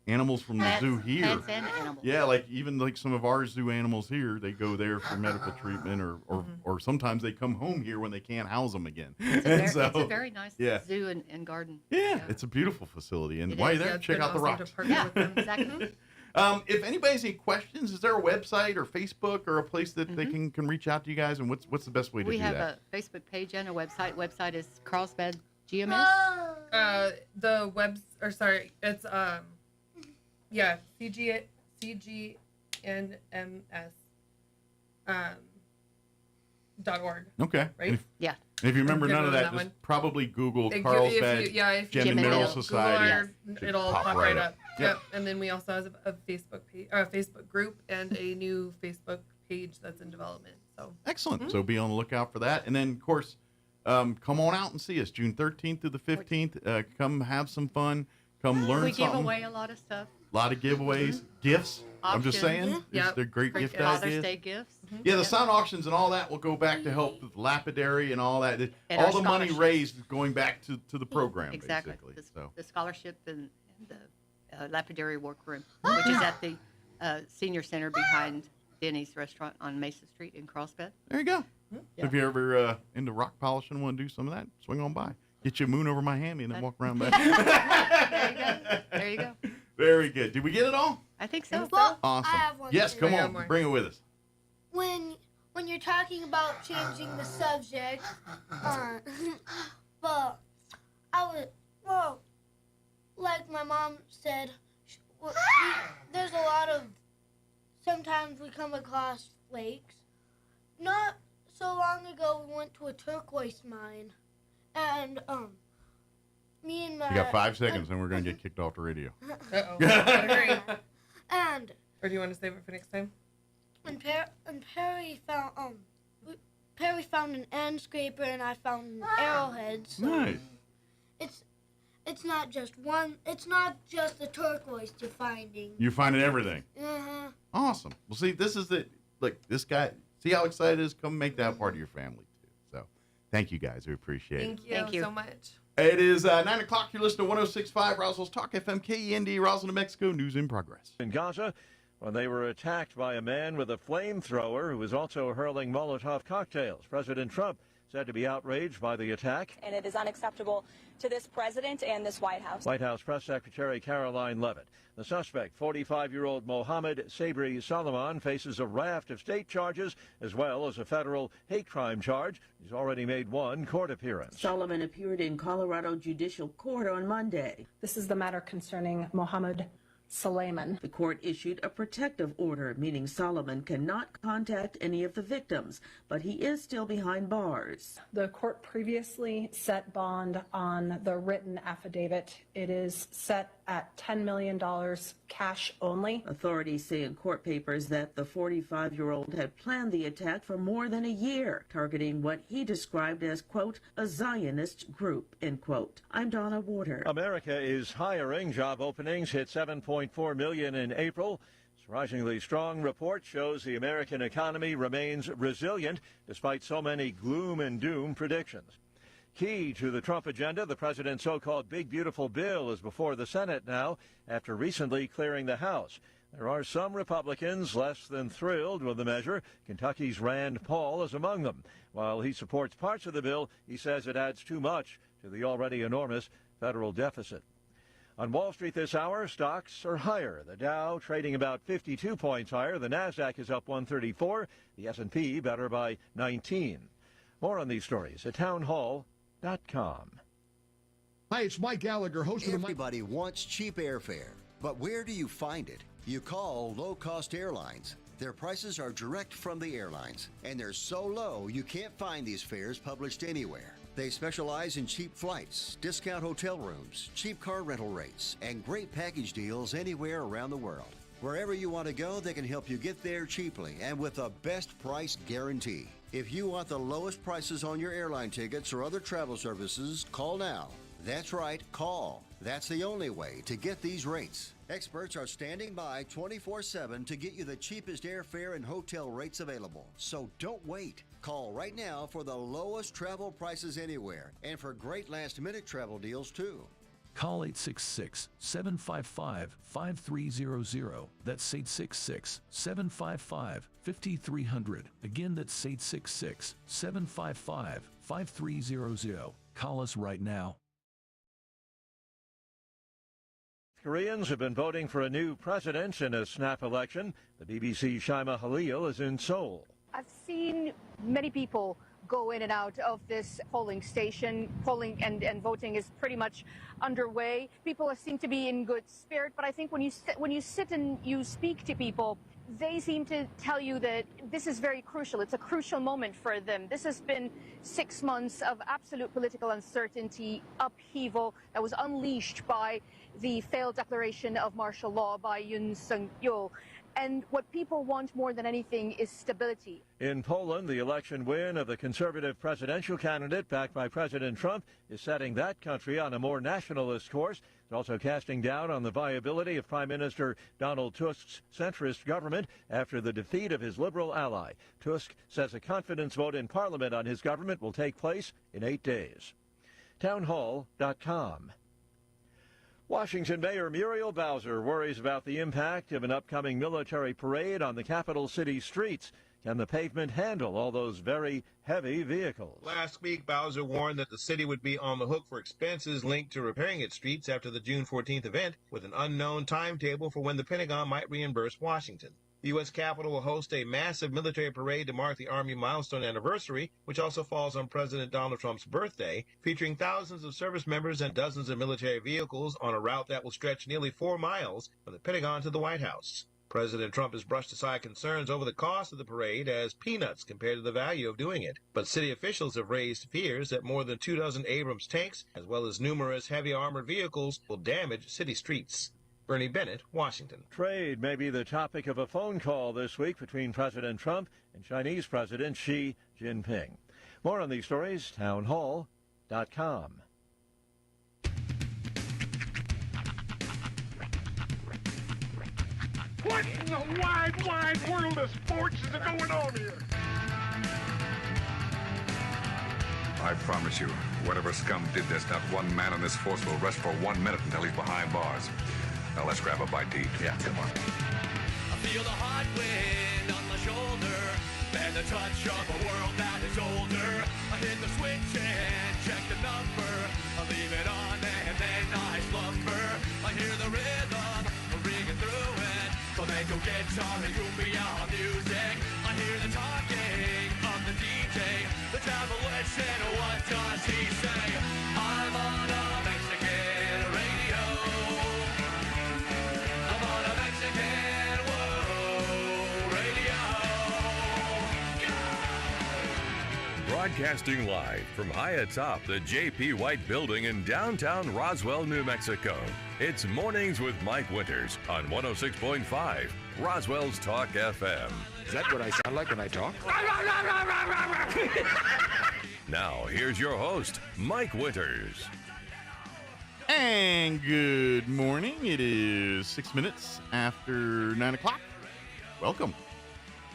animals from the zoo here. Plants and animals. Yeah, like even like some of our zoo animals here, they go there for medical treatment, or sometimes they come home here when they can't house them again. It's a very nice yeah. zoo and garden. Yeah, it's a beautiful facility, and It while is. you're there, Yeah, it's check been out the awesome to rocks. partner with them. Exactly. If anybody has any questions, is there a website or Facebook or a place that they can reach out to you guys? And what's the best way to We do have that? a Facebook page and a website. Website is Carlsbad GMS. It's CGNMS .org. Okay. Right? Yeah. And if you remember Good none of one, that, that just one. probably Google If you- Carlsbad if you Gem and Mineral Google Society. our- it'll pop right up. Yep. And then we also have a Facebook page, or a Facebook group, and a new Facebook page that's in development. So Excellent. So be on the lookout for that. And then, of course, come on out and see us June 13th through the 15th. Come have some fun. Come learn We something. give away a lot of stuff. A lot of giveaways, gifts. I'm just Auctions. saying, Yep. they're great Great gift Father's ideas. Day gifts. Yeah, the sound auctions and all that will go back to help with lapidary and all that. And all our the money scholarships. raised is going back to the program, Exactly. basically. The, So the scholarship and lapidary workroom, which is at the senior center behind Denny's restaurant on Mesa Street in Carlsbad. There you go. If you're ever into rock polishing and want to do some of that, swing on by. Get you a moon over my hammy and then walk around back. There you go. There you go. Very good. Did we get it all? I think so. Well, Awesome. I have one Yes, thing. come on. Bring it with us. When you're talking about changing the subject, but like my mom said, there's a lot of, sometimes we come across flakes. Not so long ago, we went to a turquoise mine, and me and my... You got 5 seconds, and we're going to get kicked off the radio. Uh-oh. And... Or do you want to save it for next time? And Perry found an end scraper, and I found an arrowhead. So Nice. It's not just one. It's not just the turquoise you're finding. You're finding everything. Uh-huh. Awesome. Well, see, this is this guy, see how excited he is? Come make that part of your family, too. So, thank you guys. We appreciate it. Thank you so much. It is 9 o'clock. You're listening to 106.5 Roswell's Talk FM, KEND, Roswell, New Mexico. News in progress. In Gaza, when they were attacked by a man with a flamethrower who was also hurling Molotov cocktails. President Trump said to be outraged by the attack. And it is unacceptable to this president and this White House. White House Press Secretary Caroline Leavitt. The suspect, 45-year-old Mohammed Sabri Solomon, faces a raft of state charges as well as a federal hate crime charge. He's already made one court appearance. Solomon appeared in Colorado Judicial Court on Monday. This is the matter concerning Mohammed Suleiman. The court issued a protective order, meaning Solomon cannot contact any of the victims, but he is still behind bars. The court previously set bond on the written affidavit. It is set at $10 million cash only. Authorities say in court papers that the 45-year-old had planned the attack for more than a year, targeting what he described as, quote, a Zionist group, end quote. I'm Donna Warder. America is hiring. Job openings hit 7.4 million in April. Surprisingly strong report shows the American economy remains resilient despite so many gloom and doom predictions. Key to the Trump agenda, the president's so-called big beautiful bill is before the Senate now after recently clearing the House. There are some Republicans less than thrilled with the measure. Kentucky's Rand Paul is among them. While he supports parts of the bill, he says it adds too much to the already enormous federal deficit. On Wall Street this hour, stocks are higher. The Dow trading about 52 points higher. The Nasdaq is up 134. The S&P better by 19. More on these stories at townhall.com. Hi, it's Mike Gallagher, host of the... Everybody wants cheap airfare, but where do you find it? You call low-cost airlines. Their prices are direct from the airlines, and they're so low you can't find these fares published anywhere. They specialize in cheap flights, discount hotel rooms, cheap car rental rates, and great package deals anywhere around the world. Wherever you want to go, they can help you get there cheaply and with a best price guarantee. If you want the lowest prices on your airline tickets or other travel services, call now. That's right, call. That's the only way to get these rates. Experts are standing by 24/7 to get you the cheapest airfare and hotel rates available. So don't wait. Call right now for the lowest travel prices anywhere and for great last-minute travel deals, too. Call 866-755-5300. That's 866-755-5300. Again, that's 866-755-5300. Call us right now. Koreans have been voting for a new president in a snap election. The BBC's Shaima Halil is in Seoul. I've seen many people go in and out of this polling station. Polling and voting is pretty much underway. People seem to be in good spirit, but I think when you sit and you speak to people, they seem to tell you that this is very crucial. It's a crucial moment for them. This has been 6 months of absolute political uncertainty, upheaval that was unleashed by the failed declaration of martial law by Yoon Suk-yeol. And what people want more than anything is stability. In Poland, the election win of the conservative presidential candidate backed by President Trump is setting that country on a more nationalist course. It's also casting doubt on the viability of Prime Minister Donald Tusk's centrist government after the defeat of his liberal ally. Tusk says a confidence vote in Parliament on his government will take place in 8 days. Townhall.com. Washington Mayor Muriel Bowser worries about the impact of an upcoming military parade on the capital city streets. Can the pavement handle all those very heavy vehicles? Last week, Bowser warned that the city would be on the hook for expenses linked to repairing its streets after the June 14th event, with an unknown timetable for when the Pentagon might reimburse Washington. The U.S. Capitol will host a massive military parade to mark the Army milestone anniversary, which also falls on President Donald Trump's birthday, featuring thousands of service members and dozens of military vehicles on a route that will stretch nearly 4 miles from the Pentagon to the White House. President Trump has brushed aside concerns over the cost of the parade as peanuts compared to the value of doing it. But city officials have raised fears that more than 24 Abrams tanks, as well as numerous heavy armored vehicles, will damage city streets. Bernie Bennett, Washington. Trade may be the topic of a phone call this week between President Trump and Chinese President Xi Jinping. More on these stories, townhall.com. What in the wide, wide world of sports is going on here? I promise you, whatever scum did this, not one man in this force will rest for 1 minute until he's behind bars. Now let's grab a bite to eat. Yeah, come on. I feel the hot wind on my shoulder and the touch of a world that is older. I hit the switch and check the number. I leave it on and then I slumber. I hear the rhythm ringing through it. Flamenco guitar and cumbia music. I hear the talking of the DJ. The travel listen, what does he say? I'm on a Mexican radio. I'm on a Mexican radio. Broadcasting live from high atop the J.P. White Building in downtown Roswell, New Mexico. It's Mornings with Mike Winters on 106.5 Roswell's Talk FM. Is that what I sound like when I talk? Now, here's your host, Mike Winters. And good morning. It is 6 minutes after 9 o'clock. Welcome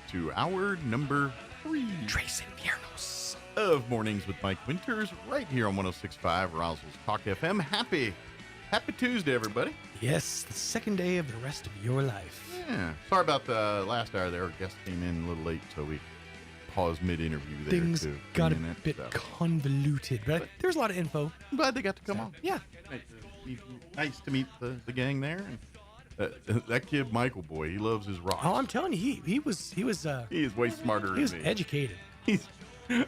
to hour number 3. Tres Inviernos of Mornings with Mike Winters, right here on 106.5 Roswell's Talk FM. Happy Tuesday, everybody. Yes, the second day of the rest of your life. Yeah. Sorry about the last hour there. Our guest came in a little late, so we paused mid-interview there. Things got a bit convoluted, but there's a lot of info. I'm glad they got to come on. Yeah. Nice to meet the gang there. And that kid, Michael, boy, he loves his rock. Oh, I'm telling you, he is way smarter than me. He was educated. I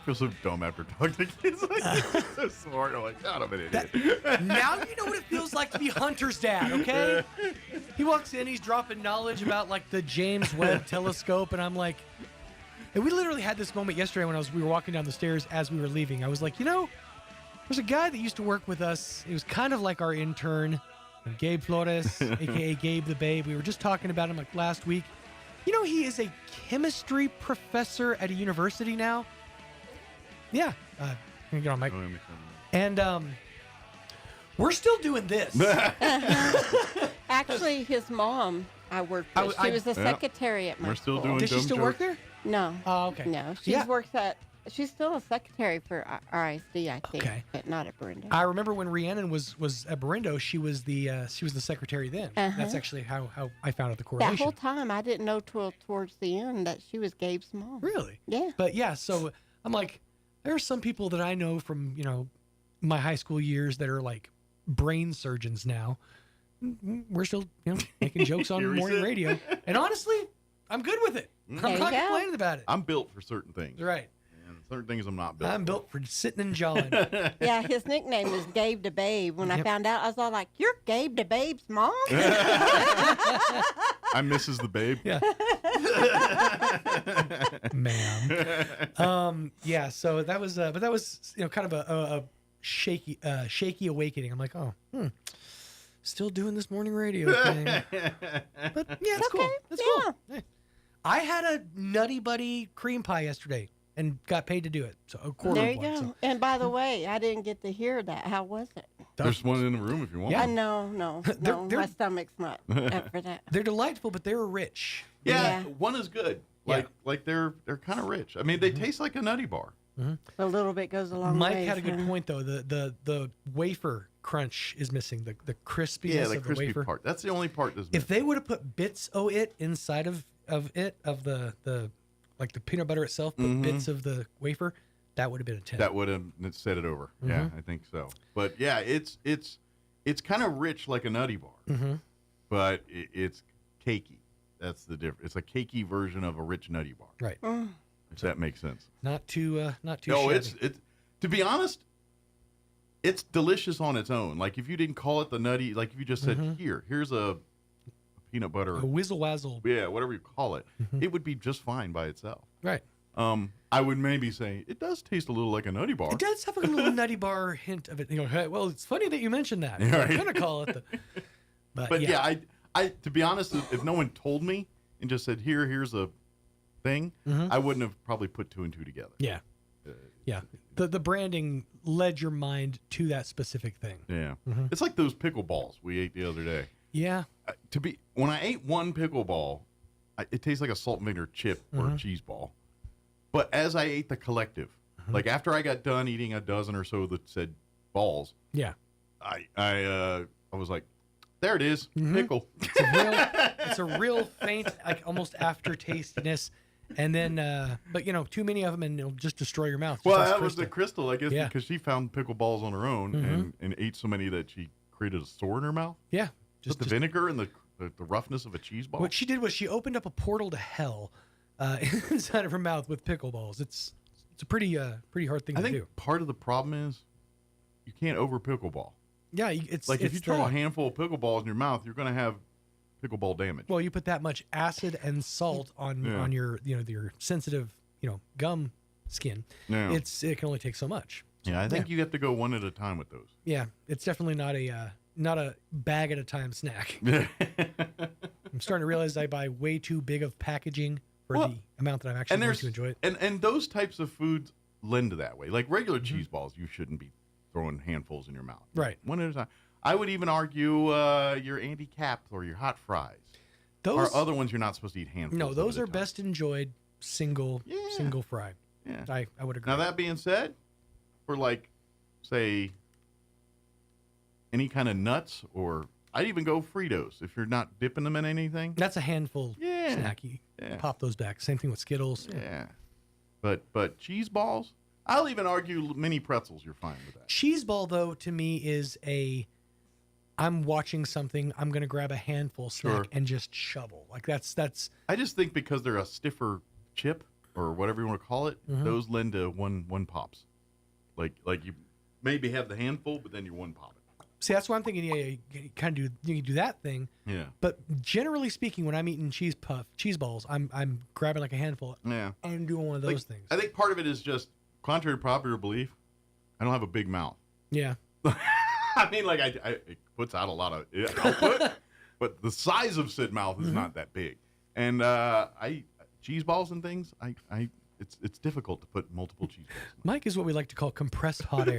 feel so dumb after talking to kids like this. He's so smart. I'm like, God, I'm an idiot. Now you know what it feels like to be Hunter's dad, okay? He walks in, he's dropping knowledge about like the James Webb telescope, and I'm like, and we literally had this moment yesterday when we were walking down the stairs as we were leaving. I was like, there's a guy that used to work with us. He was kind of like our intern, Gabe Flores, aka Gabe the Babe. We were just talking about him like last week. He is a chemistry professor at a university now. Yeah. Let me get on mic. And we're still doing this. Actually, his mom, I worked with. She was the secretary at my We're still school. doing Does she still work there? No. Oh, okay. No. She works at, she's still a secretary for RISD, I think. Okay. But not at Brenda. I remember when Rhiannon was at Berindo, she was the secretary then. That's actually how I found out the correlation. That whole time, I didn't know till towards the end that she was Gabe's mom. Really? Yeah. But yeah, so I'm like, there are some people that I know from, my high school years that are like brain surgeons now. We're still, making jokes on morning radio. And honestly, I'm good with it. I'm not complaining about it. I'm built for certain things. Right. And certain things I'm not built I'm built for sitting and jawing. Yeah, his nickname is Gabe the Babe. When I found out, I was all like, "You're Gabe the Babe's mom?" I'm Mrs. the Babe. Yeah. Ma'am. Yeah, so that was but that was kind of a shaky awakening. I'm like, still doing this morning radio thing. But yeah, that's cool. That's cool. Hey. I had a Nutty Buddy cream pie yesterday and got paid to do it. So a quarter there of you one. go. So. And by the way, I didn't get to hear that. How was it? There's one in the room if you want. Yeah. No. My stomach's not up for that. They're delightful, but they're rich. Yeah, one is good. Like they're kind of rich. I mean, they taste like a Nutty Bar. A little bit goes a long way. Mike had a good point though. The wafer crunch is missing. The crispiness the of crispy the wafer part. That's the only part that's If they would have put bits of it inside of the like the peanut butter itself, put bits of the wafer, that would have been a 10. That would have set it over. Yeah, I think so. But yeah, it's kind of rich like a Nutty Bar, but it's cakey. That's the difference. It's a cakey version of a rich Nutty Bar. Right. If that makes sense. Not too No, shabby. it's to be honest, it's delicious on its own. Like if you didn't call it the Nutty, like if you just said here's a peanut butter, a whizzle wazzle, yeah, whatever you call it, it would be just fine by itself. Right. I would maybe say it does taste a little like a Nutty Bar. It does have a little Nutty Bar hint of it. You know, hey, well, it's funny that you mentioned that. Yeah, I'm gonna call it the. But yeah, I to be honest, if no one told me and just said here's a thing, I wouldn't have probably put two and two together. Yeah. Yeah. The branding led your mind to that specific thing. Yeah. It's like those pickleballs we ate the other day. Yeah. When I ate one pickleball, it tastes like a salt and vinegar chip or a cheese ball. But as I ate the collective, like after I got done eating a dozen or so that said balls, yeah, I was like, there it is, pickle. It's a real faint, like almost aftertastiness. And then, but you know, too many of them and it'll just destroy your mouth. Well, that was the Crystal, I guess, Yeah. because she found pickleballs on her own and ate so many that she created a sore in her mouth. Yeah. Just the vinegar and the roughness of a cheese ball. What she did was she opened up a portal to hell inside of her mouth with pickleballs. It's a pretty hard thing I to think do. part of the problem is you can't over pickleball. Yeah, it's like if it's you throw a handful of pickleballs in your mouth, you're going to have pickleball damage. Well, you put that much acid and salt on your your sensitive gum skin. Yeah. It can only take so much. Yeah, I think you have to go one at a time with those. Yeah, it's definitely not a bag at a time snack. I'm starting to realize I buy way too big of packaging for the amount that I'm actually going to enjoy it. And those types of foods lend to that way. Like regular cheese balls, you shouldn't be throwing handfuls in your mouth. Right. One at a time. I would even argue your Andy Caps or your hot fries. Those are other ones you're not supposed to eat handfuls. No, those at a are time. best enjoyed single fry. Yeah. I would agree. Now that being said, for like, say, any kind of nuts, or I'd even go Fritos if you're not dipping them in anything. That's a handful snacky. Yeah. Pop those back. Same thing with Skittles. Yeah. But cheese balls, I'll even argue mini pretzels, you're fine with that. Cheese ball, though, to me is I'm watching something, I'm going to grab a handful snack and just shovel. Like that's. I just think because they're a stiffer chip or whatever you want to call it, those lend to one pops. Like you maybe have the handful, but then you're one popping. See, that's why I'm thinking. Yeah, you kind of you can do that thing. Yeah. But generally speaking, when I'm eating cheese balls, I'm grabbing like a handful. Yeah. I'm doing one of those things. I think part of it is just contrary to popular belief. I don't have a big mouth. Yeah. I mean, like it puts out a lot of output, but the size of said mouth is not that big. And cheese balls and things, it's difficult to put multiple cheese balls. Mike is what we like to call compressed hot air.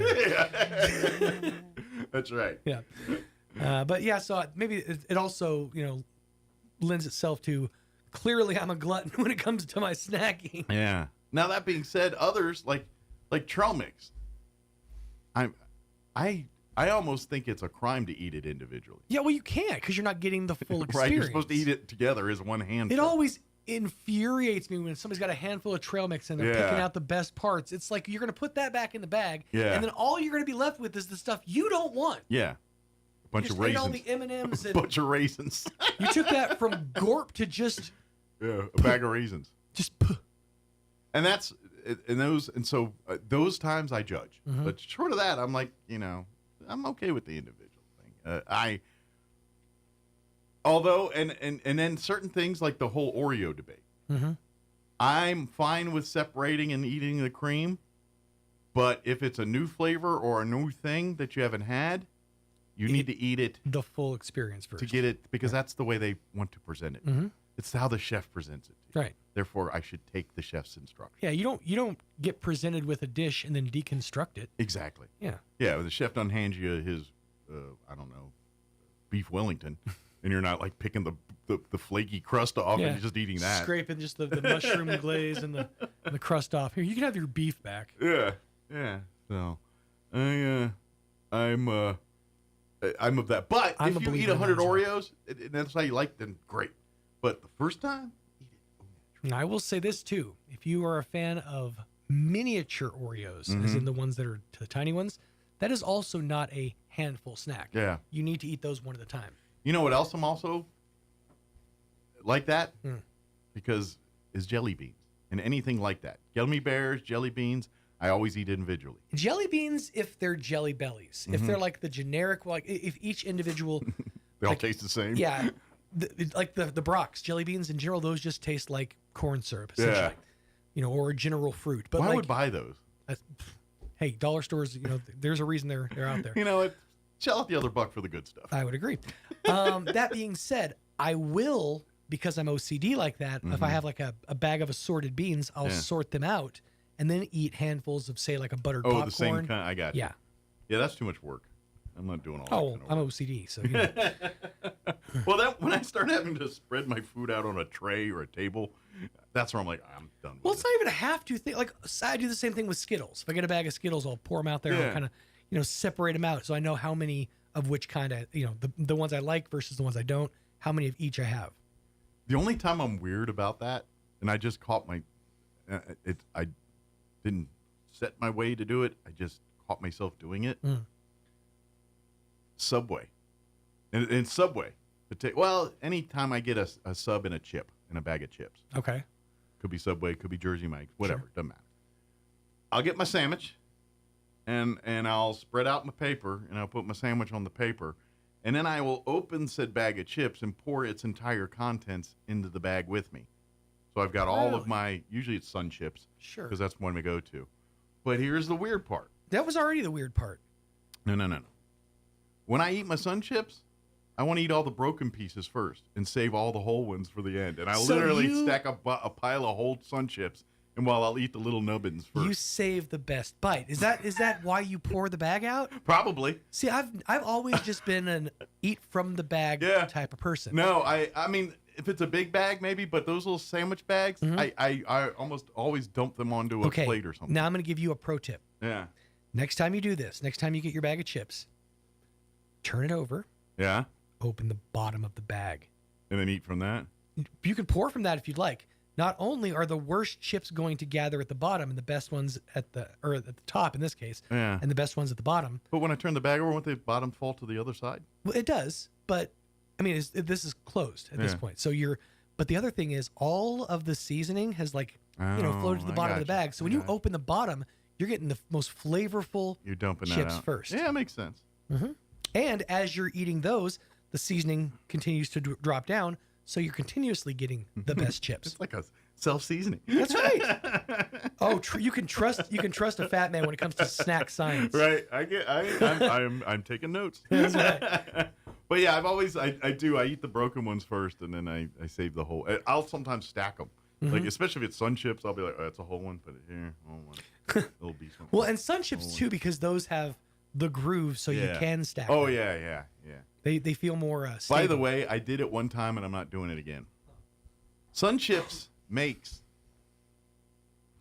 That's right. Yeah. But yeah, so maybe it also, lends itself to clearly I'm a glutton when it comes to my snacking. Yeah. Now that being said, others like trail mix, I almost think it's a crime to eat it individually. Yeah, well, you can't because you're not getting the full experience. Right, you're supposed to eat it together as one handful. It always infuriates me when somebody's got a handful of trail mix and they're picking out the best parts. It's like you're going to put that back in the bag, and then all you're going to be left with is the stuff you don't want. Yeah, a bunch of raisins. All the M&Ms. A bunch of raisins. You took that from Gorp to just a bag of raisins. Just and that's so those times I judge, but short of that, I'm like I'm okay with the individual thing. Although, and then certain things like the whole Oreo debate, I'm fine with separating and eating the cream, but if it's a new flavor or a new thing that you haven't had, you need to eat it the full experience first to get it, because that's the way they want to present it. It's how the chef presents it. Right. Therefore, I should take the chef's instructions. Yeah, you don't get presented with a dish and then deconstruct it. Exactly. Yeah. Yeah, the chef doesn't hand you his, I don't know, beef Wellington. and you're not like picking the flaky crust off and you're just eating that. Scraping just the mushroom glaze and the crust off. Here, you can have your beef back. Yeah. So, I'm of that. But if you eat 100 Oreos, and that's how you like, then great. But the first time, and I will say this too: if you are a fan of miniature Oreos, as in the ones that are the tiny ones, that is also not a handful snack. Yeah. You need to eat those one at a time. You know what else I'm also like that? Because is jelly beans and anything like that. Gummy bears, jelly beans, I always eat individually. Jelly beans, if they're Jelly Bellies, if they're like the generic, like if each individual, they all taste the same. Yeah, like the Brock's jelly beans in general, those just taste like corn syrup, essentially. Yeah. Or a general fruit. But I would buy those. Hey, dollar stores, there's a reason they're out there. Shell out the other buck for the good stuff. I would agree. That being said, I will, because I'm OCD like that, if I have like a bag of assorted beans, I'll sort them out and then eat handfuls of, say, like a buttered popcorn. The same kind. I got you. Yeah. Yeah, that's too much work. I'm not doing all that. I'm OCD, so Well, when I start having to spread my food out on a tray or a table, that's where I'm like, I'm done with Well, it's not even a have to thing. Like, I do the same thing with Skittles. If I get a bag of Skittles, I'll pour them out there and kind of, separate them out so I know how many of which kind of, the ones I like versus the ones I don't, how many of each I have. The only time I'm weird about that, and I just caught I didn't set my way to do it. I just caught myself doing it. Subway. And Subway. Anytime I get a sub and a chip, and a bag of chips. Okay. Could be Subway, could be Jersey Mike's, whatever, doesn't matter. I'll get my sandwich, and I'll spread out my paper, and I'll put my sandwich on the paper, and then I will open said bag of chips and pour its entire contents into the bag with me. So I've got all of my, usually it's Sun Chips. Sure. Because that's one we go to. But here's the weird part. That was already the weird part. No. When I eat my Sun Chips, I want to eat all the broken pieces first and save all the whole ones for the end. And I literally stack up a pile of whole Sun Chips, and while I'll eat the little nubbins first. You save the best bite. Is that why you pour the bag out? Probably. See, I've always just been an eat from the bag type of person. No, I mean, if it's a big bag, maybe, but those little sandwich bags, I almost always dump them onto a plate or something. Now I'm going to give you a pro tip. Yeah. Next time you do this, next time you get your bag of chips, turn it over. Yeah. Open the bottom of the bag. And then eat from that? You can pour from that if you'd like. Not only are the worst chips going to gather at the bottom and the best ones at the top in this case, and the best ones at the bottom. But when I turn the bag over, won't the bottom fall to the other side? Well, it does, but I mean, this is closed at this point. So but the other thing is all of the seasoning has floated to the bottom of the bag. So when you open the bottom, you're getting the most flavorful you're dumping chips that out. first. Yeah, it makes sense. Mm-hmm. And as you're eating those, the seasoning continues to drop down, so you're continuously getting the best chips. It's like a self-seasoning. That's right. Oh, you can trust a fat man when it comes to snack science. Right. I'm taking notes. That's right. But yeah, I eat the broken ones first, and then I save the whole. I'll sometimes stack them. Like, especially if it's Sun Chips, I'll be like, oh, that's a whole one, put it here, whole one. Little piece one. Well, and Sun Chips too, because those have the groove, so you can stack them. Oh yeah. They feel more stable. By the way, I did it one time, and I'm not doing it again. Sun Chips makes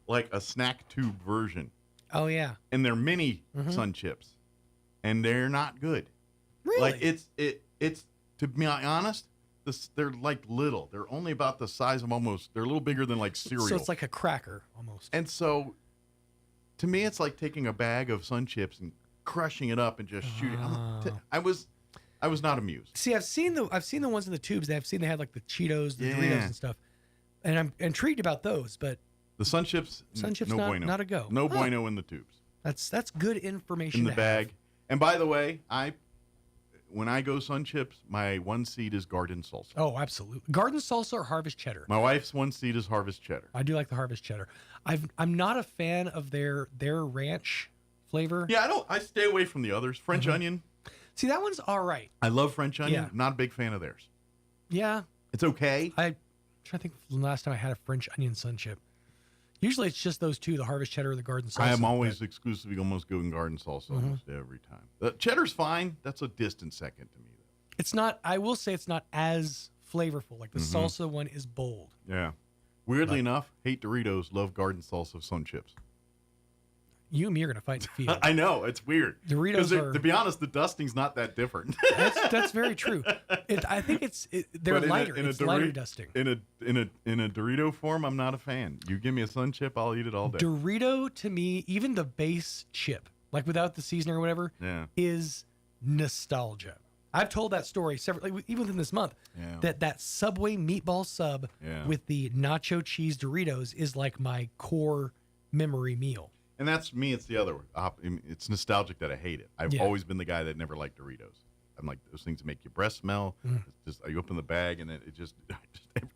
like a snack tube version. Oh yeah. And they're mini Sun Chips, and they're not good. Really? Like it's to be honest, they're like little. They're only about the size of they're a little bigger than like cereal. So it's like a cracker almost. And so, to me, it's like taking a bag of Sun Chips and crushing it up and just shooting. I was not amused. See, I've seen the ones in the tubes. They had like the Cheetos, the Doritos and stuff, and I'm intrigued about those. But the Sun Chips, no bueno. Not a go. No bueno in the tubes. That's good information. In the bag. And by the way, when I go Sun Chips, my one seed is garden salsa. Oh, absolutely. Garden salsa or harvest cheddar. My wife's one seed is harvest cheddar. I do like the harvest cheddar. I'm not a fan of their ranch flavor. Yeah, I stay away from the others. French onion. See, that one's all right. I love French onion. Yeah. Not a big fan of theirs. Yeah. It's okay. I'm trying to think of the last time I had a French onion Sun Chip. Usually it's just those two, the harvest cheddar or the garden salsa. I am always exclusively almost going garden salsa almost every time. The cheddar's fine. That's a distant second to me, It's not. I will say it's not as flavorful. Like the salsa one is bold. Yeah. Weirdly enough, hate Doritos, love garden salsa sun chips. You and me are gonna fight in the field. I know, it's weird. Doritos are. To be honest, the dusting's not that different. That's very true. I think they're lighter. It's lighter dusting. In a Dorito form, I'm not a fan. You give me a sun chip, I'll eat it all day. Dorito to me, even the base chip, like without the seasoning or whatever, is nostalgia. I've told that story even within this month. Yeah. That Subway meatball sub with the nacho cheese Doritos is like my core memory meal. And that's me. It's the other. It's nostalgic that I hate it. I've always been the guy that never liked Doritos. I'm like, those things make your breath smell. It's just you open the bag and it just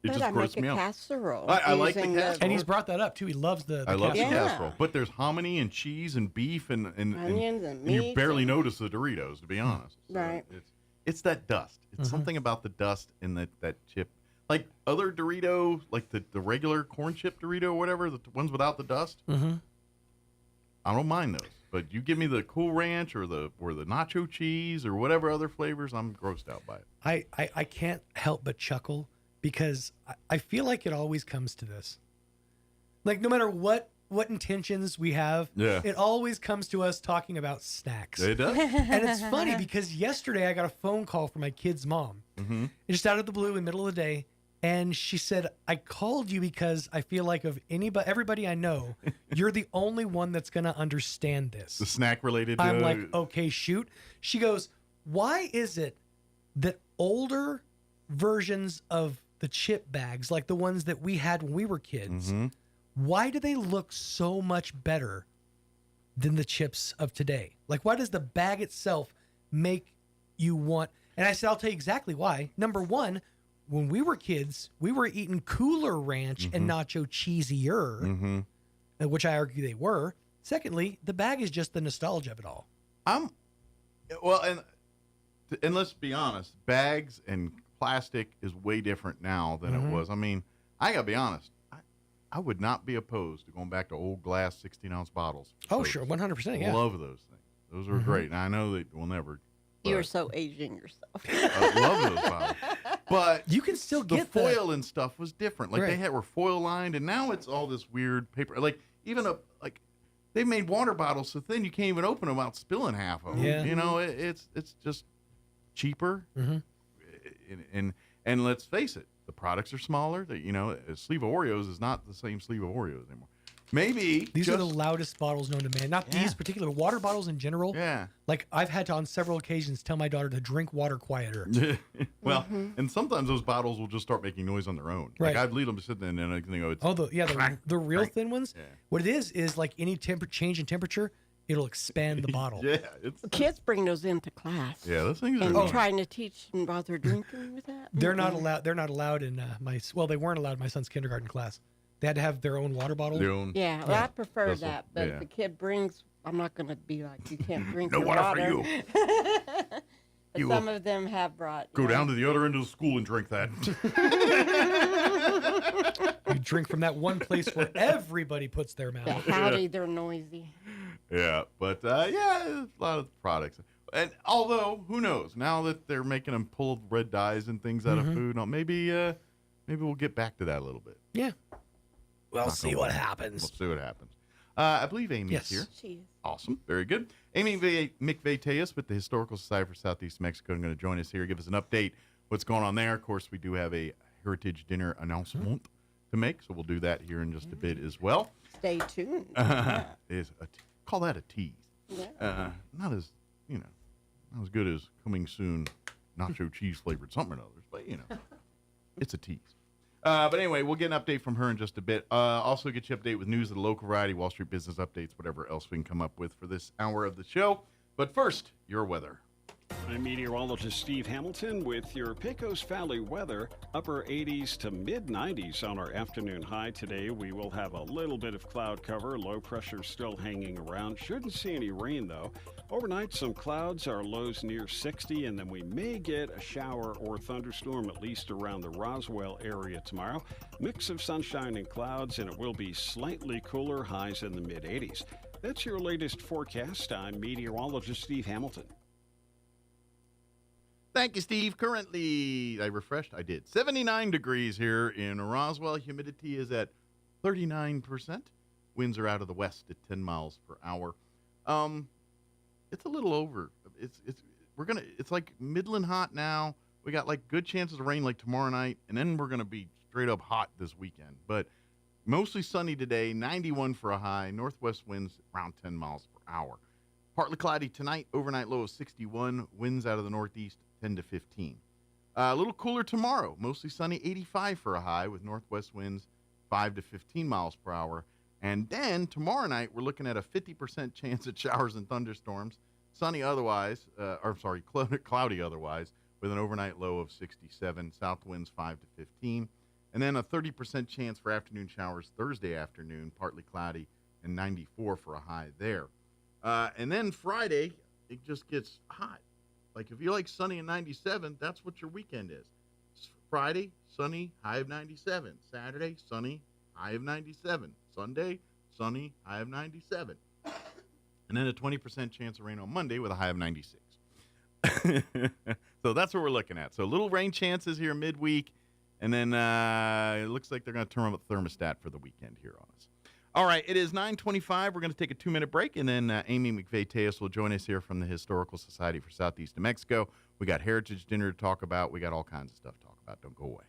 grosses me out. Casserole. I like the casserole, and he's brought that up too. He loves the I love casserole. the casserole, but there's hominy and cheese and beef and onions and you meat barely notice the Doritos, to be honest. So right. It's that dust. It's something about the dust in that chip. Like other Dorito, like the regular corn chip Dorito or whatever, the ones without the dust. I don't mind those, but you give me the Cool Ranch or the nacho cheese or whatever other flavors, I'm grossed out by it. I can't help but chuckle because I feel like it always comes to this. Like no matter what intentions we have, it always comes to us talking about snacks. It does. And it's funny because yesterday I got a phone call from my kid's mom, just out of the blue in the middle of the day. And she said, I called you because I feel like of everybody I know, you're the only one that's going to understand this. The snack related. I'm like, okay, shoot. She goes, why is it that older versions of the chip bags, like the ones that we had when we were kids, why do they look so much better than the chips of today? Like, why does the bag itself make you want? And I said, I'll tell you exactly why. Number one, when we were kids, we were eating Cooler Ranch and Nacho Cheesier, which I argue they were. Secondly, the bag is just the nostalgia of it all. And let's be honest, bags and plastic is way different now than it was. I mean, I gotta be honest. I would not be opposed to going back to old glass 16-ounce bottles. Oh, sure, 100%. Yeah, love those things. Those are great. And I know they will never. You're so aging yourself. I love those bottles. But you can still get the foil and stuff was different. Like Right. they were foil lined, and now it's all this weird paper. Like even they made water bottles so thin you can't even open them without spilling half of them. Yeah. You know, it's just cheaper. And let's face it, the products are smaller. That a sleeve of Oreos is not the same sleeve of Oreos anymore. Maybe these are the loudest bottles known to man. Not these particular water bottles in general. Yeah. Like I've had to on several occasions tell my daughter to drink water quieter. Well, and sometimes those bottles will just start making noise on their own. Right. Like I'd leave them sitting there and I think, it's the real thin ones. Yeah. What it is like any change in temperature, it'll expand the bottle. Kids bring those into class. Yeah, those things and are trying to teach them while they're drinking with that. They're not allowed. They're not allowed in they weren't allowed in my son's kindergarten class. They had to have their own water bottle. Yeah, well, I prefer that. But if the kid brings, I'm not going to be like, you can't drink no your water water. for you. But some of them have brought. Go down to the other end of the school and drink that. You drink from that one place where everybody puts their mouth. Howdy, they're noisy. Yeah, but a lot of products. And although, who knows? Now that they're making them pull red dyes and things out of food, maybe we'll get back to that a little bit. Yeah. We'll see what happens. We'll see what happens. I believe Amy's here. She is. Awesome. Very good. Amy McVeiteus with the Historical Society for Southeast Mexico is going to join us here, give us an update what's going on there. Of course, we do have a Heritage Dinner announcement to make, so we'll do that here in just a bit as well. Stay tuned. Call that a tease. Yeah. Not as good as coming soon nacho cheese flavored something or others, but it's a tease. But anyway, we'll get an update from her in just a bit. Also get you up to date with news of the local variety, Wall Street business updates, whatever else we can come up with for this hour of the show. But first, your weather. I'm meteorologist Steve Hamilton with your Pecos Valley weather. Upper 80s to mid 90s on our afternoon high today. We will have a little bit of cloud cover. Low pressure still hanging around. Shouldn't see any rain though. Overnight, some clouds, our lows near 60, and then we may get a shower or thunderstorm at least around the Roswell area tomorrow. Mix of sunshine and clouds, and it will be slightly cooler, highs in the mid 80s. That's your latest forecast. I'm meteorologist Steve Hamilton. Thank you, Steve. Currently, I refreshed. I did. 79 degrees here in Roswell. Humidity is at 39%. Winds are out of the west at 10 miles per hour. It's a little over. It's like Midland hot now. We got like good chances of rain like tomorrow night, and then we're gonna be straight up hot this weekend. But mostly sunny today. 91 for a high. Northwest winds around 10 miles per hour. Partly cloudy tonight. Overnight low of 61. Winds out of the northeast 10 to 15. A little cooler tomorrow. Mostly sunny. 85 for a high with northwest winds 5 to 15 miles per hour. And then tomorrow night, we're looking at a 50% chance at showers and thunderstorms. Sunny otherwise, cloudy otherwise, with an overnight low of 67. South winds 5 to 15. And then a 30% chance for afternoon showers Thursday afternoon, partly cloudy, and 94 for a high there. And then Friday, it just gets hot. Like if you like sunny and 97, that's what your weekend is. Friday, sunny, high of 97. Saturday, sunny, high of 97. Sunday, sunny, high of 97. And then a 20% chance of rain on Monday with a high of 96. So that's what we're looking at. So little rain chances here midweek. And then it looks like they're going to turn up the thermostat for the weekend here on us. All right, it is 9:25. We're going to take a 2-minute break, and then Amy McVeigh-Tejas will join us here from the Historical Society for Southeast New Mexico. We got Heritage Dinner to talk about. We got all kinds of stuff to talk about. Don't go away.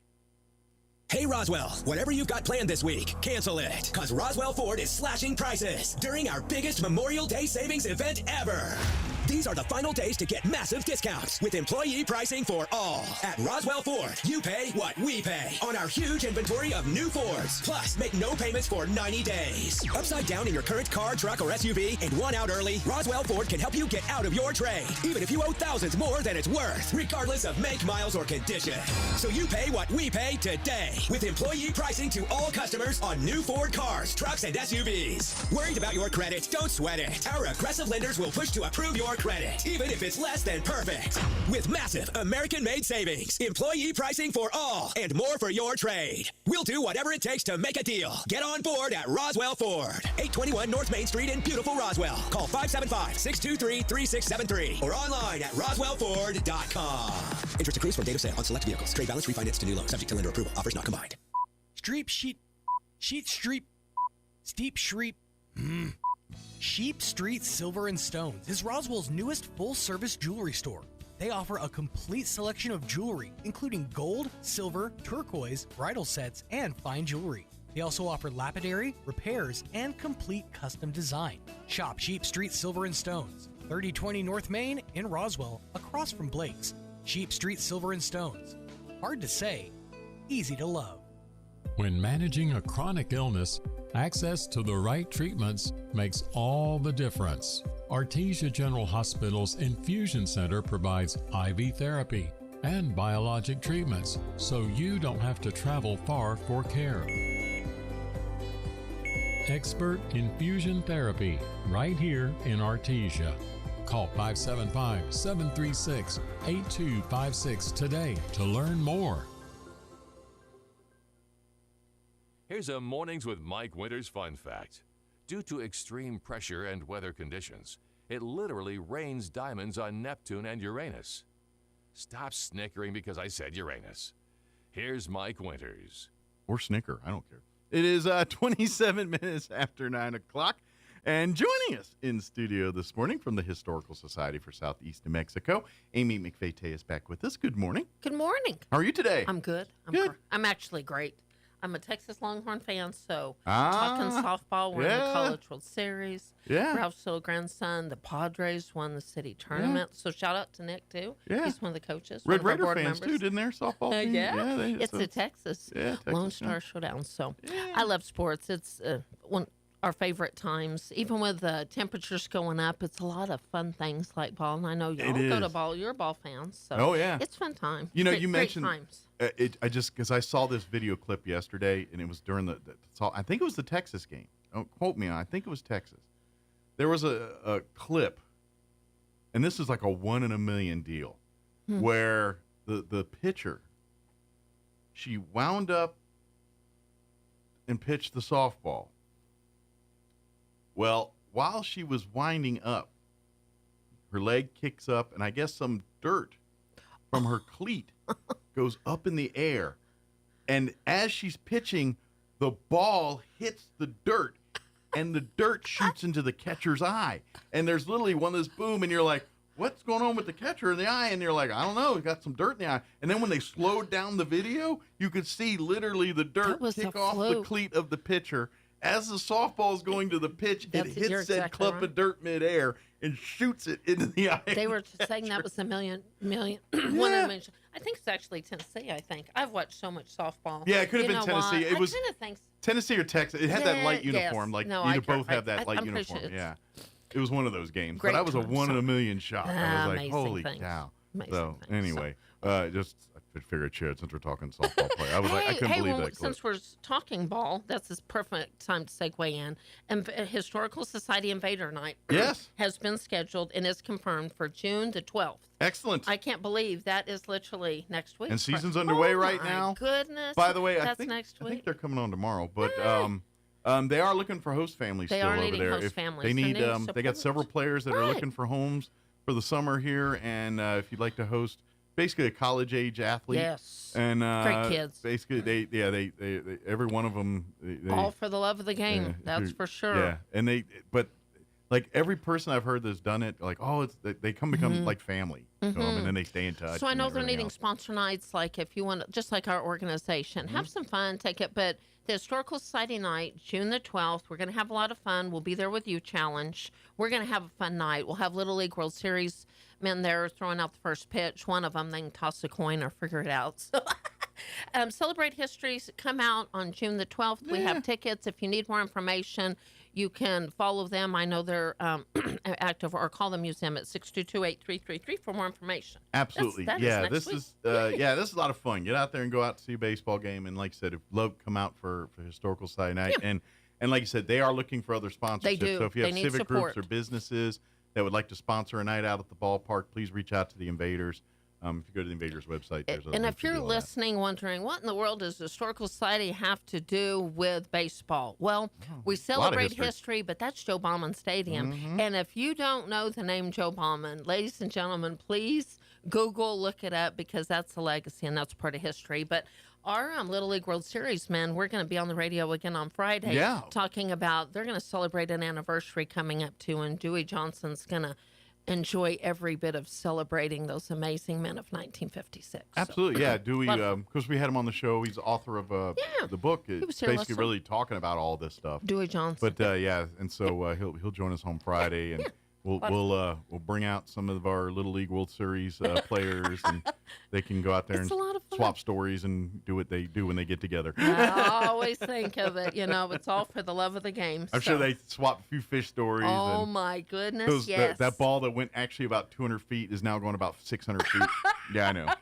Hey Roswell, whatever you've got planned this week, cancel it, because Roswell Ford is slashing prices during our biggest Memorial Day savings event ever. These are the final days to get massive discounts with employee pricing for all. At Roswell Ford, you pay what we pay on our huge inventory of new Fords. Plus, make no payments for 90 days. Upside down in your current car, truck, or SUV and want out early, Roswell Ford can help you get out of your trade, even if you owe thousands more than it's worth, regardless of make, miles, or condition. So you pay what we pay today with employee pricing to all customers on new Ford cars, trucks, and SUVs. Worried about your credit? Don't sweat it. Our aggressive lenders will push to approve your credit, even if it's less than perfect. With massive American-made savings, employee pricing for all, and more for your trade. We'll do whatever it takes to make a deal. Get on board at Roswell Ford. 821 North Main Street in beautiful Roswell. Call 575-623-3673 or online at roswellford.com. Interest accrues from date of sale on select vehicles. Trade balance refinance to new loan. Subject to lender approval. Offers not combined. Sheep Street Silver and Stones is Roswell's newest full-service jewelry store. They offer a complete selection of jewelry, including gold, silver, turquoise, bridal sets, and fine jewelry. They also offer lapidary, repairs, and complete custom design. Shop Sheep Street Silver and Stones, 3020 North Main in Roswell, across from Blake's. Sheep Street Silver and Stones. Hard to say, easy to love. When managing a chronic illness, access to the right treatments makes all the difference. Artesia General Hospital's Infusion Center provides IV therapy and biologic treatments, so you don't have to travel far for care. Expert infusion therapy right here in Artesia. Call 575-736-8256 today to learn more. Here's a Mornings with Mike Winters fun fact. Due to extreme pressure and weather conditions, it literally rains diamonds on Neptune and Uranus. Stop snickering because I said Uranus. Here's Mike Winters. Or snicker, I don't care. It is 27 minutes after 9 o'clock. And joining us in studio this morning from the Historical Society for Southeast New Mexico, Amy McVeigh-Tejas back with us. Good morning. Good morning. How are you today? I'm good. Good. I'm actually great. I'm a Texas Longhorn fan, so talking softball, we're in the College World Series. Yeah. Ralph's little grandson, the Padres, won the city tournament. So shout out to Nick, too. Yeah. He's one of the coaches. Red one of our Raider board fans, members. too, didn't their softball team? Yeah. It's so the Texas Texas, Lone Star Showdown. So I love sports. It's one our favorite times. Even with the temperatures going up, it's a lot of fun things like ball. And I know y'all go to ball. You're a ball fan. So it's fun time. You know, great, you mentioned great times. Because I saw this video clip yesterday, and it was during I think it was the Texas game. Don't quote me on it. I think it was Texas. There was a clip, and this is like a 1 in a million deal, where the pitcher, she wound up and pitched the softball. Well, while she was winding up, her leg kicks up, and I guess some dirt from her cleat goes up in the air. And as she's pitching, the ball hits the dirt, and the dirt shoots into the catcher's eye. And there's literally one of this boom, and you're like, what's going on with the catcher in the eye? And you're like, I don't know, he got some dirt in the eye. And then when they slowed down the video, you could see literally the dirt kick off the cleat of the pitcher. As the softball is going to the pitch, it hits that clump of dirt midair and shoots it into the eye. They were saying that was one in a million. I think it's actually Tennessee, I think. I've watched so much softball. Yeah, it could have been Tennessee. It was kind of think Tennessee or Texas. It had that light uniform. Like, either both have that light I'm uniform. sure Yeah. It was one of those games. Great But I was a time, 1 in a million shot. I was like, amazing holy things. cow. Amazing So, things. anyway, just I figured shit since we're talking softball play. I was like, I couldn't believe well, that clip. since we're talking ball, that's this perfect time to segue in. And Historical Society Invader Night has been scheduled and is confirmed for June the 12th. Excellent. I can't believe that is literally next week. And season's underway right now. Goodness. By the way, that's I next week. think they're coming on tomorrow. But they are looking for host families They still are over needing there. host If families. They need. They need They got several players that are looking for homes for the summer here, and if you'd like to host basically a college age athlete, and great kids. Basically, they every one of them. They, all for the love of the game. That's for sure. Yeah, and but like every person I've heard that's done it, like they become like family to them, and then they stay in touch. So I know they're everything needing else. sponsor nights, like if you want to, just like our organization, have some fun, take it. But the Historical Society Night, June the 12th, we're going to have a lot of fun. We'll be there with you, Challenge. We're going to have a fun night. We'll have Little League World Series men there throwing out the first pitch. One of them, they can toss a coin or figure it out. So Celebrate Histories come out on June the 12th. We have tickets. If you need more information, you can follow them. I know they're active, or call the museum at 622-8333 for more information. Absolutely. That yeah, is next this week. is this is a lot of fun. Get out there and go out to see a baseball game. And like I said, if love come out for Historical Society Night. And like you said, they are looking for other sponsorships. They do. So if you They have need civic support. groups or businesses that would like to sponsor a night out at the ballpark, please reach out to the Invaders. If you go to the Invaders website, there's a And link if to you're do all listening, wondering what in the world does the Historical Society have to do with baseball? Well, we celebrate history, but that's Joe Bauman Stadium. And if you don't know the name Joe Bauman, ladies and gentlemen, please Google, look it up, because that's a legacy and that's part of history. But our Little League World Series men, we're going to be on the radio again on Friday talking about, they're going to celebrate an anniversary coming up too, and Dewey Johnson's going to enjoy every bit of celebrating those amazing men of 1956. Absolutely, yeah. Dewey, because we had him on the show. He's the author of the book. He was It's here basically last really talking about all this stuff. Dewey Johnson. But and so he'll join us on Friday, and we'll bring out some of our Little League World Series players, and they can go out there and swap stories and do what they do when they get together. I always think of it, it's all for the love of the game. I'm sure they swap a few fish stories. Oh, and my goodness, yes. That ball that went actually about 200 feet is now going about 600 feet. Yeah, I know.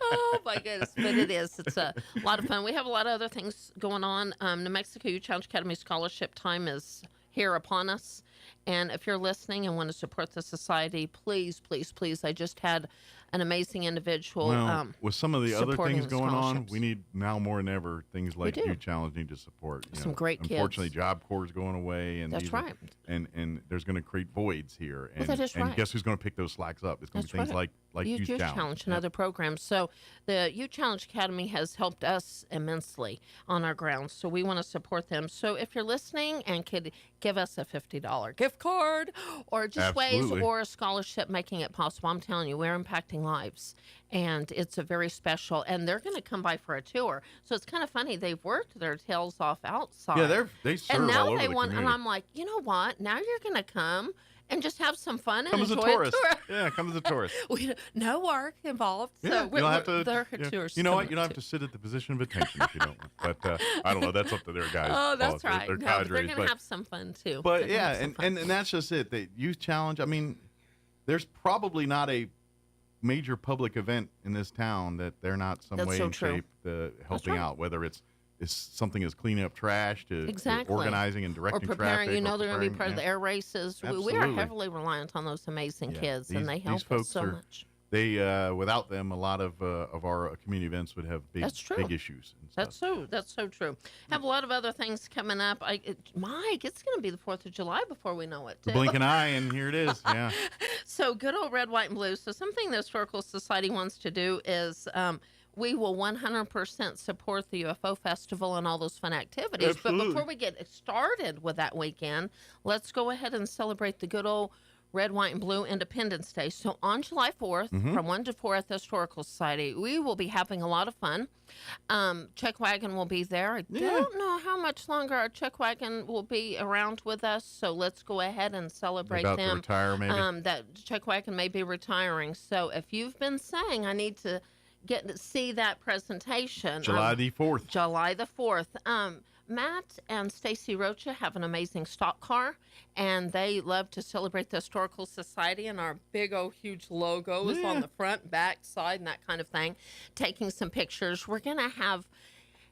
Oh, my goodness. But it is. It's a lot of fun. We have a lot of other things going on. New Mexico Youth Challenge Academy scholarship time is here upon us. And if you're listening and want to support the society, please, please, please. I just had an amazing individual. Well, with some of the other supporting things the going on, scholarships. we need now more than ever things like do. Youth Challenge need to support. Some great kids. Unfortunately, Job Corps is going away, and That's right. And there's going to create voids here. And, that is and right. guess who's going to pick those slacks up? It's going to be things like Youth Challenge and other programs. So the Youth Challenge Academy has helped us immensely on our grounds. So we want to support them. So if you're listening and could give us a $50 gift card or just ways or a scholarship making it possible, I'm telling you, we're impacting lives. And it's a very special, and they're going to come by for a tour. So it's kind of funny. They've worked their tails off outside. Yeah, they serve and now all over they the want, community. and I'm like, you know what? Now you're going to come and just have some fun and Come as a enjoy tourist. tour. Yeah, come as a tourist. No work involved. Yeah, So you don't have to. they're Yeah. tours You know what? coming You don't have too. to sit at the position of attention if you don't. But I don't know. That's up to their guys. Oh, that's politics, right. Their No, but they're cadres, going to have some fun too. But They're gonna yeah, have some fun. and that's just it. The Youth Challenge. I mean, there's probably not a major public event in this town that they're not some That's way so in true. shape helping right. out. Whether it's something as cleaning up trash to Exactly. organizing and directing or preparing, traffic. they're going to be part of the air races. We are Absolutely. heavily reliant on those amazing kids, and they help these folks us so much. they without them, a lot of our community events would have big issues. And stuff. That's so true. Have a lot of other things coming up. Mike, it's going to be the 4th of July before we know it. The blink an eye, and here it is. Yeah. So good old red, white, and blue. So something the Historical Society wants to do is we will 100% support the UFO Festival and all those fun activities. Absolutely. But before we get started with that weekend, let's go ahead and celebrate the good old Red, White, and Blue Independence Day. So on July 4th, from 1 to 4 at the Historical Society, we will be having a lot of fun. Chuck Wagon will be there. I don't know how much longer our Chuck Wagon will be around with us, so let's go ahead and celebrate them. To retire, maybe? That Chuck Wagon may be retiring. So if you've been saying, I need to get to see that presentation. July the 4th. July the 4th. Matt and Stacy Rocha have an amazing stock car, and they love to celebrate the Historical Society, and our big old huge logo is on the front, back, side, and that kind of thing. Taking some pictures. We're going to have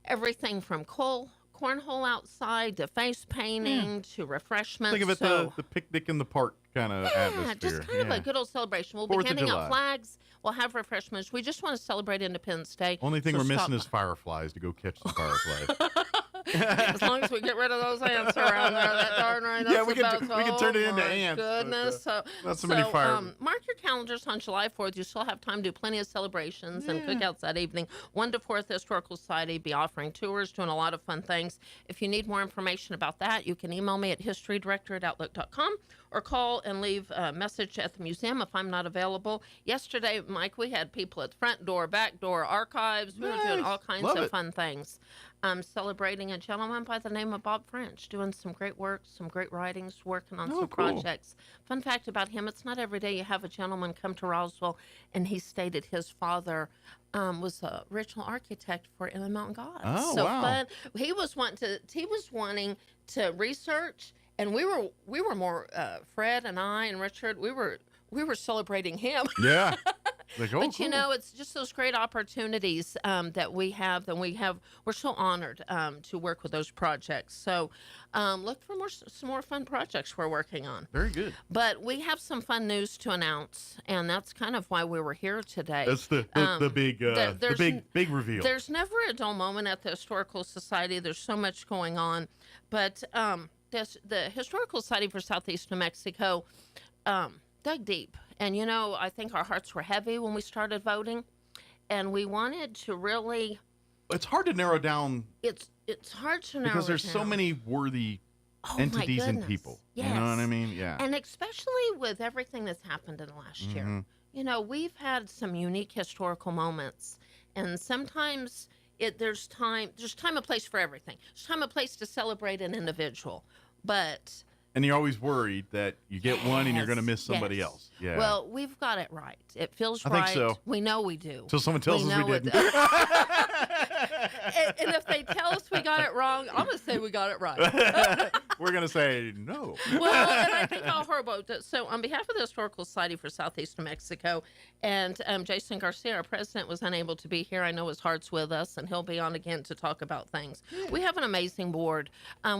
everything from cornhole outside to face painting to refreshments. Think of it the picnic in the park kind of atmosphere. Just kind of a good old celebration. We'll be handing out flags. We'll have refreshments. We just want to celebrate Independence Day. Only thing we're missing is fireflies to go catch some fireflies. As long as we get rid of those ants around there, that darn right. Yeah, we can turn it into ants. Goodness. Not so many fire. Mark your calendars on July 4th. You still have time to do plenty of celebrations and cookouts that evening. 1 to 4 at the Historical Society. Be offering tours, doing a lot of fun things. If you need more information about that, you can email me at historydirector@outlook.com or call and leave a message at the museum if I'm not available. Yesterday, Mike, we had people at the front door, back door, archives. We were doing all kinds of fun things. Celebrating a gentleman by the name of Bob French, doing some great work, some great writings, working on some projects. Fun fact about him, it's not every day you have a gentleman come to Roswell, and he stated his father was the original architect for In the Mountain Gods. Oh, so wow. fun. He was wanting to research, and we were more Fred and I and Richard, we were celebrating him. Yeah. Like, But you know, it's just those great opportunities that we have. We're so honored to work with those projects. So look for some more fun projects we're working on. Very good. But we have some fun news to announce, and that's kind of why we were here today. That's the big reveal. There's never a dull moment at the Historical Society. There's so much going on, but the Historical Society for Southeast New Mexico dug deep. And, you know, I think our hearts were heavy when we started voting, and we wanted to really... It's hard to narrow down. It's hard to narrow because there's down. so many worthy entities and people. Yes. You know what I mean? Yeah. And especially with everything that's happened in the last year. You know, we've had some unique historical moments, and sometimes there's time and place for everything. There's time and place to celebrate an individual, but... And you're always worried that you get one and you're going to miss somebody else. Yeah. Well, we've got it right. It feels right. I think so. We know we do. Until someone tells us we didn't. And if they tell us we got it wrong, I'm going to say we got it right. We're going to say no. Well, and I think how horrible. So on behalf of the Historical Society for Southeast New Mexico, and Jason Garcia, our president, was unable to be here. I know his heart's with us, and he'll be on again to talk about things. We have an amazing board.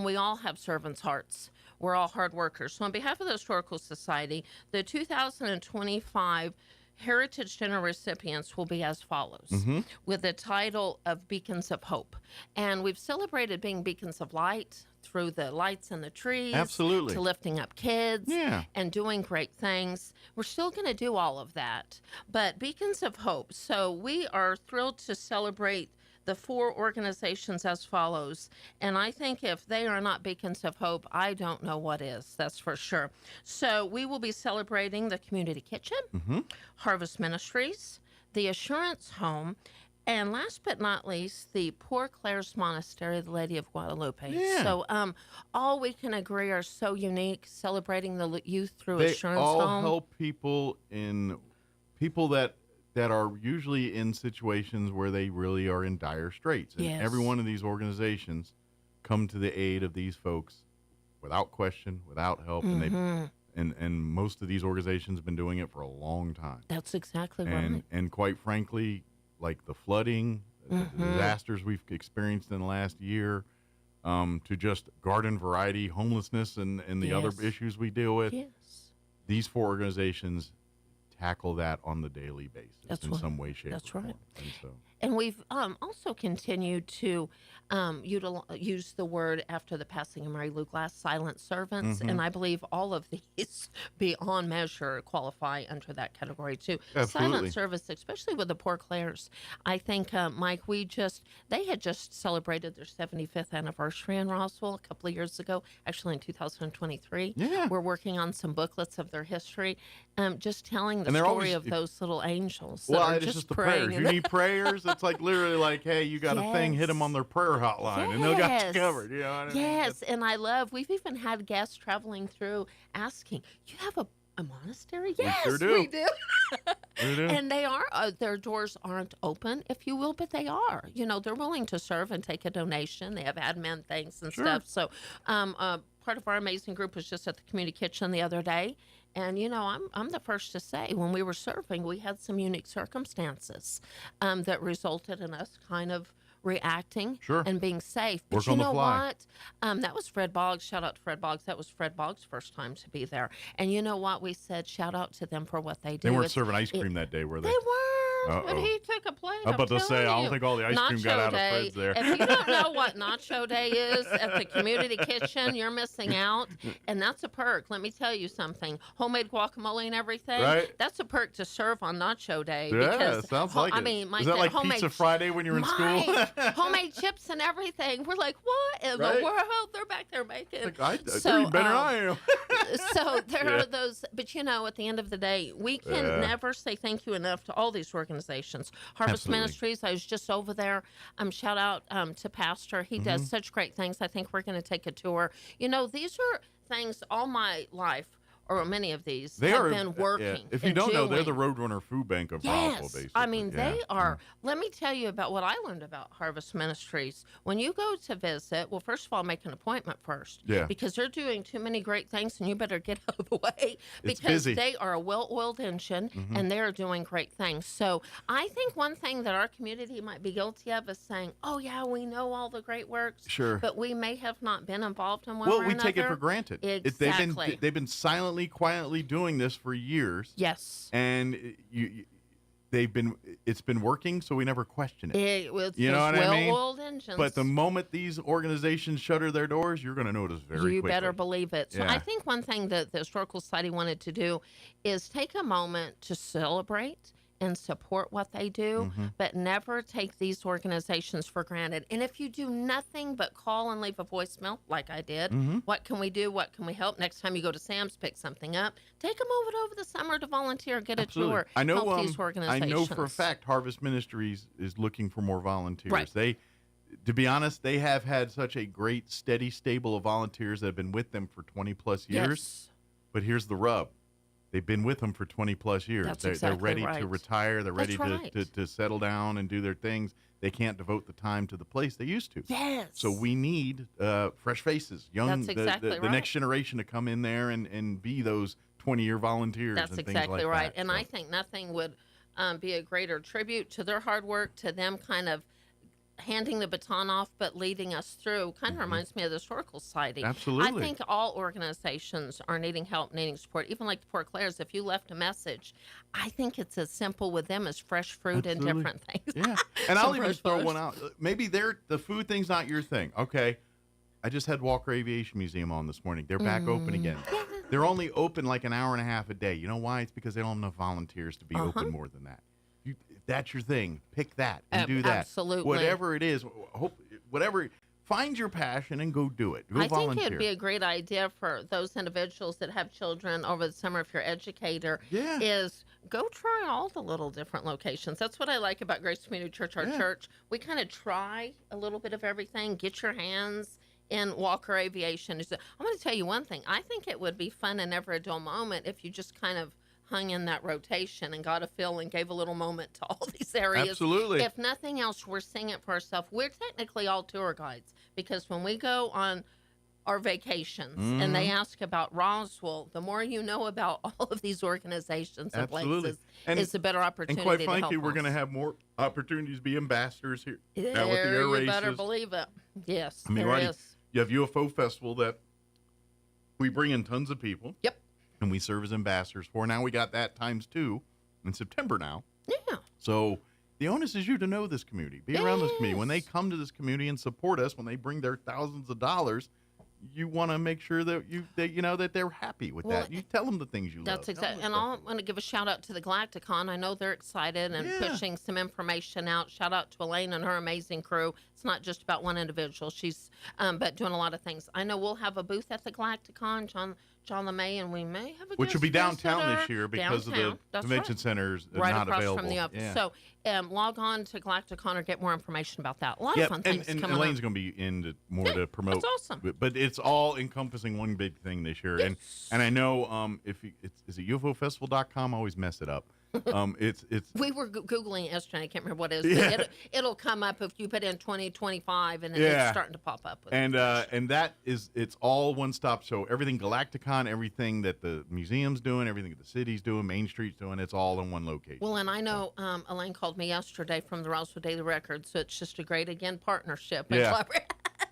We all have servants' hearts. We're all hard workers. So on behalf of the Historical Society, the 2025 Heritage Dinner recipients will be as follows, with the title of Beacons of Hope. And we've celebrated being beacons of light through the lights in the trees. Absolutely. To lifting up kids and doing great things. We're still going to do all of that. But Beacons of Hope. So we are thrilled to celebrate the 4 organizations as follows. And I think if they are not Beacons of Hope, I don't know what is. That's for sure. So we will be celebrating the Community Kitchen, Harvest Ministries, the Assurance Home, and last but not least, the Poor Clare's Monastery, the Lady of Guadalupe. Yeah. So all we can agree are so unique, celebrating the youth through They Assurance all Home. help people that are usually in situations where they really are in dire straits. And every one of these organizations come to the aid of these folks without question, without help. And most of these organizations have been doing it for a long time. That's exactly right. And quite frankly, like the flooding, the disasters we've experienced in the last year, to just garden variety homelessness and the other issues we deal with, these 4 organizations tackle that on the daily basis some way, shape, or form. And so. And we've also continued to use the word after the passing of Mary Lou Glass, silent servants, and I believe all of these beyond measure qualify under that category too. Absolutely. Silent service, especially with the Poor Clares. I think, Mike, they had just celebrated their 75th anniversary in Roswell a couple of years ago, actually in 2023. Yeah. We're working on some booklets of their history, just telling the story of those little angels. Well, that are it's just the praying. prayers. You need prayers. It's like literally like, hey, you got a thing, hit them on their prayer hotline, and they'll got you covered. You know what I mean? Yes, and we've even had guests traveling through asking, you have a monastery? Yes, sure do. we do. We do. And they are, their doors aren't open, if you will, but they are. You know, they're willing to serve and take a donation. They have admin things and stuff. So part of our amazing group was just at the community kitchen the other day. And, you know, I'm the first to say, when we were serving, we had some unique circumstances that resulted in us kind of reacting and being safe. But you know what? That was Fred Boggs. Shout out to Fred Boggs. That was Fred Boggs' first time to be there. And you know what? We said, shout out to them for what they do. They weren't serving ice cream that day, were they? They weren't. But he took a plate. I'm about to say, I don't think all the ice cream got out of Day. Fred's there. If you don't know what Nacho Day is at the community kitchen, you're missing out. And that's a perk. Let me tell you something. Homemade guacamole and everything. Right. That's a perk to serve on Nacho Day. Yeah, because, sounds like it. I mean, Mike, is that like Pizza Friday when you're in school? Homemade chips and everything. We're like, what in the world? They're back there making. Like, they're even better than I am. So there are those, but you know, at the end of the day, we can never say thank you enough to all these organizations. Harvest Ministries, I was just over there. Shout out to Pastor. He does such great things. I think we're going to take a tour. You know, these are things all my life, or many of these, have been working. If you don't know, they're the Roadrunner Food Bank of Roswell, basically. I mean, they are. Let me tell you about what I learned about Harvest Ministries. When you go to visit, well, first of all, make an appointment first. Yeah. Because they're doing too many great things, and you better get out of the way. It's because busy. they are a well-oiled engine, and they're doing great things. So I think one thing that our community might be guilty of is saying, oh, yeah, we know all the great works. Sure. But we may have not been involved in one way or another. Well, we take it for granted. Exactly. They've been silently, quietly doing this for years. Yes. And it's been working, so we never question it. You know what I mean? Well-oiled engines. But the moment these organizations shutter their doors, you're going to notice very quickly. You better believe it. So I think one thing that the Historical Society wanted to do is take a moment to celebrate and support what they do, but never take these organizations for granted. And if you do nothing but call and leave a voicemail, like I did, what can we do? What can we help? Next time you go to Sam's, pick something up. Take them over the summer to volunteer, get a tour. I know, help these organizations. I know for a fact Harvest Ministries is looking for more volunteers. Right. To be honest, they have had such a great, steady stable of volunteers that have been with them for 20-plus years. Yes. But here's the rub. They've been with them for 20-plus years. They're ready to retire. They're ready to settle down and do their things. They can't devote the time to the place they used to. Yes. So we need fresh faces, the next generation to come in there and be those 20-year volunteers. That's and exactly things like right. that. And I think nothing would be a greater tribute to their hard work, to them kind of handing the baton off but leading us through. Kind of reminds me of the Historical Society. Absolutely. I think all organizations are needing help, needing support. Even like the Poor Clares, if you left a message, I think it's as simple with them as fresh fruit and different things. Yeah. And I'll even throw one out. Maybe the food thing's not your thing. Okay. I just had Walker Aviation Museum on this morning. They're back open again. They're only open like an hour and a half a day. You know why? It's because they don't have enough volunteers to be open more than that. If that's your thing, pick that and do that. Absolutely. Whatever it is, find your passion and go do it. Go volunteer. I think it'd be a great idea for those individuals that have children over the summer, if you're an educator, is go try all the little different locations. That's what I like about Grace Community Church, our church. We kind of try a little bit of everything, get your hands in Walker Aviation. I'm going to tell you one thing. I think it would be fun and never a dull moment if you just kind of hung in that rotation and got a feel and gave a little moment to all these areas. Absolutely. If nothing else, we're seeing it for ourselves. We're technically all tour guides because when we go on our vacations and they ask about Roswell, the more you know about all of these organizations and places, it's a better opportunity. And quite frankly, we're going to have more opportunities to be ambassadors here. Now with the air races. You better believe it. Yes, I mean, there is. You have UFO Festival that we bring in tons of people. Yep. And we serve as ambassadors for. Now we got that times 2. in September now. Yeah. So the onus is you to know this community, be around this community. When they come to this community and support us, when they bring their thousands of dollars, you want to make sure that that they're happy with that. You tell them the things you love. That's exactly. And I want to give a shout out to the Galacticon. I know they're excited and pushing some information out. Shout out to Elaine and her amazing crew. It's not just about one individual. She's but doing a lot of things. I know we'll have a booth at the Galacticon, John LeMay, and we may have a which will be guest downtown visitor. this year because of the That's convention right. centers right not across available. from the office. Yeah. So log on to Galacticon or get more information about that. A lot of fun things and coming Elaine's up. going to be in to promote. That's awesome. But it's all encompassing one big thing this year. And I know is it UFOfestival.com? I always mess it up. It's we were Googling it yesterday. I can't remember what it is. Yeah. But it'll come up if you put in 2025 and then Yeah. it's starting to pop up. With and that is it's all one stop show. Everything Galacticon, everything that the museum's doing, everything that the city's doing, Main Street's doing, it's all in one location. Well, and I know Elaine called me yesterday from the Roswell Daily Record, so it's just a great partnership. And Yeah.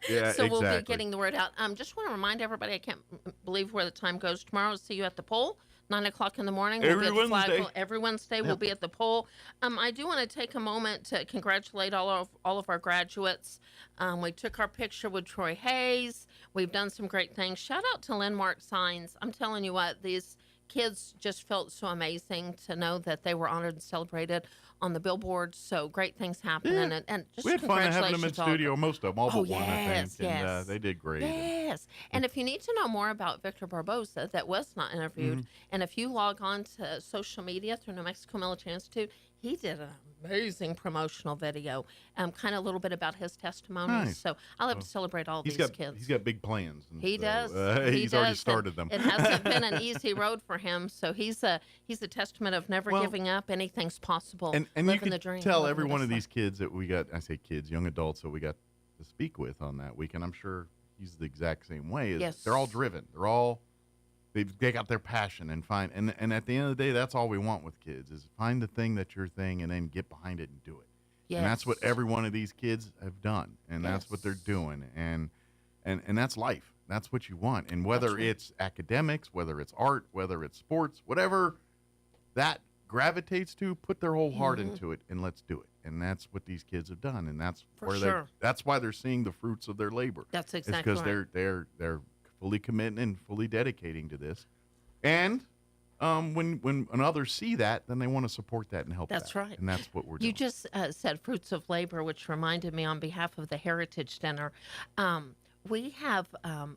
Yeah, so we'll be exactly. getting the word out. Just want to remind everybody, I can't believe where the time goes tomorrow. See you at the poll. 9 o'clock in the morning. We'll Every be at the Wednesday. flagpole. Every Wednesday we'll be at the poll. I do want to take a moment to congratulate all of our graduates. We took our picture with Troy Hayes. We've done some great things. Shout out to Landmark Signs. I'm telling you what, these kids just felt so amazing to know that they were honored and celebrated on the billboard. So great things happening. Yeah. And just we had fun having them in congratulations all studio, most of them, all but one, I yes, think. And yes. they did great. Yes. And if you need to know more about Victor Barbosa, that was not interviewed, and if you log on to social media through New Mexico Military Institute, he did an amazing promotional video, kind of a little bit about his testimony. Nice. So I love to celebrate all these kids. He's got big plans. And He so, does. He's already started them. It hasn't been an easy road for him. So he's a testament of never giving up. Anything's possible. And you living can the dream. tell living every the one of best these kids that we got, I say kids, young adults that we got to speak with on that week, and I'm sure he's the exact same way. Yes. They're all driven. They got their passion and and at the end of the day, that's all we want with kids is find the thing that's your thing and then get behind it and do it. Yes. And that's what every one of these kids have done, and that's what they're doing, and that's life. That's what you want. And whether it's academics, whether it's art, whether it's sports, whatever that gravitates to, put their whole heart into it and let's do it. And that's what these kids have done, and that's that's why they're seeing the fruits of their labor. That's exactly it's because they're fully committing and fully dedicating to this. And when others see that, then they want to support that and help. That's that. right. And that's what we're doing. You just said fruits of labor, which reminded me on behalf of the Heritage Dinner. We have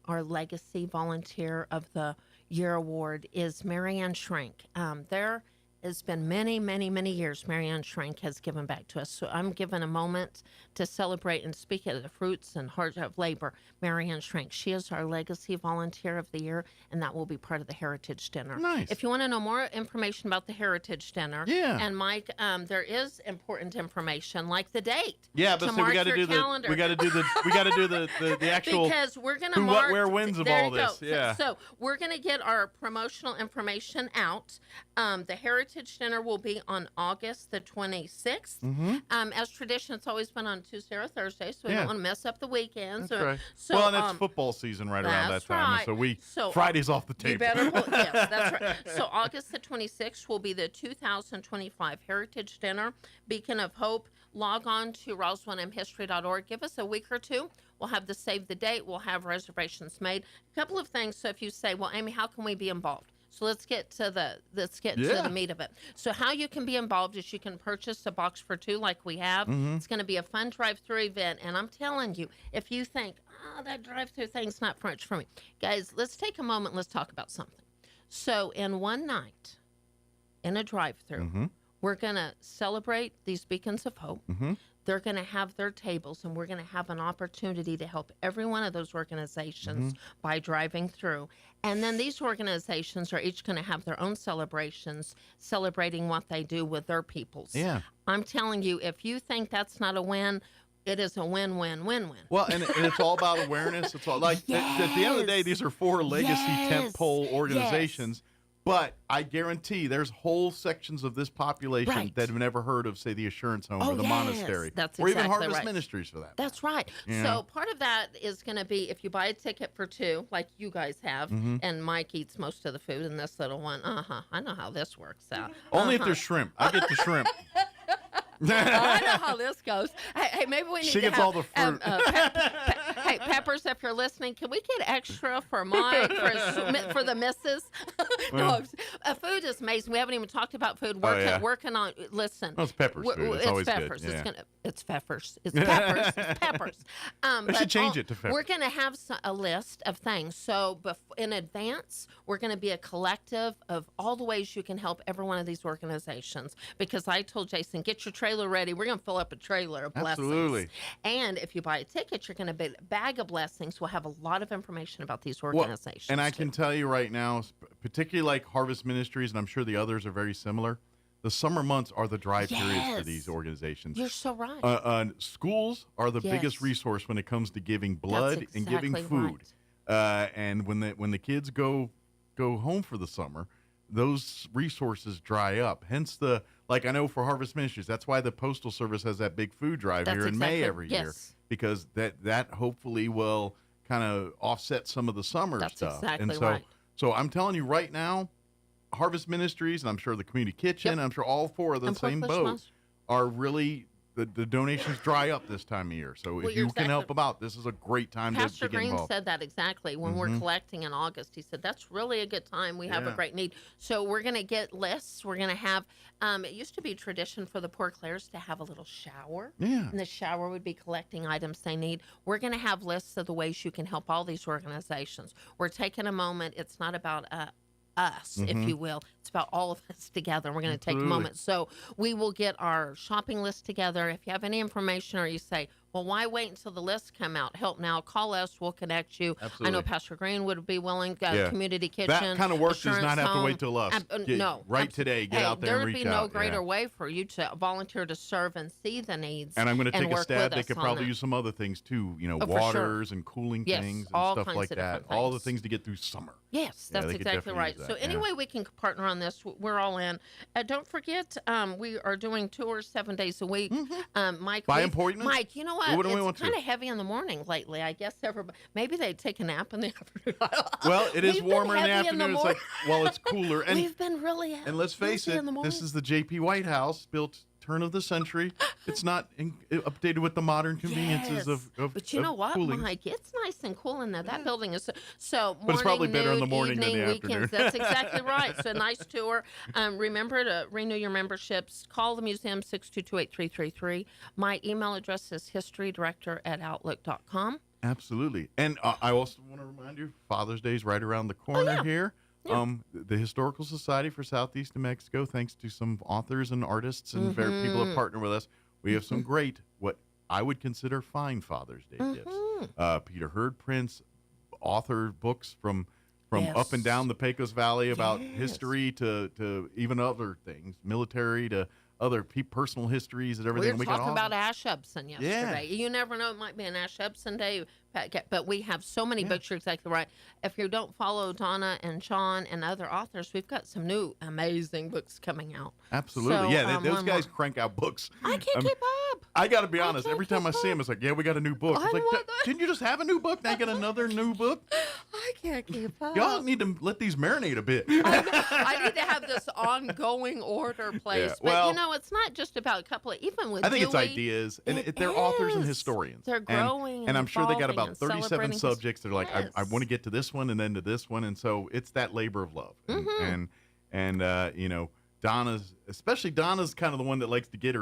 our legacy volunteer of the year award is Marianne Schrank. There has been many, many, many years Marianne Schrank has given back to us. So I'm given a moment to celebrate and speak of the fruits and heart of labor. Marianne Schrank, she is our legacy volunteer of the year, and that will be part of the Heritage Dinner. Nice. If you want to know more information about the Heritage Dinner, and Mike, there is important information like the date. Yeah, but see, we got to do the actual because we're going to who, mark what, where, wins of there all you this. go. Yeah. So we're going to get our promotional information out. The Heritage Dinner will be on August the 26th. As tradition, it's always been on Tuesday or Thursday, so we don't want to mess up the weekends. That's right. So, well, and it's football season right around that that's time, right. so Friday's off the table. You better, yes, that's right. So August the 26th will be the 2025 Heritage Dinner, Beacon of Hope. Log on to RoswellMHistory.org. Give us a week or two. We'll have the save the date. We'll have reservations made. A couple of things. So if you say, well, Amy, how can we be involved? So let's get to the meat of it. So how you can be involved is you can purchase a box for two like we have. It's going to be a fun drive-through event. And I'm telling you, if you think, that drive-through thing's not much for me. Guys, let's take a moment. Let's talk about something. So in one night, in a drive-through, we're going to celebrate these beacons of hope. They're going to have their tables, and we're going to have an opportunity to help every one of those organizations by driving through. And then these organizations are each going to have their own celebrations, celebrating what they do with their peoples. Yeah. I'm telling you, if you think that's not a win, it is a win-win-win-win. Well, and it's all about awareness. It's all like at the end of the day, these are four legacy tent pole organizations. But I guarantee there's whole sections of this population that have never heard of, say, the Assurance Home or the monastery. That's or even exactly Harvest right. Ministries for that. That's right. Yeah. So part of that is going to be if you buy a ticket for two, like you guys have, Mhm. and Mike eats most of the food in this little one. I know how this works out. Only if there's shrimp. I get the shrimp. I know how this goes. Hey, maybe we need She to gets have, all the fruit. hey, Peppers, if you're listening, can we get extra for Mike for the missus? No, food is amazing. We haven't even talked about food. Working on. Listen, Well, it's Peppers food. It's always good. Peppers. Yeah. It's Peppers. It's Peppers. It's Peppers. I should change it to Peppers. We're going to have a list of things. So in advance, we're going to be a collective of all the ways you can help every one of these organizations. Because I told Jason, get your trailer ready. We're going to fill up a trailer of blessings. Absolutely. And if you buy a ticket, you're going to get a bag of blessings. We'll have a lot of information about these organizations. And I can tell you right now, particularly like Harvest Ministries, and I'm sure the others are very similar, the summer months are the dry periods for these organizations. You're so right. Schools are the biggest resource when it comes to giving blood and giving food. Right. And when the kids go home for the summer, those resources dry up. Hence I know for Harvest Ministries, that's why the Postal Service has that big food drive here in May every year, because that hopefully will kind of offset some of the summer stuff. Exactly and so, right. So I'm telling you right now, Harvest Ministries, and I'm sure the Community Kitchen, I'm sure all four of the same boat are really the donations dry up this time of year. So if you can help them out, this is a great time to get Green involved. said that exactly when we're collecting in August. He said that's really a good time. We have a great need. So we're going to get lists. We're going to have. It used to be tradition for the Poor Clares to have a little shower. Yeah. And the shower would be collecting items they need. We're going to have lists of the ways you can help all these organizations. We're taking a moment. It's not about us, if you will. It's about all of us together. We're going to take a moment. So we will get our shopping list together. If you have any information or you say, well, why wait until the lists come out? Help now. Call us. We'll connect you. Absolutely. I know Pastor Green would be willing. Community Kitchen. That kind of work does Assurance not have to Home. wait till us. No. Today. Get out there and reach out. There would be no greater way for you to volunteer to serve and see the needs. And I'm going to take a work stab. with They us could on probably that. use some other things too. For waters sure. and cooling Yes, things and all stuff kinds like of that. different All the things. things to get through summer. Yes, Yeah, that's they could exactly definitely right. use So that, any way we can partner on this, we're all in. Don't forget, we are doing tours 7 days a week. Mike, By appointment? Mike, you know what? What do we It's want to? kind of heavy in the morning lately. I guess everybody maybe they take a nap in the afternoon. Well, it is We've been warmer in the heavy afternoon. It's like, well, it's cooler. And We've been really and let's face busy it, in the morning. this is the JP White House built turn of the century. It's not updated with the modern conveniences of But you know what, cooling. Mike? It's nice and cool in there. That building is so. But it's probably better in the noon, morning than evening, the weekends. afternoon. That's exactly right. So a nice tour. Remember to renew your memberships. Call the museum 622-8333. My email address is historydirector@outlook.com. Absolutely. And I also want to remind you, Father's Day is right around the corner here. Yeah. The Historical Society for Southeast New Mexico, thanks to some authors and artists and very people that partner with us, we have some great, what I would consider fine Father's Day gifts. Peter Hurd prints, author books from up and down the Pecos Valley about history to even other things, military to other personal histories and everything. We were talking about Ash Upson yesterday. Yeah. You never know. It might be an Ash Upson day. But we have so many books. You're exactly right. If you don't follow Donna and Sean and other authors, we've got some new amazing books coming out. Absolutely. So, Those guys crank out books. I can't keep up. I got to be honest. Every time I see them, it's like, we got a new book. It's like, didn't you just have a new book? Now you got another new book? I can't keep up. Y'all need to let these marinate a bit. I need to have this ongoing order placed. Yeah, but, it's not just about a couple of, even with I think it's Dewey, ideas. And they're authors and historians. They're growing and I'm sure they got evolving about and 37 celebrating subjects. They're like, I want to get to this one and then to this one. And so it's that labor of love. And Donna's kind of the one that likes to get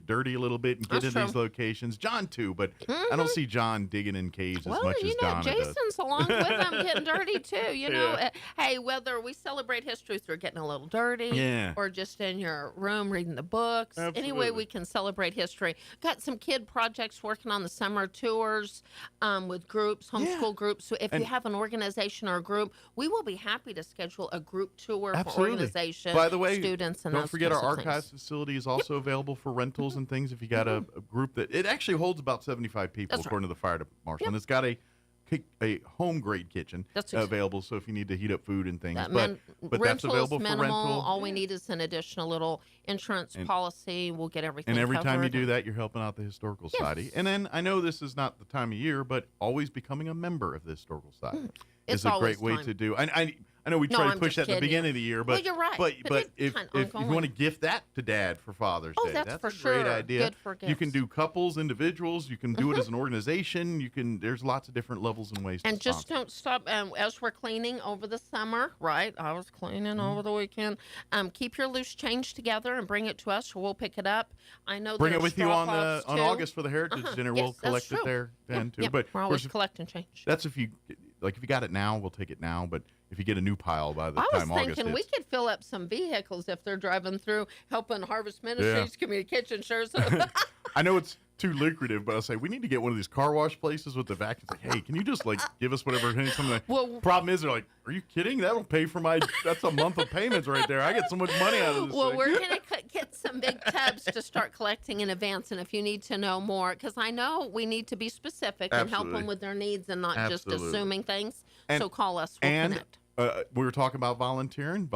dirty a little bit and get into these locations. John too, but I don't see John digging in caves as much as Donna Jason's does. along with them getting dirty too. Hey, whether we celebrate history through getting a little dirty, or just in your room reading the books, any way we can celebrate history. Got some kid projects working on the summer tours with groups, homeschool groups. So if you have an organization or a group, we will be happy to schedule a group tour for organization. By the way, students and don't those forget our kinds of archives things. facility is also available for rentals and things. If you got a group that it actually holds about 75 people, according to the fire marshal, and it's got a a home grade kitchen available. So if you need to heat up food and things, but that's rental available is for minimal. rental. All we need is an additional little insurance policy. We'll get everything. And every time you covered. do that, you're helping out the Historical Society. And then I know this is not the time of year, but always becoming a member of the Historical Society is a great way to do. I know we try to push that at the beginning of the year, but you're right. But if you want to gift that to Dad for Father's Day, that's for a great idea. Good for gifts. You can do couples, individuals. You can do it as an organization. You can. There's lots of different levels and ways. And just don't stop. As we're cleaning over the summer, right? I was cleaning over the weekend. Keep your loose change together and bring it to us, or we'll pick it up. I know. Bring it with you on August for the Heritage Dinner. Yes, we'll collect it there then too. But we're always collecting change. That's if you got it now, we'll take it now. But if you get a new pile by the time August, I was thinking we could fill up some vehicles if they're driving through, helping Harvest Ministries, Communication Shares. I know it's too lucrative, but I'll say we need to get one of these car wash places with the vacuums. Like, hey, can you just give us whatever? Problem is, they're like, are you kidding? That'll pay for that's a month of payments right there. I get so much money out of this. Well, we're gonna get some big tubs to start collecting in advance, and if you need to know more, because I know we need to be specific and help them with their needs and not just assuming things. So call us. We'll connect. We were talking about volunteering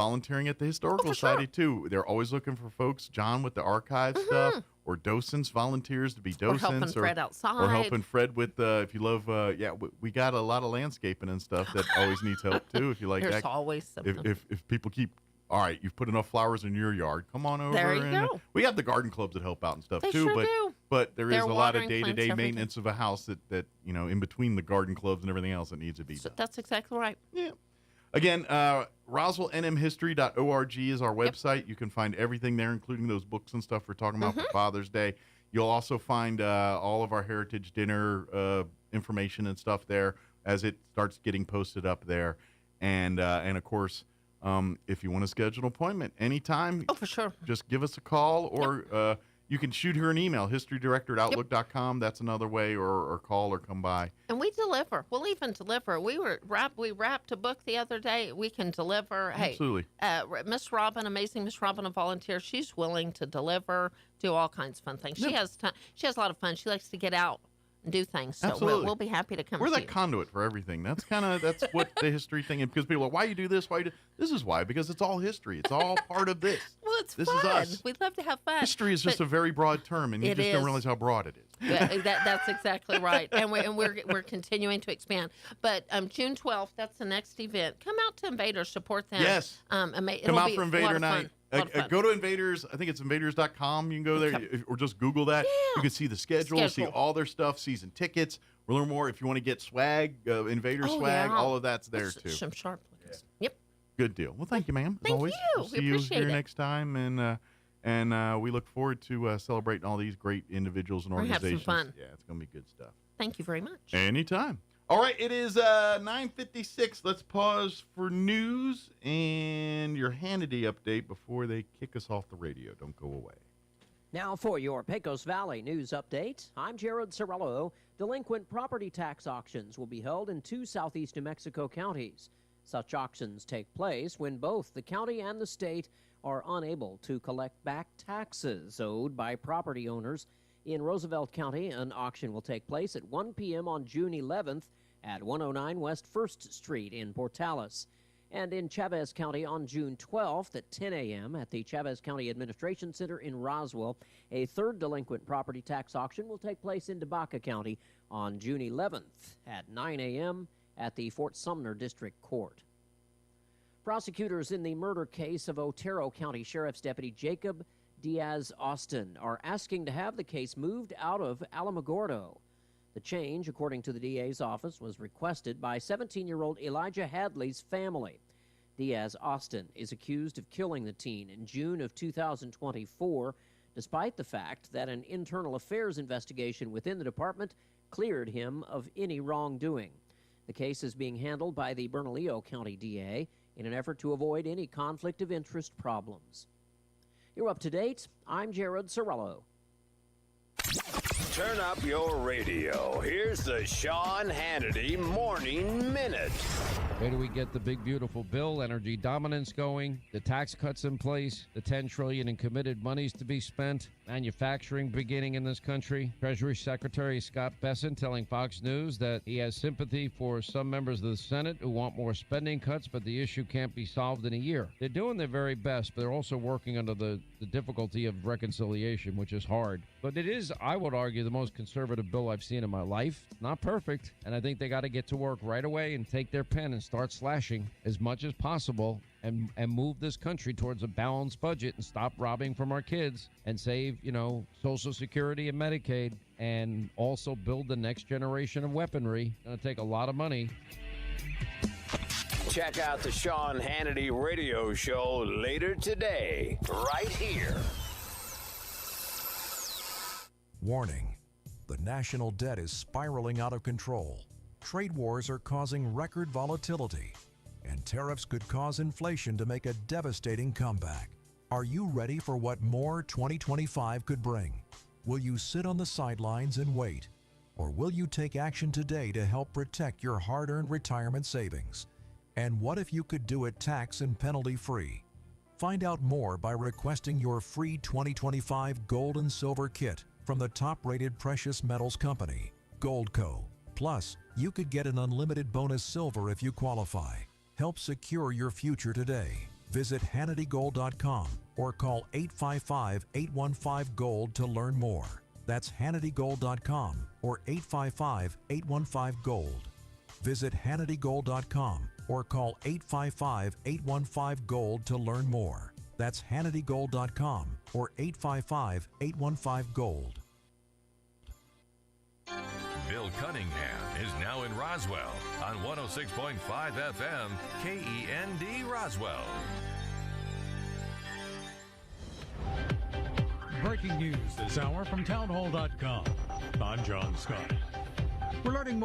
at the Historical Society too. They're always looking for folks, John, with the archive stuff, or docents, volunteers to be docents, or helping Fred outside, or helping Fred with if you love. We got a lot of landscaping and stuff that always needs help too. If you like There's that, always something. If people keep. All right, you've put enough flowers in your yard. Come on over. There you go. We have the garden clubs that help out and stuff they too. Sure do. But there is a lot of day-to-day day-to-day maintenance of a house that in between the garden clubs and everything else that needs to be done. That's exactly right. Yeah. Again, RoswellNMHistory.org is our website. Yep. You can find everything there, including those books and stuff we're talking about for Father's Day. You'll also find all of our Heritage Dinner information and stuff there as it starts getting posted up there. And of course, if you want to schedule an appointment anytime, for sure, just give us a call or you can shoot her an email, historydirector@outlook.com. That's another way, or call or come by. And we deliver. We'll even deliver. We wrapped a book the other day. We can deliver. Absolutely. Hey, Miss Robin, amazing Miss Robin, a volunteer. She's willing to deliver, do all kinds of fun things. She has a lot of fun. She likes to get out and do things. So we'll be happy to come. We're to that conduit for everything. That's what the history thing is. Because people are like, why you do this? This is why. Because it's all history. It's all part of this. Well, this fun. Is us. We'd love to have fun. History is just a very broad term, and you just don't realize how broad it is. That's exactly right. And we're continuing to expand. But June 12th, that's the next event. Come out to Invaders, support them. Yes. Come out for Invader Night. Go to Invaders. I think it's invaders.com. You can go there or just Google that. Yeah. You can see the schedule, see all their stuff, season tickets. We'll learn more. If you want to get swag, Invader swag, all of that's there too. Some sharp looks. Yep. Good deal. Well, thank you, ma'am. As always. We'll see you here next time, and we look forward to celebrating all these great individuals and organizations. We're have some fun. Yeah, it's gonna be good stuff. Thank you very much. Anytime. All right, it is 9:56. Let's pause for news and your Hannity update before they kick us off the radio. Don't go away. Now for your Pecos Valley news update, I'm Jared Sorello. Delinquent property tax auctions will be held in 2 southeast New Mexico counties. Such auctions take place when both the county and the state are unable to collect back taxes owed by property owners. In Roosevelt County, an auction will take place at 1 p.m. on June 11th at 109 West 1st Street in Portales. And in Chavez County on June 12th at 10 a.m. at the Chavez County Administration Center in Roswell. A third delinquent property tax auction will take place in Debaca County on June 11th at 9 a.m. at the Fort Sumner District Court. Prosecutors in the murder case of Otero County Sheriff's Deputy Jacob Diaz Austin are asking to have the case moved out of Alamogordo. The change, according to the DA's office, was requested by 17-year-old Elijah Hadley's family. Diaz Austin is accused of killing the teen in June of 2024, despite the fact that an internal affairs investigation within the department cleared him of any wrongdoing. The case is being handled by the Bernalillo County DA in an effort to avoid any conflict of interest problems. You're up to date. I'm Jared Sorello. Turn up your radio. Here's the Sean Hannity Morning Minute. Where do we get the big, beautiful bill? Energy dominance going, the tax cuts in place, the $10 trillion in committed monies to be spent, manufacturing beginning in this country. Treasury Secretary Scott Bessent telling Fox News that he has sympathy for some members of the Senate who want more spending cuts, but the issue can't be solved in a year. They're doing their very best, but they're also working under the difficulty of reconciliation, which is hard. But it is, I would argue, the most conservative bill I've seen in my life. Not perfect, and I think they got to get to work right away and take their pen and start slashing as much as possible and move this country towards a balanced budget and stop robbing from our kids and save, Social Security and Medicaid, and also build the next generation of weaponry. It's going to take a lot of money. Check out the Sean Hannity radio show later today, right here. Warning: the national debt is spiraling out of control. Trade wars are causing record volatility, and tariffs could cause inflation to make a devastating comeback. Are you ready for what more 2025 could bring? Will you sit on the sidelines and wait? Or will you take action today to help protect your hard-earned retirement savings? And what if you could do it tax and penalty-free? Find out more by requesting your free 2025 Gold and Silver Kit from the top-rated precious metals company, Goldco. Plus, you could get an unlimited bonus silver if you qualify. Help secure your future today. Visit HannityGold.com or call 855-815-GOLD to learn more. That's HannityGold.com or 855-815-GOLD. Visit HannityGold.com or call 855-815-GOLD to learn more. That's HannityGold.com or 855-815-GOLD. Bill Cunningham is now in Roswell on 106.5 FM KEND Roswell. Breaking news this hour from townhall.com. I'm John Scott. We're learning more.